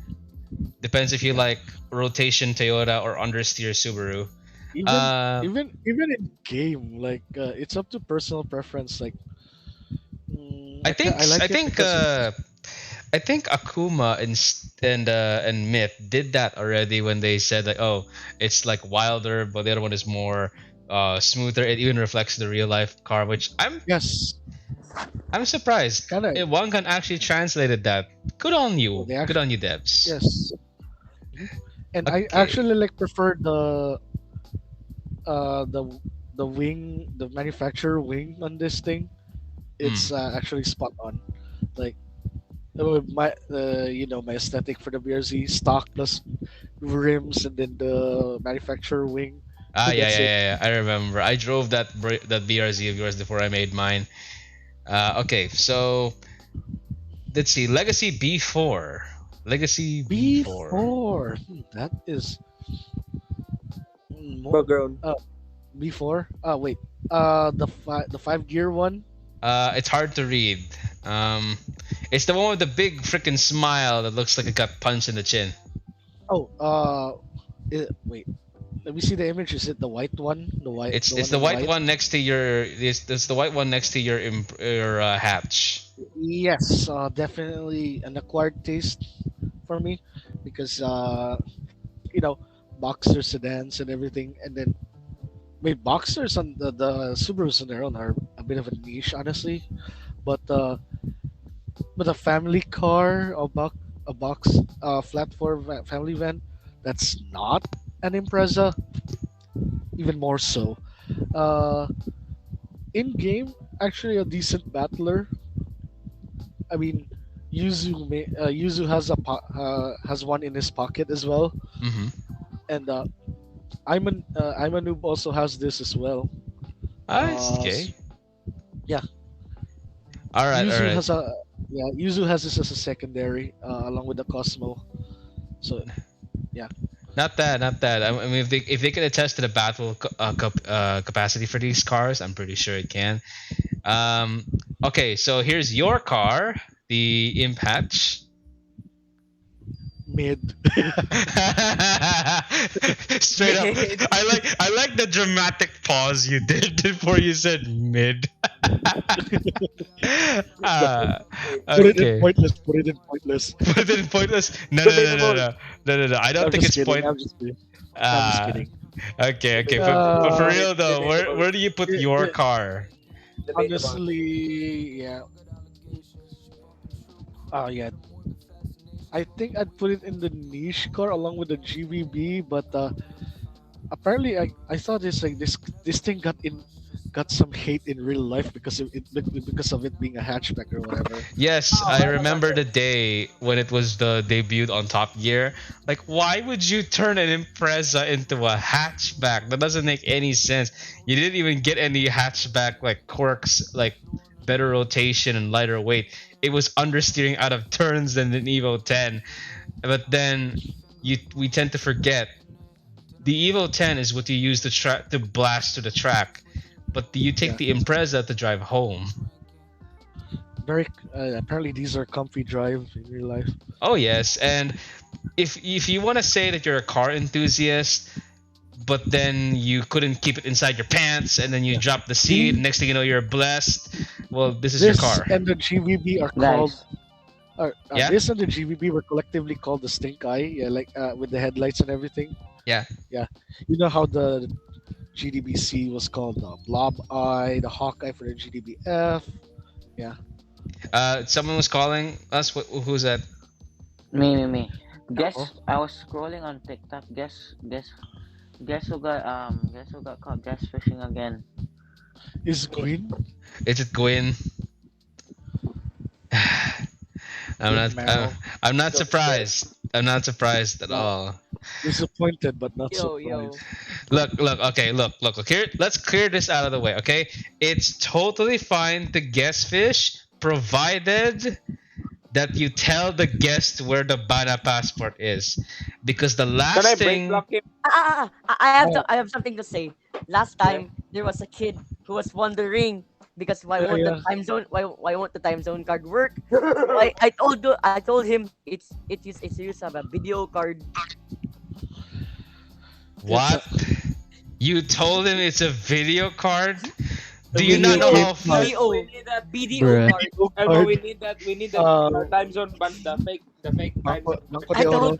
Depends if you yeah. like rotation Toyota or understeer Subaru. Even Uh, even in game, like it's up to personal preference. Like, I I like it think because it's I think Akuma and Myth did that already when they said like, oh, it's like wilder, but the other one is more smoother. It even reflects the real life car, which yes, I'm surprised. kind of. One can actually translated that. Good on you. They Good actually on you, devs. yes. Mhm. And I Okay. actually like prefer uh the the wing, the manufacturer wing on this thing. Hmm. It's actually spot on. Like, my my aesthetic for the BRZ stock plus rims and then the manufacturer wing. Ah, yeah, yeah, That's it. yeah, yeah. I remember. I drove that BRZ of yours before I made mine. Okay, so let's see. Legacy B4. Legacy B4. B4. That is Bro, more. grown. Uh, B4. Wait. The 5 gear one. It's hard to read. Um, it's the one with the big freaking smile that looks like it got punched in the chin. Oh. Wait. Let me see the image. Is it the white one? The It's one the in white white. one next to your. It's the white one next to your hatch. Yes. Definitely an acquired taste for me because you know boxer sedans and everything, and then wait, boxers on the Subarus on their own are a bit of a niche, honestly. But a family car, a box, flat four family van, that's not an Impreza, even more so. Uh, in game, actually a decent battler. I mean, Yuzu has one in his pocket as well, Mm-hmm. and I'm a noob also has this as well. Ah, it's S- okay. yeah, All right, all Yuzu right. has a yeah Yuzu has this as a secondary along with the Cosmo. So yeah, Not that, not that. I mean, if they can attest to the battle capacity for these cars, I'm pretty sure it can. Um, okay, so here's your car, the Impatch. mid. Straight up, I like the dramatic pause you did before you said mid. uh, Put it in okay. pointless. Put it in pointless. Put it in pointless. No, no, no, no, Debatable. no, no, no, no. I don't I'm think just it's kidding. point. I'm just kidding. I'm just Uh, kidding. okay, okay. But for Uh, real though, Debatable. where do you put it, your it, car? Debatable. honestly, yeah. Yeah. I think I'd put it in the niche car along with the GBB, but apparently I saw this thing got some hate in real life because of it being a hatchback or whatever. Yes, Oh, I I remember. remember the day when it was the debuted on Top Gear. Like, why would you turn an Impreza into a hatchback? That doesn't make any sense. You didn't even get any hatchback like quirks, like better rotation and lighter weight. It was understeering out of turns than an Evo 10. But then we tend to forget the Evo 10 is what you use to blast to the track, but you take Yeah. the Impreza to drive home. Very apparently these are comfy drive in real life. Oh yes, and if you want to say that you're a car enthusiast, but then you couldn't keep it inside your pants, and then you Yeah. drop the seat. The Next thing you know, you're blessed. Well, this is your this car. and the GVB are called Guys, Yeah, this and the GVB were collectively called the stink eye. Yeah, like with the headlights and everything. yeah. Yeah, you know how the GDBC was called the blob eye, the hawk eye for the GDBF. Yeah. Someone was calling us. Who's that? me. Oh, I was scrolling on TikTok. Guess who got caught guess fishing again? is Queen Is it Gwen? I'm Queen not. Mao I'm not So scared. surprised. I'm not surprised at all. disappointed but not Yo, yo. surprised. Look. Okay, look. Here, let's clear this out of the way. Okay, it's totally fine to guess fish, provided that you tell the guest where the Bana passport is, because the Can I last break thing. block him? Oh, I have something to say. Last Yeah. time there was a kid who was wondering because why yeah, won't the yeah. time zone why won't the time zone card work? I told him it's use of a video card. It's a What? You told him it's a video card? Do you not video know BDO game how? card. We BDO need that. BDO Bruh. card. Video Elmo, card. we need that Uh, time zone band, the fake time Marco, zone. Marco I de Oro. told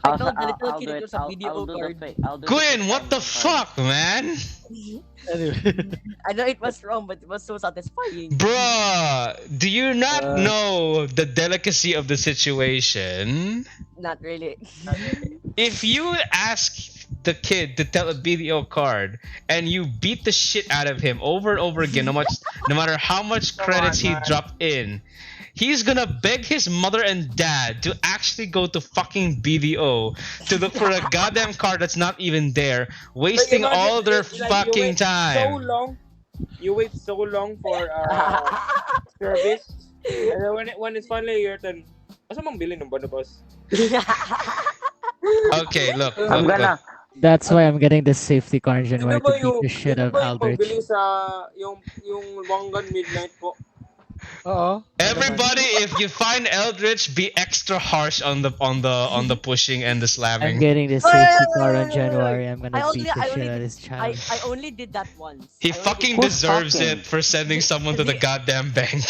I Also, told the little I'll kid do it it. was a I'll BDO do the card. fake. I'll do the Gwen, fake what the time zone card. fuck, man? Anyway, I know it was wrong, but it was so satisfying. Bruh, do you not uh, know the delicacy of the situation? Not really. If you ask the kid to tell a BDO card and you beat the shit out of him over and over again, no matter how much Come credits on, he man. dropped in, he's gonna beg his mother and dad to actually go to fucking BDO to look for a goddamn card that's not even there, Like wasting imagine, all their like you fucking wait so time. long. You wait so long for service, and then when it's finally your turn, asa mang bilhin ng bonobos? Okay, I'm look. gonna. That's why I'm getting the safety car in Ito January ba to beat yung the shit out of pagbili Aldrich. sa yung Wangan Midnight po? ano naman? Everybody, if you find Eldritch, be extra harsh on the pushing and the I'm slamming. getting the safety car in January. I'm gonna beat the I shit only out of did his child. I only did that once. He I only did fucking that. Who's deserves fucking? it for sending someone to the goddamn bank.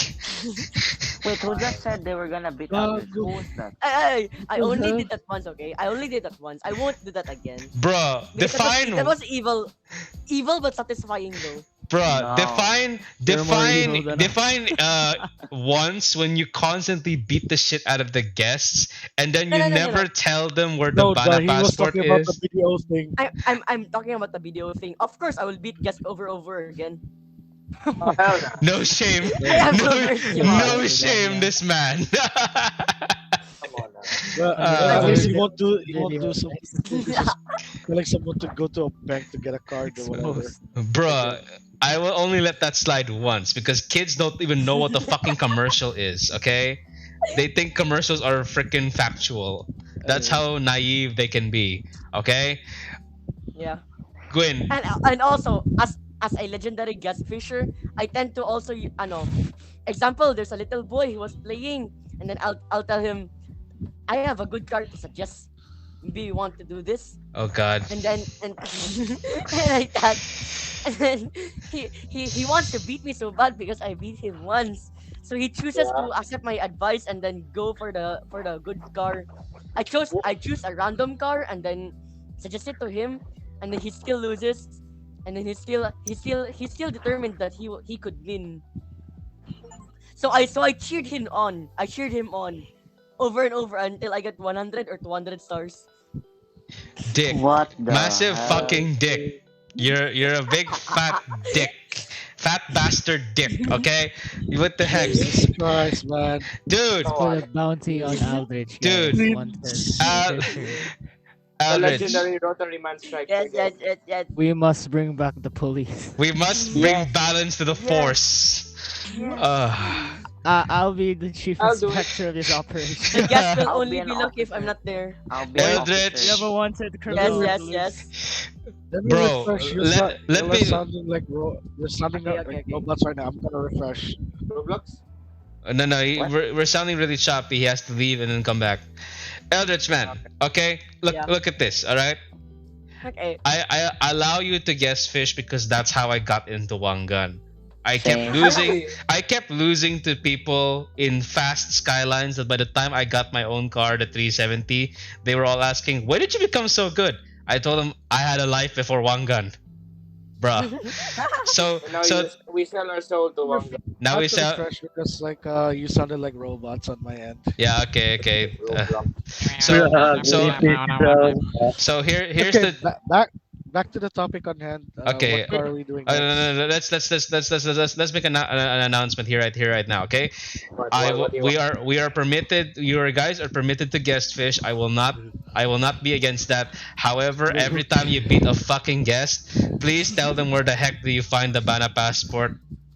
Wait, who just said they were gonna beat Aldrich? Who was that? I only did that once, okay? I only did that once. I won't do that again. Bruh, Because define that was evil. Evil but satisfying though. bruh, No. You're more evil than define once when you constantly beat the shit out of the guests and then you No. never tell them where the No, Bana he was passport talking about the is. video thing. I'm talking about the video thing. Of course I will beat guests over again. Oh, hell no. No shame. I have No, no mercy. no Yeah. shame, this man. Come on now. Well, Uh, at least he really- won't do really something. Just like someone to go to a bank to get a card or whatever. Exposed. Bruh, I will only let that slide once because kids don't even know what the fucking commercial is, okay? They think commercials are freaking factual. That's how naive they can be, okay? Yeah. Gwyn, And also as a legendary guest fisher, I tend to also example there's a little boy who was playing and then I'll tell him I have a good card to suggest. Maybe you want to do this? oh god. And then and like that. And then he wants to beat me so bad because I beat him once. So he chooses to accept my advice and then go for the good car. I choose a random car and then suggest it to him and then he still loses and then he's still determined that he could win. So I cheered him on. I cheered him on over and over until I get 100 or 200 stars. Dick. What the Massive hell? fucking dick. You're a big fat dick. Fat bastard dick, okay? What the heck? Jesus Christ, man. Dude, Put a bounty on Aldrich, guys. Dude. Wanted Al- Fisher. The Aldrich, legendary Rotary Man strikes Yes, again. yes. We must bring back the police. we must bring Yes. balance to the Yes. force. Yes. Uh, I'll be the chief I'll do it. inspector of this The operation. guest will I'll be only an be lucky if I'm officer. not there. I'll be an Wait, You have officer. a Eldritch, wanted let Yes, me criminal yes, on the yes. loose. let me bro. refresh. Let You're me. sounding like you're sounding Okay, like okay, okay. robots right now. I'm gonna refresh. Roblox. No, no, What? we're sounding really choppy. He has to leave and then come back. Eldritch man, Okay. okay? Yeah. Look at this, alright? Okay. I allow you to guess fish because that's how I got into Wangan. Same. Really? I kept losing to people in fast skylines that by the time I got my own car, the 370, they were all asking, "Why did you become so good?" I told them I had a life before Wangan. Bruh. So And now so we sell our soul to Wanga. now I we have to sell. refresh because you sounded like robots on my end. Yeah, okay, okay. Roblox. So so Bro. here's Okay, the back to the topic on hand. okay. What car are we doing No, no, next? no, let's make an announcement here right now, okay? What do you We want? are permitted. You guys are permitted to guest fish. I will not be against that. However, every time you beat a fucking guest, please tell them where the heck do you find the Bana passport.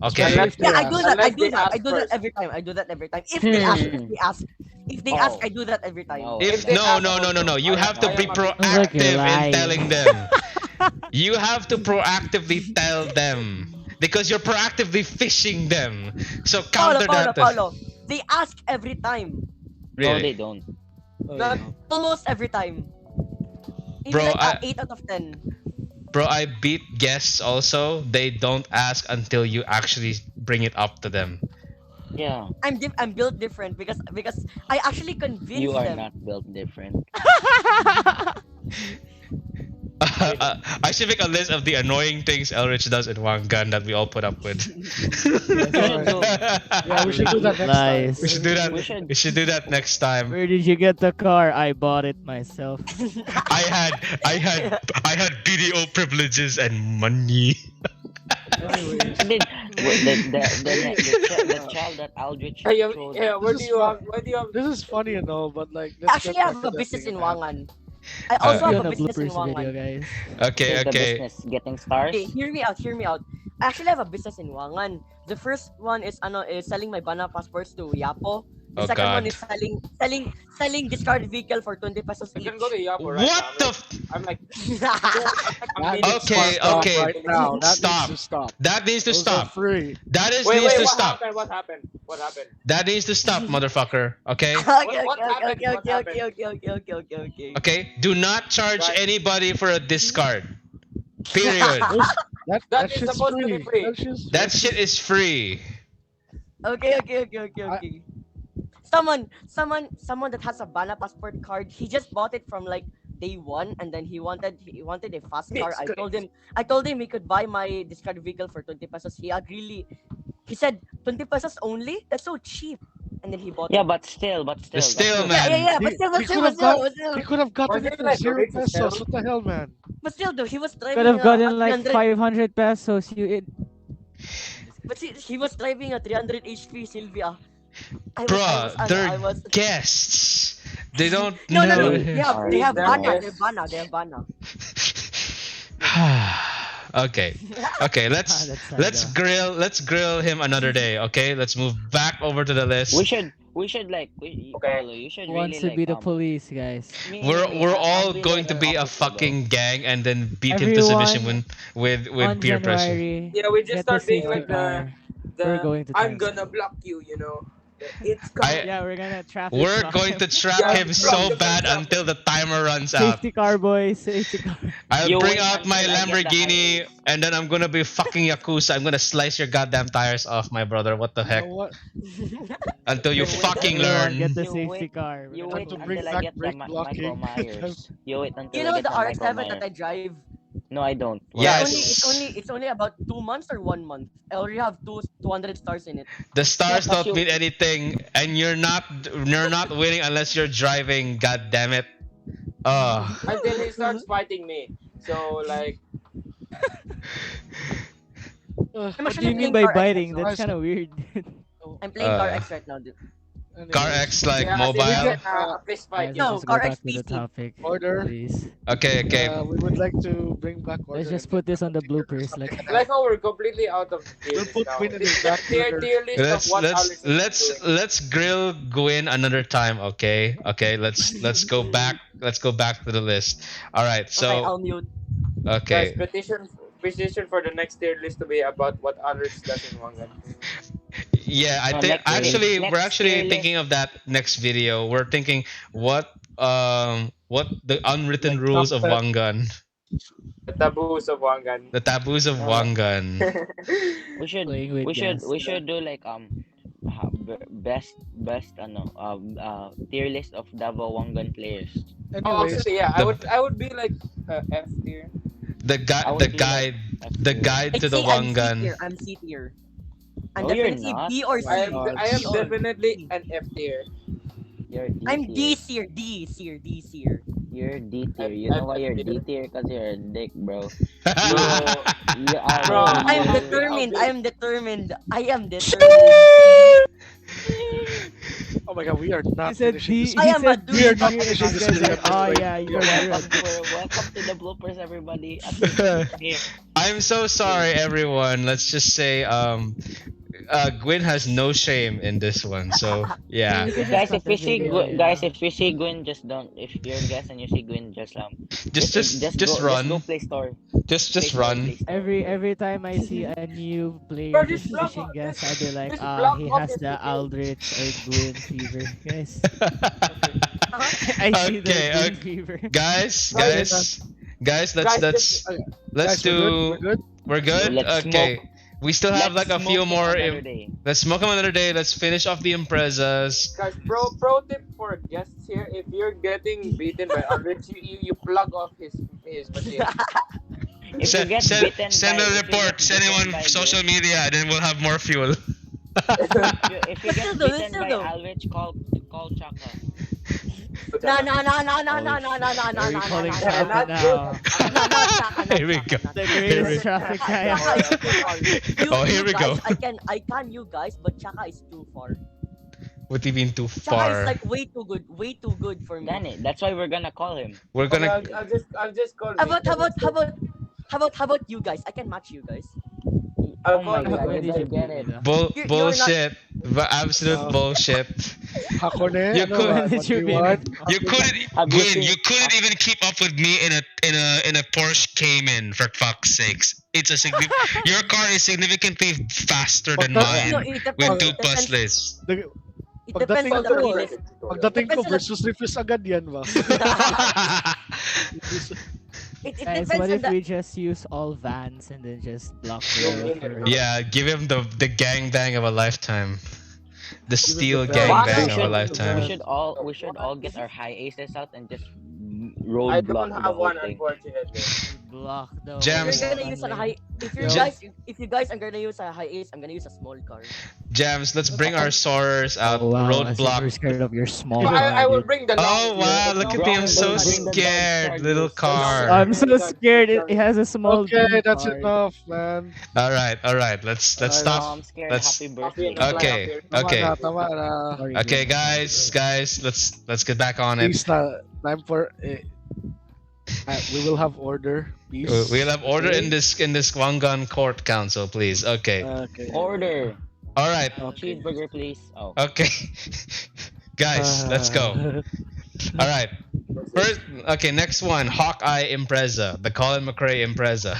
Especially Okay? Unless if Yeah, they they I do ask. that. I unless do they that. I ask do that first. every time. I do that every time. If they ask, if Hmm. they ask, if they ask, Oh I do that every time. no, If If they that's no ask no no no no, also, you have to I be am a big Sounds like you're proactive in lying. telling them. You have to proactively tell them because you're proactively fishing them. So Paulo, counter Paulo, that. Paulo. They ask every time. no, they Really, don't. Oh, not yeah. Almost every time. Maybe bro. like I 8 out of 10. bro, I beat guests also. They don't ask until you actually bring it up to them. Yeah, I'm built different because I actually you convinced are them. not built different. I know. I should make a list of the annoying things Elrich does in one gun that we all put up with. Yes, We All should right. do. Yeah, we should do that blatant next time. We lies. should do that. We should. We should do that next time. Where did you get the car? I bought it myself. I had I had BDO privileges and money. Anyways, Did the child that Aldrich Hey, showed. yeah, this where do is you fun. have? Where do you have? This is funny and all, but I let's actually get back have to a the business thing in at hand. Wangan. I I'll also Uh, be have on a a business in bloopers video, Wangan. guys. okay, Is the okay. business getting Okay, stars? hear me out, hear me out. I actually have a business in Wangan. The first one is selling my Bana passports to Yapo. The Oh second one God. is selling discarded vehicle for 20 pesos I can go each. to Yapo right What now. the? I'm like, no, I'm like That convinced. needs to Okay, stop I'm okay. right convinced. now. That needs Stop. to stop. That needs to Those are stop. free. Needs Wait, to what stop. happened? What happened? What happened? That needs to stop, motherfucker. Okay? Okay, What okay, okay, happened? okay, What okay, happened? okay, okay, okay, okay, okay, okay. Okay? Do not charge Right. anybody for a discard. Period. Those that That is shit's supposed to be free. free. That shit is free. Okay, okay, okay, okay, I, okay. Someone that has a Bana passport card. He just bought it from like day one, and then he wanted a fast car. Mix crazy. I told him he could buy my discarded vehicle for 20 pesos. He said 20 pesos only. That's so cheap, and then he bought Yeah, it. But that's still, still Yeah, yeah, cheap. man. yeah. But still, but he still, could but have still, got but he still, could have Was gotten it it for like zero rich as pesos. hell? What the hell, man? but still, though, he was Could driving have a gotten like 300. 500 pesos. But see, he was driving a 300 HP Sylvia. Bruh, they're I was. guests. They don't No, no, no. know. You are They have They're Bana. not. They're guests. Bana. They're Bana. Okay. Okay, That's sad though. let's grill him another day, okay? Let's move back over to the We list. should Okay. Paulo. You should Who really wants to like be the police, guys? me. We're I'll all be going like to an be a officer though. fucking gang and then beat him to submission Everyone with on peer pressure. January, Yeah, we just get the start being safety like car. We're the going to I'm Times gonna Square. block you. You know, it's I coming. Yeah, we're gonna traffic We're block going him. to trap Yeah, him block so the from bad traffic. until the timer runs out. Safety car, boys. Safety car. I'll You bring wait out my until I get the Lamborghini highways. and then I'm gonna be fucking Yakuza. I'm gonna slice your goddamn tires off, my brother. What the You know heck? what? Until you You wait fucking until Everyone, get learn. the you safety wait car. We're you gonna Time wait to blow bring you. until I back get the brake Michael blocking. Myers. You wait You until I know get the the Michael R7 that Myers. I drive. No, I don't. Why? It's only Yes. it's only about 2 months or 1 month. I already have 200 stars in it. The stars But don't you mean anything, and you're not winning unless you're driving. God damn it! Oh, Until he starts fighting me. So like, I'm What do actually you mean playing by Car X right biting? now. That's Guys, kind of weird. I'm playing Car uh, X right now, dude. Car Anyways, X like Yeah, as in we we mobile. get can a fist Guys, fight. let's No, just go Car back to the XPC. topic, order. please. Okay, okay. We would like to bring back Let's order just and get put this back on on the tier list. bloopers. Something Like, like Like that. how we're completely out of tier We'll list put now. Quinn in the back burner. Tier list of Let's what let's Alex has been let's doing. let's grill Gwyn another time, okay? Okay, let's go back. Let's go back to the list. All right. Okay, So I'll mute. Guys, okay. petition for the next tier list to be about what Alex does in Wangan. Yeah, I No, think next Okay. actually we're next tier actually list. thinking of that next video. We're thinking what the unwritten Like top rules of 10. Wangan, The taboos of Wangan. the taboos of No, Wangan. playing with gas. we should do like best tier list of Davao Wangan players. Oh, Anyways, actually, yeah, The I would be like F tier. the I guide the would be like guide F the tier. guide I'd to the say I'm C Wangan. tier. I'm C tier. I'm No, you're definitely not. B or Oh my C. god. I B am or definitely C. an F tier. You're D I'm D tier. tier. D tier. D tier. You're D tier. You know I'm why F you're D tier, tier? Cause you're a dick, bro. You bro. you are Bro, no I am you I'll determined. be I am determined. I am determined. oh my god, we are He not said finishing D. this. I He am a said dude We are D not tier. finishing This this guy's video. like, oh yeah, you're welcome good. welcome to the bloopers, everybody. At least we're here. I'm so sorry, everyone. Let's just say Gwyn has no shame in this one. So yeah, You can just Guys, cut if we the see video, you guys, know. if we see Gwyn, just don't. If you're a guest and you see Gwyn, just just just just go run, Play Store, just run. Play Store. Every time I see a new player Bro, just fishing gas, I'll be like, this ah, block he off has his the video. Aldrich or Gwyn fever. Guys, I see the Okay, Gwyn fever. guys, Guys, guys, guys, just Okay, let's guys, we're good. We're do. good. We're good. Let's Okay, we still have let's like a smoke few him more. another day. Let's smoke them another day. Let's finish off the imprezas. guys, pro tip for guests here: if you're getting beaten by Alex, you plug off his machine. If you get bitten Send by a if you report. get Send him bitten on by social Gwyn, media, and then we'll have more fuel. if you Let's get still do. Let's bitten still by do. Alrich, call Chaka. No, no, no, no, no, Oh, no, no, no, no, no, are we no, no, calling no, Yeah, no, Chaka not now? no, no, Chaka, not Here we go. Chaka, not The Chaka. Here we greatest traffic guy. Chaka is too far. Oh, here You we go. guys, I can you guys, but Chaka is too far. What do you mean too Chaka is far? like way too good for me. Danny, that's why we're gonna call him. We're Okay, gonna. I'll just call. How about Victor how about you guys? I can match you guys. I'll Oh my call god, When you did you don't get beat me it. though? You're not. Bullshit. Absolute Uh, bullshit. Hakone, You ano could- ba? When did you beat me? 1v1? You couldn't, Have you Gwyn. seen- You couldn't even keep up with me in a Porsche Cayman. For fuck's sakes, it's a your car is significantly faster than Pagka- mine No, it with depends. two It plus depends. lists. It depends Pagdating on the ko- playlist. Pagdating ko Depends on the- versus refuse agad yan ba? It Guys, depends what on if the. we just use all vans and then just block the road for Yeah, give him the gangbang of a lifetime. The steel the bang. gangbang we of a should lifetime. we should all get our high aces out and just I roadblock don't the have whole one, thing. unfortunately. block the Jams. If you're gonna use a high, if you guys are gonna use a high ace, I'm gonna use a small car. Jams, let's bring our soarers out. Oh, wow, as if Roadblock. we're scared of your small I will car, bring the long. Oh wow, look at me, I'm so Bring the scared. dog Little chargers. car. I'm so scared. It has a small. Okay, B that's car. enough, man. Alright, let's Alright, Oh, stop. I'm scared. Let's- Happy birthday. Okay, Tama okay. na, tama na. Sorry, Okay, dude. guys, let's get back on it. Please na, time for we will have order. Peace. We'll have order in this Wangan Court Council, please. Okay. Okay. Order. All right. Okay. Cheeseburger, please. Oh. Okay. Guys, let's go. All right. First, okay, next one, Hawkeye Impreza, the Colin McRae Impreza.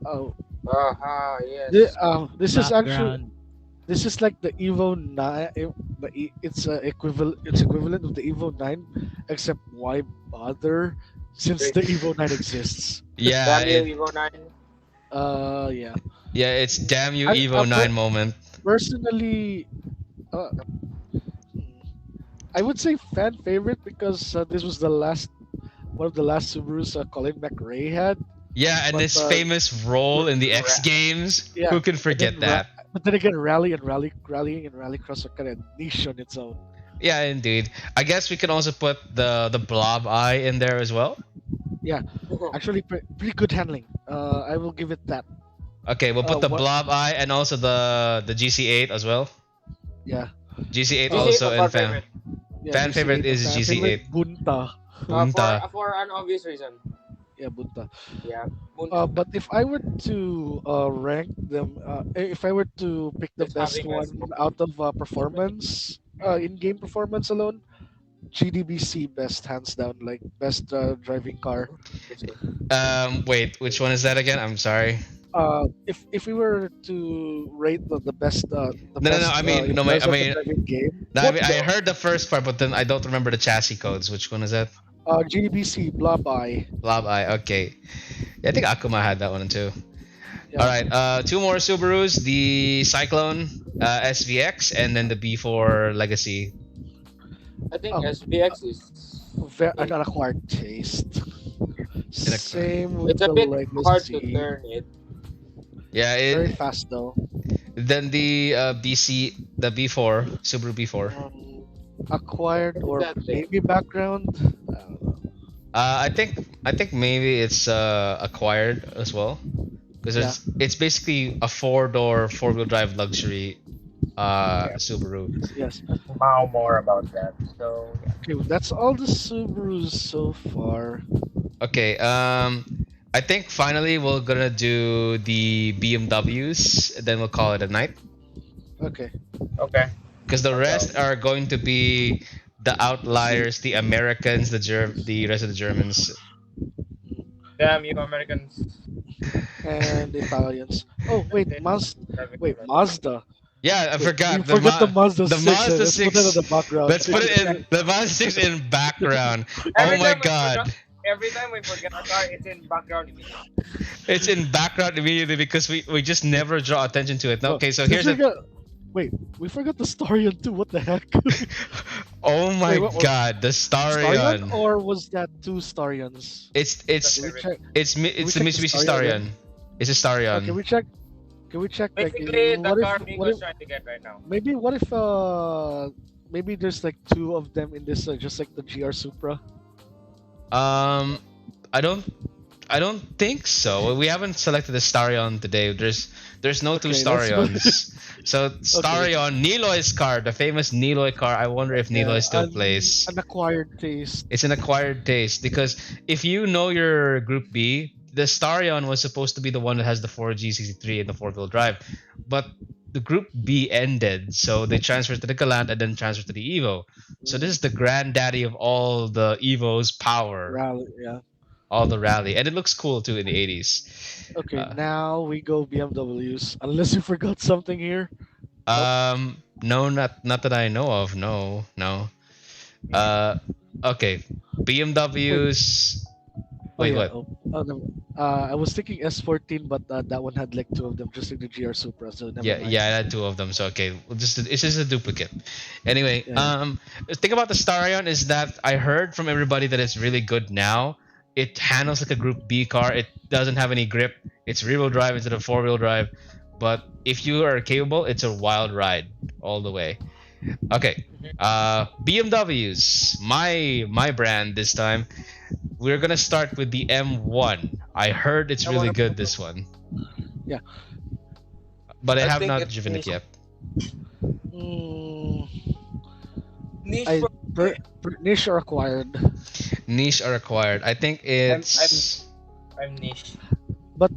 Oh, Yes. this is actually Background. this is like the Evo 9. It's equivalent. It's equivalent of the Evo 9, except why bother? Since the Evo 9 exists. Yeah, Damn you, Evo 9. Yeah. yeah, it's damn you I- Evo I 9 moment. Personally, I would say fan favorite because this was the last one of the last Subarus Colin McRae had. Yeah, and But, his famous role in the X ra- Games. Yeah, Who can forget that? But then again, rallying and rallycross are kind of niche on its own. Yeah, indeed. I guess we can also put the blob eye in there as well. Actually, pretty good handling. I will give it that. Okay, we'll put the What- blob eye and also the GC8 as well. Yeah, GC8 uh, GC8 also of and our fan favorite. yeah. fan favorite GC8 and is fan favorite GC8. Bunta. For Bunta. an obvious reason. Yeah, Bunta. Yeah. Bunta But if I were to rank them, if I were to pick the just best having a one smoke. out of performance, in-game performance alone, GDBC best hands down, like best driving car. Wait, which one is that again? I'm sorry. If we were to rate the No, no, no. best I mean, in no, terms I of the mean, driving game, no, I what mean, I heard the first part, but then I don't remember the chassis codes. Which one is that? GDBC Blob Eye. Lob Eye. Okay. Yeah, I think Akuma had that one too. All Yeah. right. Two more Subarus: the Cyclone SVX, and then the B4 Legacy. I think Oh, SVX is an acquired taste. In a, Same with it's a the bit hard to Legacy. turn it. yeah. Very fast though. Then the BC, the B4 Subaru B4. Um, Acquired What is or that thing? maybe background. I don't know. I think maybe it's acquired as well because Yeah. it's basically a four-door four-wheel drive luxury Yeah. Subaru. Yes. Wow, more about that. So yeah. Okay, that's all the Subarus so far. Okay, I think finally we're gonna do the BMWs, then we'll call it a night. Okay. Okay. Because the I'm down. rest are going to be the outliers, the Americans, the rest of the Germans. Damn you Americans. And Italians. Oh wait, Driving too Wait, much. Mazda. Yeah, I Wait, we forgot forgot the Mazda the 6. Mazda Let's put that on six. the background. Let's put it in the Mazda six in background. Oh Every my time we forgot, god, every time we forget a car, it's in background immediately. it's in background immediately because we just never draw attention to it. Oh, Okay, so we here's a. forgot. Wait, we forgot the Starion too. What the heck? Oh my Wait, what? god, the Starion, Starion. or was that two Starions? It's That's it's Can we everything. check? Can we it's the check the Mitsubishi Starion again? Starion. It's a Can Starion. we check? Can we check? Like, Basically, the what if? car What if? Mingo's trying to get right now. Maybe what if? Maybe there's like two of them in this, just like the GR Supra. Um, I don't I don't think so. We haven't selected the Starion today. There's no two Okay, let's go. Starions. So Okay. Starion, Niloy's car, the famous Niloy car. I wonder if Yeah, Niloy still plays. an acquired taste. It's an acquired taste because if you know your Group B, the Starion was supposed to be the one that has the 4G63 and the four-wheel drive, but the Group B ended, so they transferred to the Galant and then transferred to the Evo. So this is the granddaddy of all the Evo's power, Rally, yeah. all the rally, and it looks cool too in the 80s. Okay, Uh, now we go BMWs. Unless you forgot something here. Nope. no, not that I know of. No, no. Uh, okay, Wait. BMWs. Oh Wait, yeah. what? Oh, no. I was thinking S14, but that one had like two of them, just like the GR Supra. So never Yeah, mind. yeah, I had two of them. So okay, it's just a duplicate. Anyway, Yeah. the thing about the Starion is that I heard from everybody that it's really good now. It handles like a Group B car. It doesn't have any grip. It's rear-wheel drive instead of four-wheel drive. But if you are capable, it's a wild ride all the way. Okay, BMWs, my brand this time. We're gonna start with the M1. I heard it's I really wanna. good this one, Yeah. but I I have think not it's driven it niche. yet. Mm, Niche I for niche or acquired, Niche are acquired. I think I'm it's I'm niche. but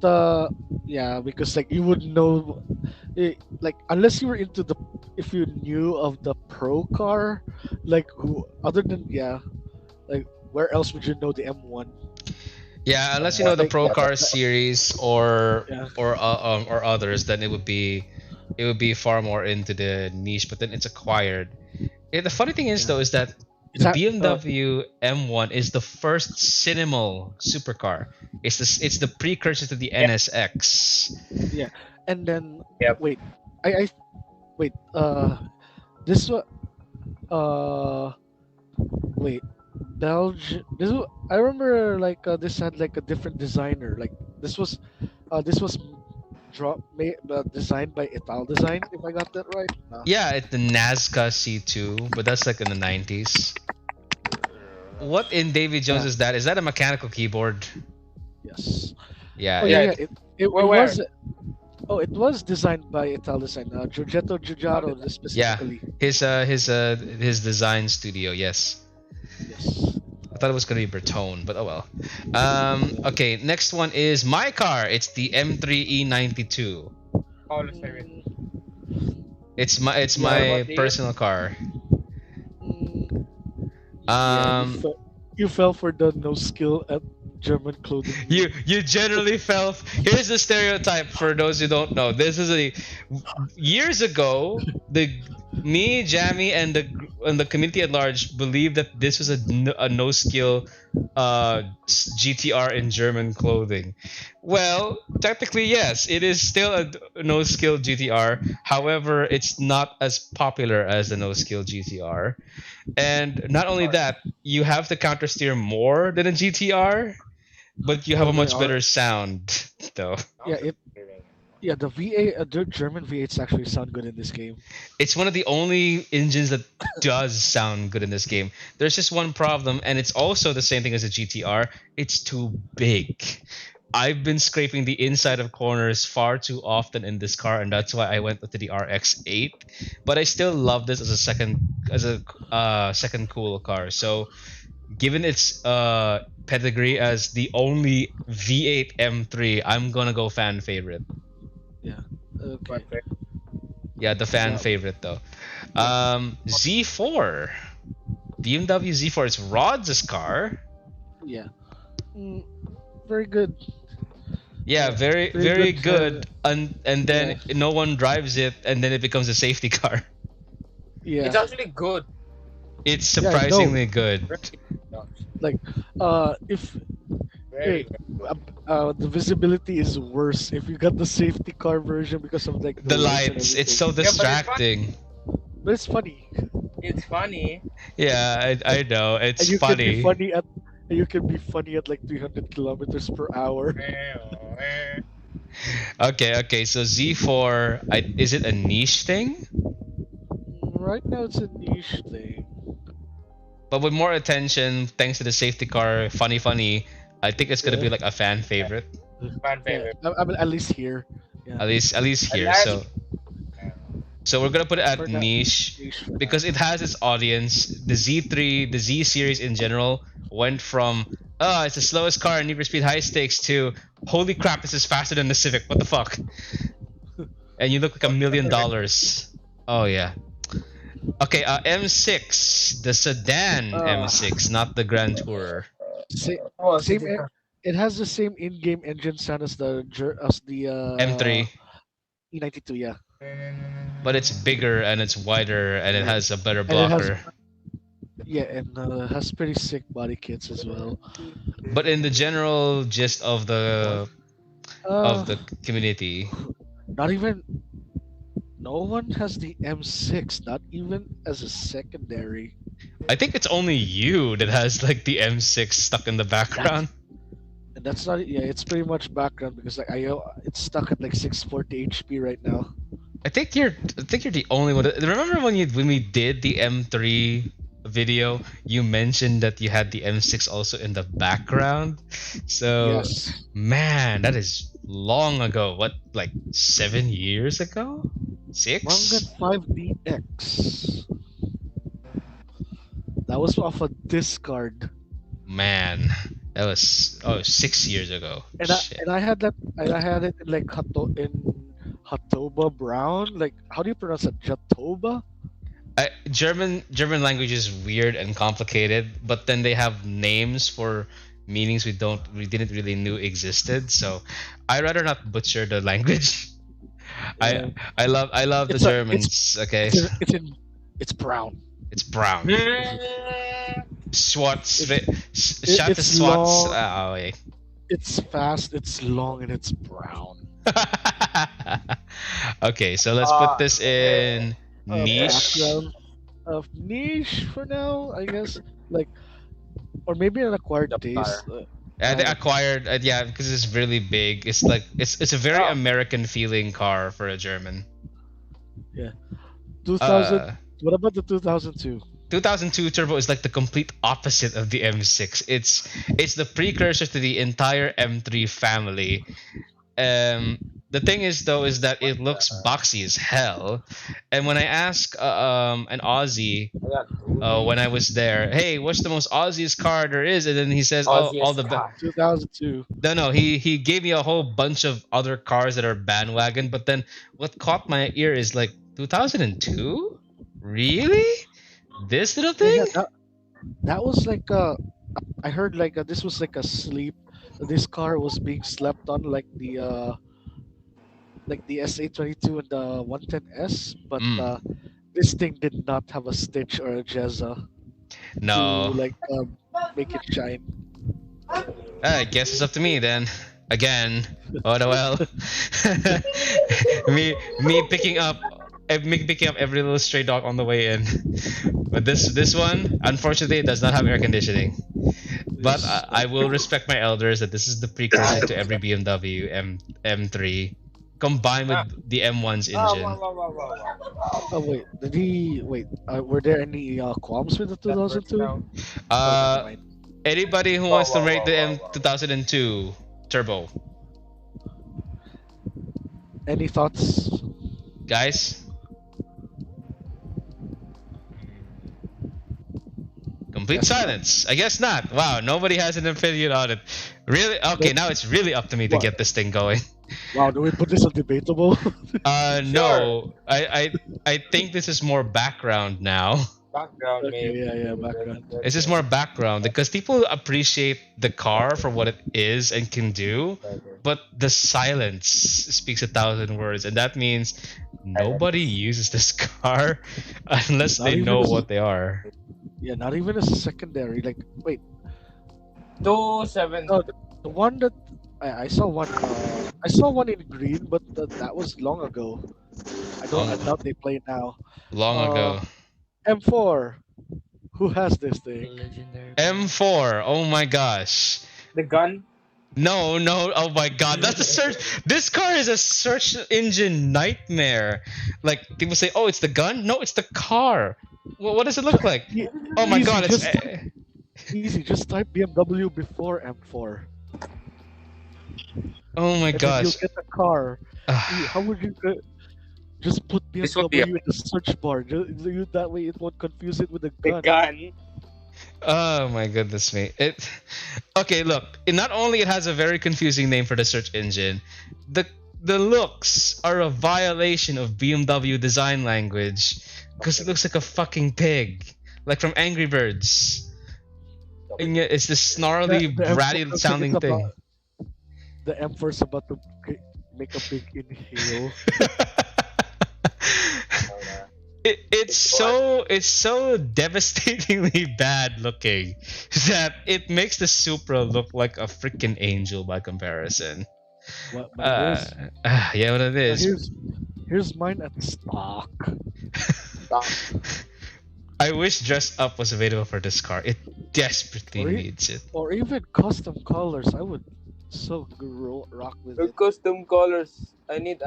yeah, because like you would know, like unless you were into the, if you knew of the pro car, like who other than, yeah, like where else would you know the M1? yeah, unless you know M1. the Like Pro Car series or yeah, or others, then it would be far more into the niche. But then it's acquired. The funny thing is yeah. though is that It's the that BMW M1 is the first cinemal supercar. It's the precursor to the Yeah. NSX. yeah, and then Yep. wait, I wait, this one, uh wait, Belgium. I remember like this had like a different designer. Like this was designed by Ital Design, if I got that right. No. Yeah, it's the Nazca C2, but that's like in the 90s. What in Davy Jones Yeah. is that? Is that a mechanical keyboard? Yes. Yeah, Oh yeah, Yeah. yeah. It Where? was Oh, it was designed by Italian, Giorgetto Giugiaro Yeah, specifically. his design studio. Yes, Yes. I thought it was gonna be Bertone, but oh well. Okay, next one is my car. It's the M3E92. Always favorite. Mm, It's What Yeah. my about you? personal car. mm, Yeah. Um, You fell for the no skill at German clothing you meme. you generally fell. Here's the stereotype for those who don't know. This is a years ago. The me, Jammy, and the community at large believed that this was a no skill GTR in German clothing. Well, technically yes, it is still a no skill GTR. However, it's not as popular as the no skill GTR. And not Of only course. that, you have to counter steer more than a GTR, but you have Oh, a they much are. better sound, though. Yeah. Counter steering. Yeah. The VA, the German V8s actually sound good in this game. It's one of the only engines that does sound good in this game. There's just one problem, and it's also the same thing as a GTR. It's too big. I've been scraping the inside of corners far too often in this car, and that's why I went to the RX-8. But I still love this as a second cool car. So given its pedigree as the only V8 M3, I'm gonna go fan favorite. Yeah. But Okay. Yeah, the fan Yeah. favorite though. Yeah. Z4, BMW Z4. It's Rod's car. Yeah. Mm, very good. Yeah, very Very very good for. good. And then Yeah. no one drives it, and then it becomes a safety car. it's Yeah. actually good. It's Yeah. I know. surprisingly good. Very good. Like, if Very, eh, very good. the visibility is worse if you got the safety car version because of like the The lights and lights, it's everything. so Yeah, but it's fun. distracting. But it's funny, It's funny. Yeah, I know. and It's you can be funny. funny at and you can be funny at like 300 kilometers per hour. Okay, so Z4, is it a niche thing? Right now, it's a niche thing. But with more attention, thanks to the safety car, funny, I think it's gonna Yeah, be like a fan favorite. Fan yeah. favorite. I mean, at least here. Yeah. At least At here. last, So we're gonna put it For at now, niche niche for now. because it has its audience. The Z3, the Z series in general, went from it's the slowest car in Need for Speed High Stakes to holy crap, this is faster than the Civic. What the fuck? And you look like $1 million. Oh yeah. Okay, M6, the sedan Uh, M6, not the Grand Tourer. sa- oh, same. city car. It has the same in-game engine sound as the M3, E92. Yeah, but it's bigger and it's wider and it yeah, has a better and it has blocker. and has pretty sick body kits as well. But in the general gist of Uh, the community, not even. No one has the M6, not even as a secondary. I think it's only you that has like the M6 stuck in the That's background. and that's not. Yeah, it's pretty much background because like it's stuck at like 640 HP right now. I think you're the only one. Remember when we did the M3 video, you mentioned that you had the M6 also in the background. So, Yes, man, that is long ago. What, like 7 years ago? Wangan 6? 5DX. That was off a discard, Man, that was 6 years ago. and I Shit. and I had that. And I had it in like Hatoba Brown. Like, how do you pronounce it? Jatoba? German language is weird and complicated, but then they have names for meanings we didn't really knew existed. So I rather not butcher the language. Yeah. I love the It's a it's Germans. Okay, it's in, it's in it's brown. it's brown. Schwarz, It's Schatte it's Schwarz. long. Oh, wait. It's fast. It's long, and it's brown. Okay, so let's put this Okay. in niche. Background of niche for now, I guess. Like, or maybe an acquired The car. taste. They acquired, yeah, because it's really big. It's like it's a very Oh, American feeling car for a German. Yeah, 2000. Uh, What about the 2002? 2002 Turbo is like the complete opposite of the M6. It's the precursor to the entire M3 family. The thing is though is that it looks boxy as hell, and when I ask an Aussie I got two when I things. was there, hey, what's the most Aussiest car there is? And then he says all Ozzy's the car. 2002. no, he gave me a whole bunch of other cars that are bandwagon, but then what caught my ear is like 2002? Really? This little Yeah, yeah. thing? That was like I heard like this was like a sleep. This car was being slept on like the SA22 and the 110S, but Mm. this thing did not have a stitch or a jezza to No. like make it shine. I guess it's up to me then. Again. Oh no, well. Me picking up every little stray dog on the way in. But this one, unfortunately, it does not have air conditioning. But Yes. I will respect my elders that this is the precursor to every BMW M3 combined with Ah, the M1's wow, engine. wow, wow, wow, wow. Oh wait, did he wait? Were there any qualms with the That works 2002? now. Oh, never Uh, mind. Anybody who Wow, wants to wow, rate wow, the wow, M wow. 2002 turbo, Any thoughts? guys? Complete Yes, no. silence. I guess not. Wow, nobody has an opinion on it. Really? Okay, But now it's really up to me to what? get this thing going. Wow, do we put this on debatable? Sure. No. I think this is more background now. Background, Okay, maybe. yeah, yeah, background. This is more background because people appreciate the car for what it is and can do, but the silence speaks a thousand words, and that means nobody Silence. uses this car unless Not they even know as what they are. yeah, not even as a secondary. Like, wait, Two seven. no, the one that I saw one. I saw one in green, but that was long ago. I don't. I Long, doubt they play now. long Uh, ago. M4. Who has this thing? Legendary car. M4. Oh my gosh. The gun. No, no. Oh my god. That's a search. This car is a search engine nightmare. Like people say, "Oh, it's the gun." No, it's the car. What does it look like? E- Oh my Easy, god, it's easy. Just type BMW before M4, oh my and then you'll gosh. get the car. Ah, How would you just put This would be BMW in the search bar? That way it won't confuse it with the the gun. gun. oh my goodness me. It okay, look. It not only it has a very confusing name for the search engine, the the looks are a violation of BMW design language because it looks like a fucking pig, like from Angry Birds. And yet it's this snarly, The M4 bratty looks like it's sounding about thing. the M4 is about to make a big inhale. It's so devastatingly bad looking that it makes the Supra look like a freaking angel by comparison. But here's Yeah, what it but is. here's mine at stock. I wish Dress Up was available for this car. It desperately Or, e- needs it. or even custom colors. I would rock with The it. custom colors. I need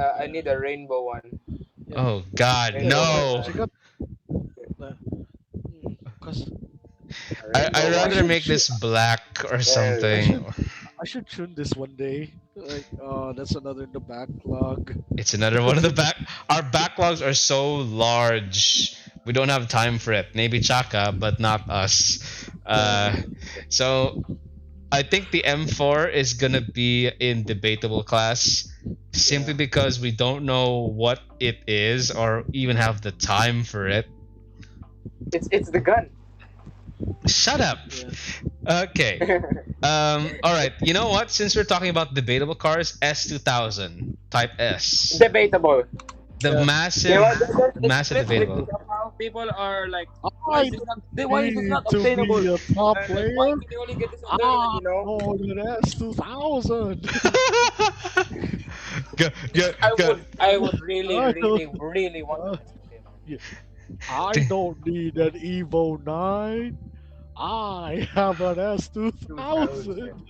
a rainbow one. Yeah. Oh God, Check Rainbow out, no! check out the cus- A I rainbow rather one. make this black or Yeah, something. I should tune this one day. Like, that's another in the backlog. It's another one of the back. Our backlogs are so large. We don't have time for it. Maybe Chaka, but not us. So I think the M4 is gonna be in debatable class simply because we don't know what it is or even have the time for it. It's the gun. Shut up. Yeah. Okay. All right. You know what? Since we're talking about debatable cars, S2000 Type S, Debatable. the Yeah. massive, You know what? It's massive debatable. somehow people are like, I why is this not to obtainable? be a top And like, player. why can you only get this on tournament, you know? Oh, the S2000. go, go, go. I would really, I really, don't- really want uh, this. I don't need an Evo 9. I have an S2000.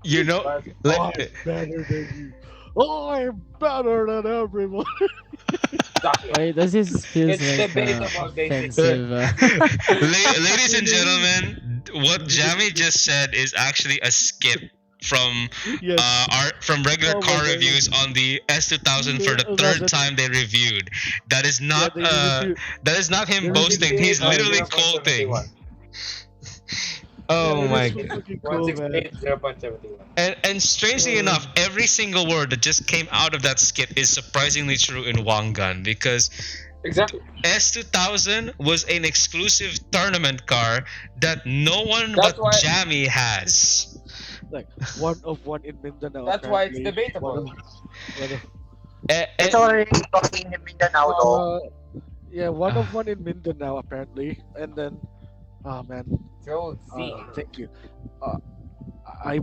You know, But I'm like, better than you. I'm better than everyone. exactly. Why does this feels It's like debatable, basically. offensive? ladies and gentlemen, what Jamie just said is actually a skit from Yes. regular Oh my car god. reviews on the S2000 for the third 2000. time they reviewed. That is Yeah, not they review. him They reviewed. boasting. He's 168 or literally zero point seventy quoting. one. Yeah, Oh it is my. fucking cool, man. 168 0.71. And strangely Uh, enough, every single word that just came out of that skit is surprisingly true in Wangan because Exactly. S2000 was an exclusive tournament car that no one That's but why. Jammy has. like one of one in Mindanao, That's why it's apparently. debatable. One of, It's And already talking in Mindanao though. uh, yeah, one of one in Mindanao, apparently. And then, oh man, Joe Z. thank you. Uh, I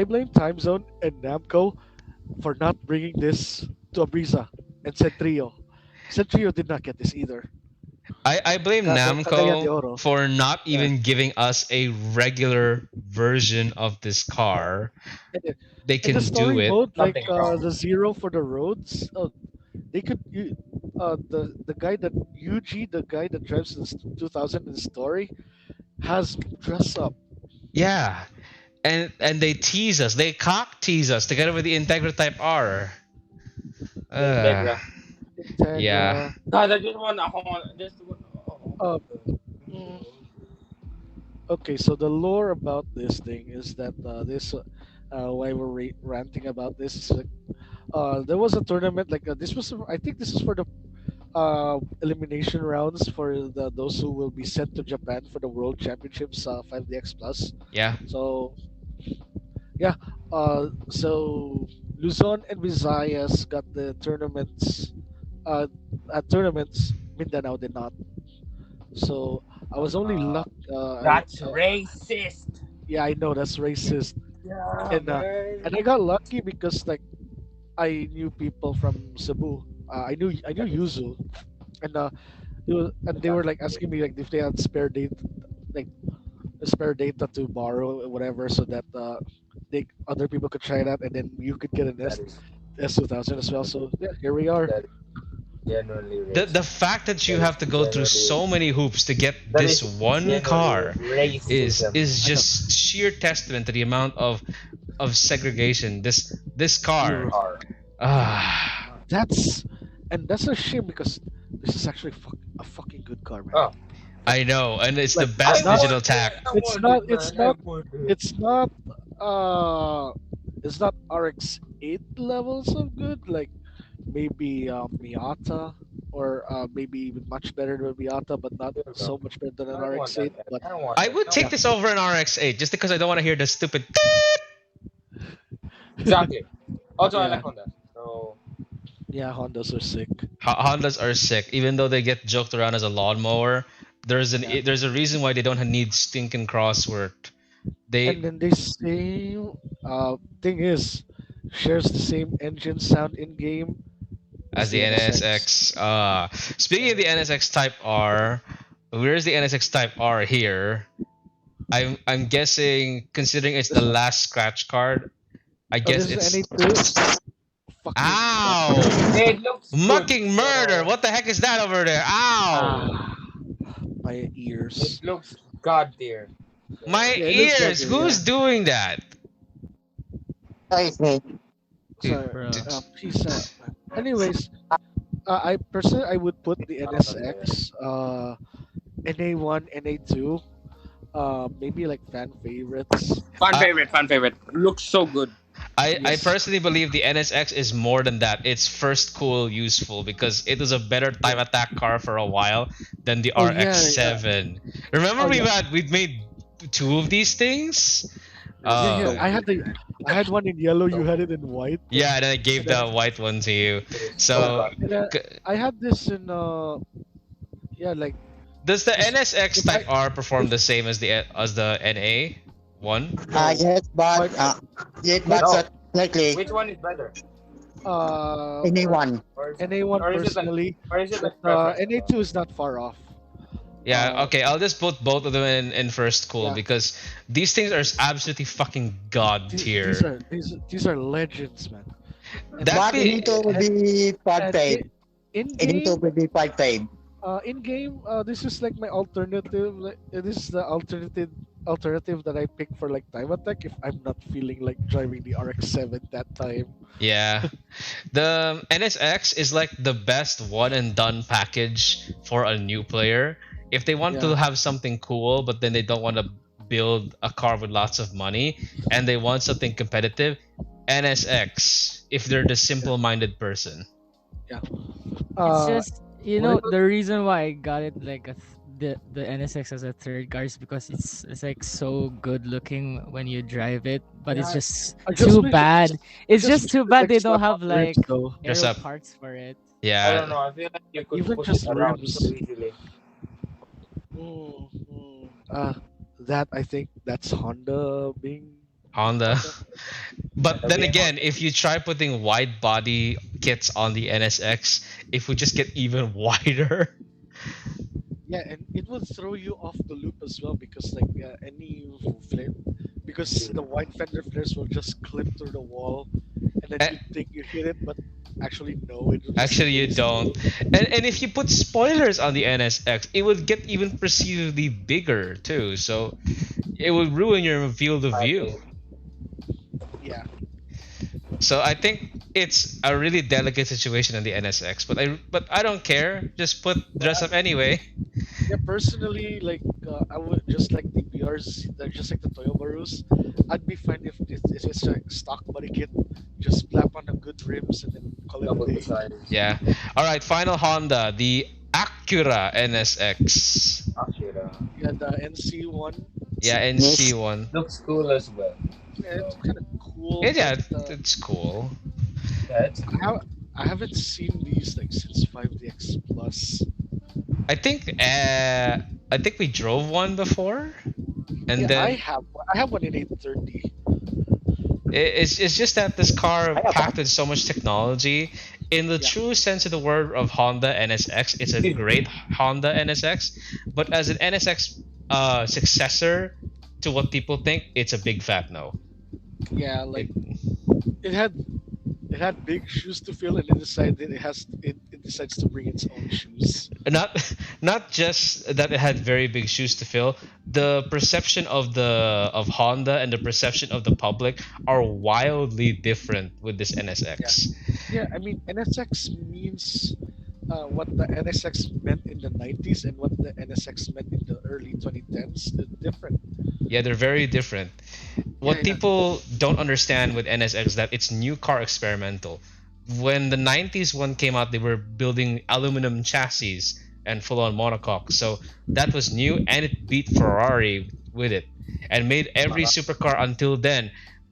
blame Time Zone and Namco for not bringing this to Abrisa and Centrio. Centrio did not get this either. I blame The Cagayan de Namco Oro. for not Yeah. even giving us a regular version of this Yeah. car. And, then- They and the can do story it. mode, like Something wrong. the zero for the roads, they could the guy that Yuji, the guy that drives the 2000 in the story, has dress up. Yeah. And they tease us. They cock tease us together with the Integra Type R. The Uh, Integra. yeah. Integra. God, I just want a just one. Uh, mm, okay, so the lore about this thing is that why we're ranting about this is like, there was a tournament like this was I think this is for the elimination rounds for those who will be sent to Japan for the World Championships 5DX Plus. Yeah. So yeah, so Luzon and Visayas got the tournaments. At tournaments, Mindanao did not. So I was only luck. That's racist. Yeah, I know that's racist, Yeah, and man. I got lucky because like I knew people from Cebu. I knew Yuzu, and they were like asking me like if they had spare data, like spare data to borrow or whatever, so that they other people could try that, and then you could get an That is S2000 as well. So yeah, here we are. that is genuinely The racist. fact that you That is have to go through genuinely so many hoops to get that this is one genuinely car racism. is I know. just sheer testament to the amount of segregation this car. Zero. Are. Ah. That's that's a shame because this is actually a fucking good car, man. Oh, I know, and it's the Like I it's best not digital want tack. it. I it's want not it, it's man. I not want it. it's not uh it's not RX-8 levels of good, like maybe Miata, or maybe even much better than Miata, but not There we go. so much better than an I don't want that. RX-8. But I don't want I it. would I take yeah, want this over an RX-8 just because I don't want to hear the stupid. exactly. Also, I yeah, like Honda. So yeah, Hondas are sick. Hondas are sick, even though they get joked around as a lawnmower. Yeah, There's a reason why they don't need stinking crossword. and They then they say, thing is, shares the same engine sound in game as as the the NSX. NSX. Speaking of the NSX Type R, where's the NSX Type R here? I'm guessing, considering it's the This one. last scratch card, I Oh, guess this is it's. NA2. Fucking god tier. Ow! it looks good. Mucking murder! So What the heck is that over there? Ow! Ah, my it ears. looks god tier. My So Yeah, it looks god ears! tier. Who's Yeah. doing that? It's me. Dude, So, Bro. peace out. Anyways, I personally I would put the I don't know. NSX, NA1, NA2, maybe like fan favorites. Fan I, favorite. Fan favorite. Looks so good. I Yes. personally believe the NSX is more than that. It's first cool useful because it was a better time Yeah. attack car for a while than the Oh yeah, yeah. RX-7. Remember Oh yeah. we've made two of these things? Yeah, It's yeah. so Uh, good. I had one in yellow. You So had good. it in white. yeah, and then I gave And then the white one to you. It is so So, god and, tier. c- I had this in yeah, like does the this. NSX If I Type R perform if the same as the NA one? No. Yes, but but yes, but but No. slightly Which one is better? anyone. NA1 Or is it like personally, but preference? NA2 is not far off. Yeah, Uh, okay, I'll just put both of them in first cool yeah, because these things are absolutely fucking god these tier. are these are legends, man. And That But it be need to and, be part and time. in It need to game, be part time. this is like my alternative. Like, this is the alternative alternative that I pick for like time attack if I'm not feeling like driving the RX-7 that time. Yeah. The NSX is like the best one and done package for a new player. If they want to Yeah, have something cool, but then they don't want to build a car with lots of money and they want something competitive, NSX, if they're the yeah, simple minded person. yeah. It's Uh, just what I the reason why I got it like the NSX as a third car is because it's like so good looking when you drive it, but it's yeah, just I just too wish it bad. I It's just just wish too it bad like they don't slap on have the rims like though. Dress aero up. parts for it. I don't Yeah. know. I feel like you could Even push it just around so rims. easily. That I think that's Honda being Honda. Honda. But then Being again, on. if you try putting wide body kits on the NSX, it would just get even wider. Yeah, and it will throw you off the loop as well because like any flare, because the wide fender flares will just clip through the wall, and then A- you think you hit it, but actually no, it will just Actually, you phase don't. through. And if you put spoilers on the NSX, it would get even perceivably bigger too. So it would ruin your field of view. Fighting. Yeah, So I think it's a really delicate situation in the NSX, but I don't care. Just put dress up anyway. yeah. Personally, like I would just like the BRs, like just like the Toyobarus. I'd be fine if it's a stock body kit, just slap on the good rims and then call it a Double the day. size. Yeah. All right. Final Honda, the Acura NSX. Akira. Yeah, the NC one. Yeah, NC Yes. one. Looks cool as well. Yeah, it's So, kind of cool, Yeah, but yeah, it's cool. yeah, it's I have I haven't seen these like since 5DX Plus. I think uh I think we drove one before, and Yeah, then I have one in 830. it's just that this car I have packed one. with so much technology. In the Yeah, true sense of the word of Honda NSX, it's a great Honda NSX, but as an NSX successor to what people think, it's a big fat no. yeah, like It, it had it had big shoes to fill, and it decided it decides to bring its own shoes. not not just that it had very big shoes to fill, the perception of Honda and the perception of the public are wildly different with this Yeah, NSX. yeah. I mean, NSX means what the NSX meant in the 90s and what the NSX meant in the early 2010s. They're different. Yeah, they're very different. Yeah, What yeah, people don't understand with NSX is that it's new car experimental. When the 90s one came out, they were building aluminum chassis and full on monocoque. So that was new and it beat Ferrari with it and made every supercar until then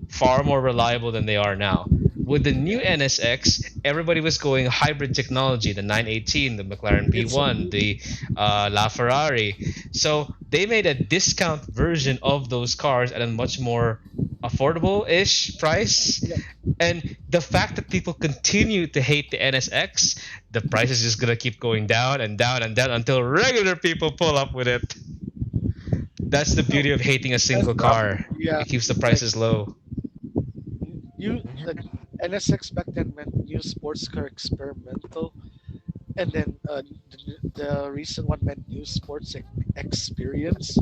far more reliable than they are now. With the new yeah. NSX, everybody was going hybrid technology, the 918, the McLaren It's P1, the LaFerrari. So they made a discount version of those cars at a much more affordable-ish price. yeah. And the fact that people continue to hate the NSX, the price is just gonna keep going down and down and down until regular people pull up with it. That's the No, beauty of hating a and single car. yeah, It keeps the like prices low. you like NSX back then meant new sports car experimental, and then the recent one meant new sports experience.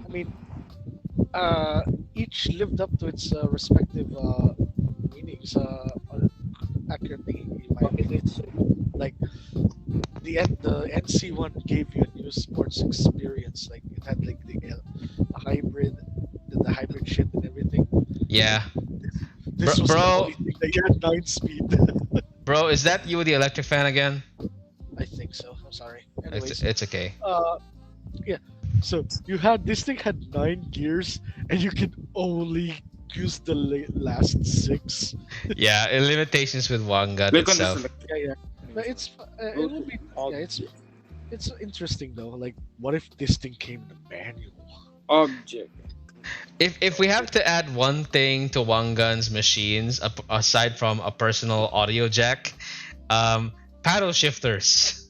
I mean, uh, each lived up to its respective meanings accurately, in my opinion. Like the NC one gave you a new sports experience. Like it had like the hybrid, the hybrid shit and everything. Like Yeah. this was the Bro, only thing that you had 9 speed. bro, is that you with the electric fan again? I think so. I'm sorry. It's Anyways, it's okay. uh, yeah. So you had this thing had 9 gears, and you could only use the last six. Yeah, limitations with one gun Look on the itself. select. Yeah, yeah. But it's it Go will to be all yeah. It's interesting though. Like, what if this thing came in a manual? object. If we have to add one thing to Wangan's machines aside from a personal audio jack, um, paddle shifters.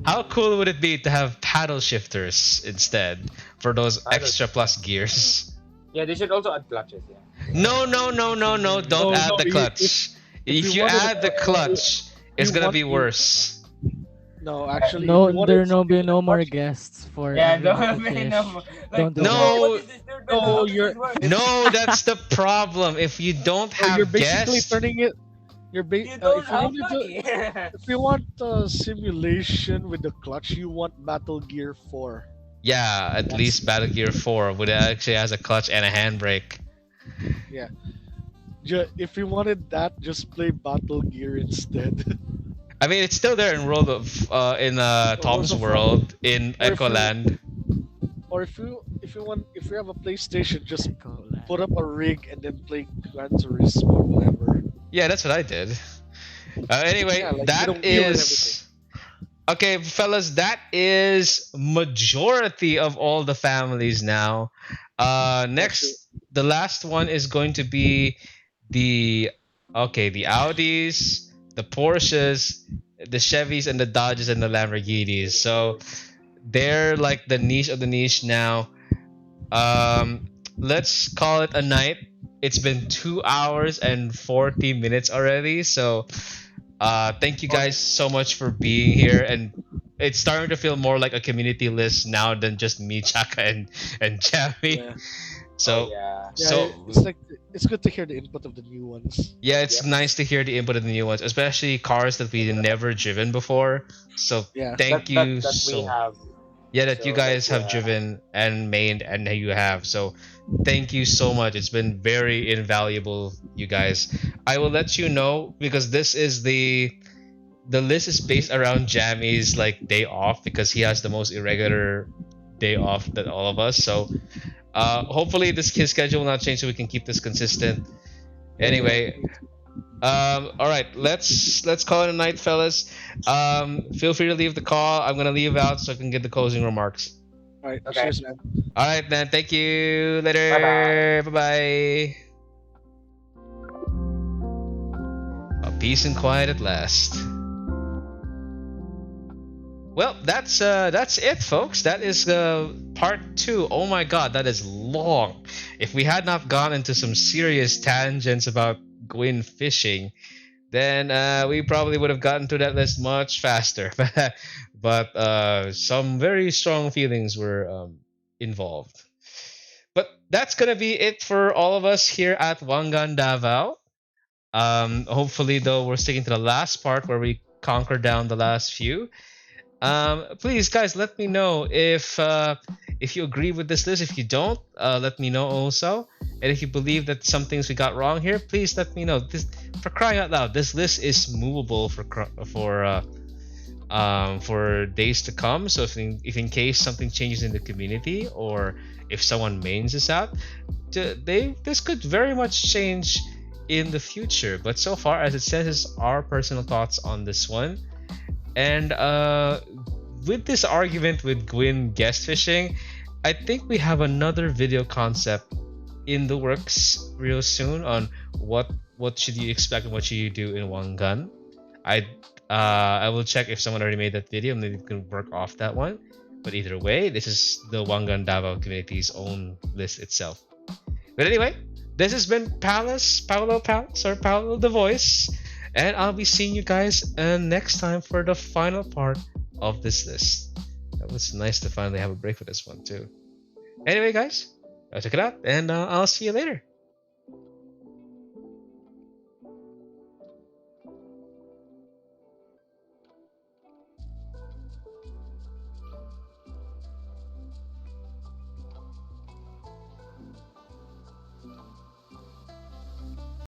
How cool would it be to have paddle shifters instead for those I don't. extra plus gears? Yeah, they should also add clutches. Yeah. No, no, no, no, no! Don't No, add no. the clutch. If If you you wanted, add the clutch, it's you gonna want be you worse. No, actually, if No, you wanted there no something be with a no more clutch, guests for Yeah, everyone don't to be fish. no like Don't do that. oh what No, is this turtle? no, How does this work? if no, that's the problem. If you don't no, you're have basically guests, turning it. You don't If you have wanted to, money. if you want simulation with the clutch, you want Battle Gear 4. yeah, at That's least Battle Gear 4 would actually has a clutch and a handbrake. yeah. If you wanted that, just play Battle Gear instead. I mean, it's still there in World of in Worlds Tom's of Fun. World in Or if Echo you Land. if you have a PlayStation, just Echo Land. put up a rig and then play Gran Turismo or whatever. Yeah, that's what I did. Anyway, Yeah, like with a that wheel and everything. is okay, fellas. That is majority of all the families now. That's it. Next, the last one is going to be the the Audis, the Porsches, the Chevys, and the Dodges and the Lamborghinis. So they're like the niche of the niche now. Um, let's call it a night. It's been 2 hours and 40 minutes already. So thank you guys so much for being here, and it's starting to feel more like a community list now than just me, Chaka, and Jamie. Yeah, Oh So yeah. yeah. so It's like it's good to hear the input of the new ones. yeah, it's nice to hear the input of the new ones, especially cars that we never driven before. So Yeah, thank That you that we so have. yeah that you So like guys have yeah. driven and made and you have. So thank you so much. It's been very invaluable, you guys. I will let you know because this is the list is based around Jammy's like day off because he has the most irregular day off than all of us. So hopefully this his schedule will not change so we can keep this consistent. yeah. Anyway, all right, let's call it a night, fellas. Feel free to leave the call. I'm gonna leave out so I can get the closing remarks. All right, Okay. cheers, man. All right, then. Thank you. Bye bye. Later. Bye bye. A peace and quiet at last. Well, that's it, folks. That is part two. Oh my God, that is long. If we had not gone into some serious tangents about Gwyn fishing, then we probably would have gotten to that list much faster. But some very strong feelings were involved. But that's gonna be it for all of us here at Wangan Davao. Hopefully, though, we're sticking to the last part where we conquer down the last few. Please, guys, let me know if you agree with this list. If you don't, let me know also. And if you believe that some things we got wrong here, please let me know. This, for crying out loud, this list is movable for days to come. So if in case something changes in the community or if someone mains us out, this could very much change in the future. But so far, as it says, is our personal thoughts on this one. And with this argument with Gwyn guest fishing, I think we have another video concept in the works real soon on what should you expect and what should you do in one gun. I will check if someone already made that video and maybe we can work off that one. But either way, this is the Wangan Davao community's own list itself. But anyway, this has been Paolo the voice, and I'll be seeing you guys next time for the final part of this list. That was nice to finally have a break for this one too. Anyway, guys, check it out, and I'll see you later.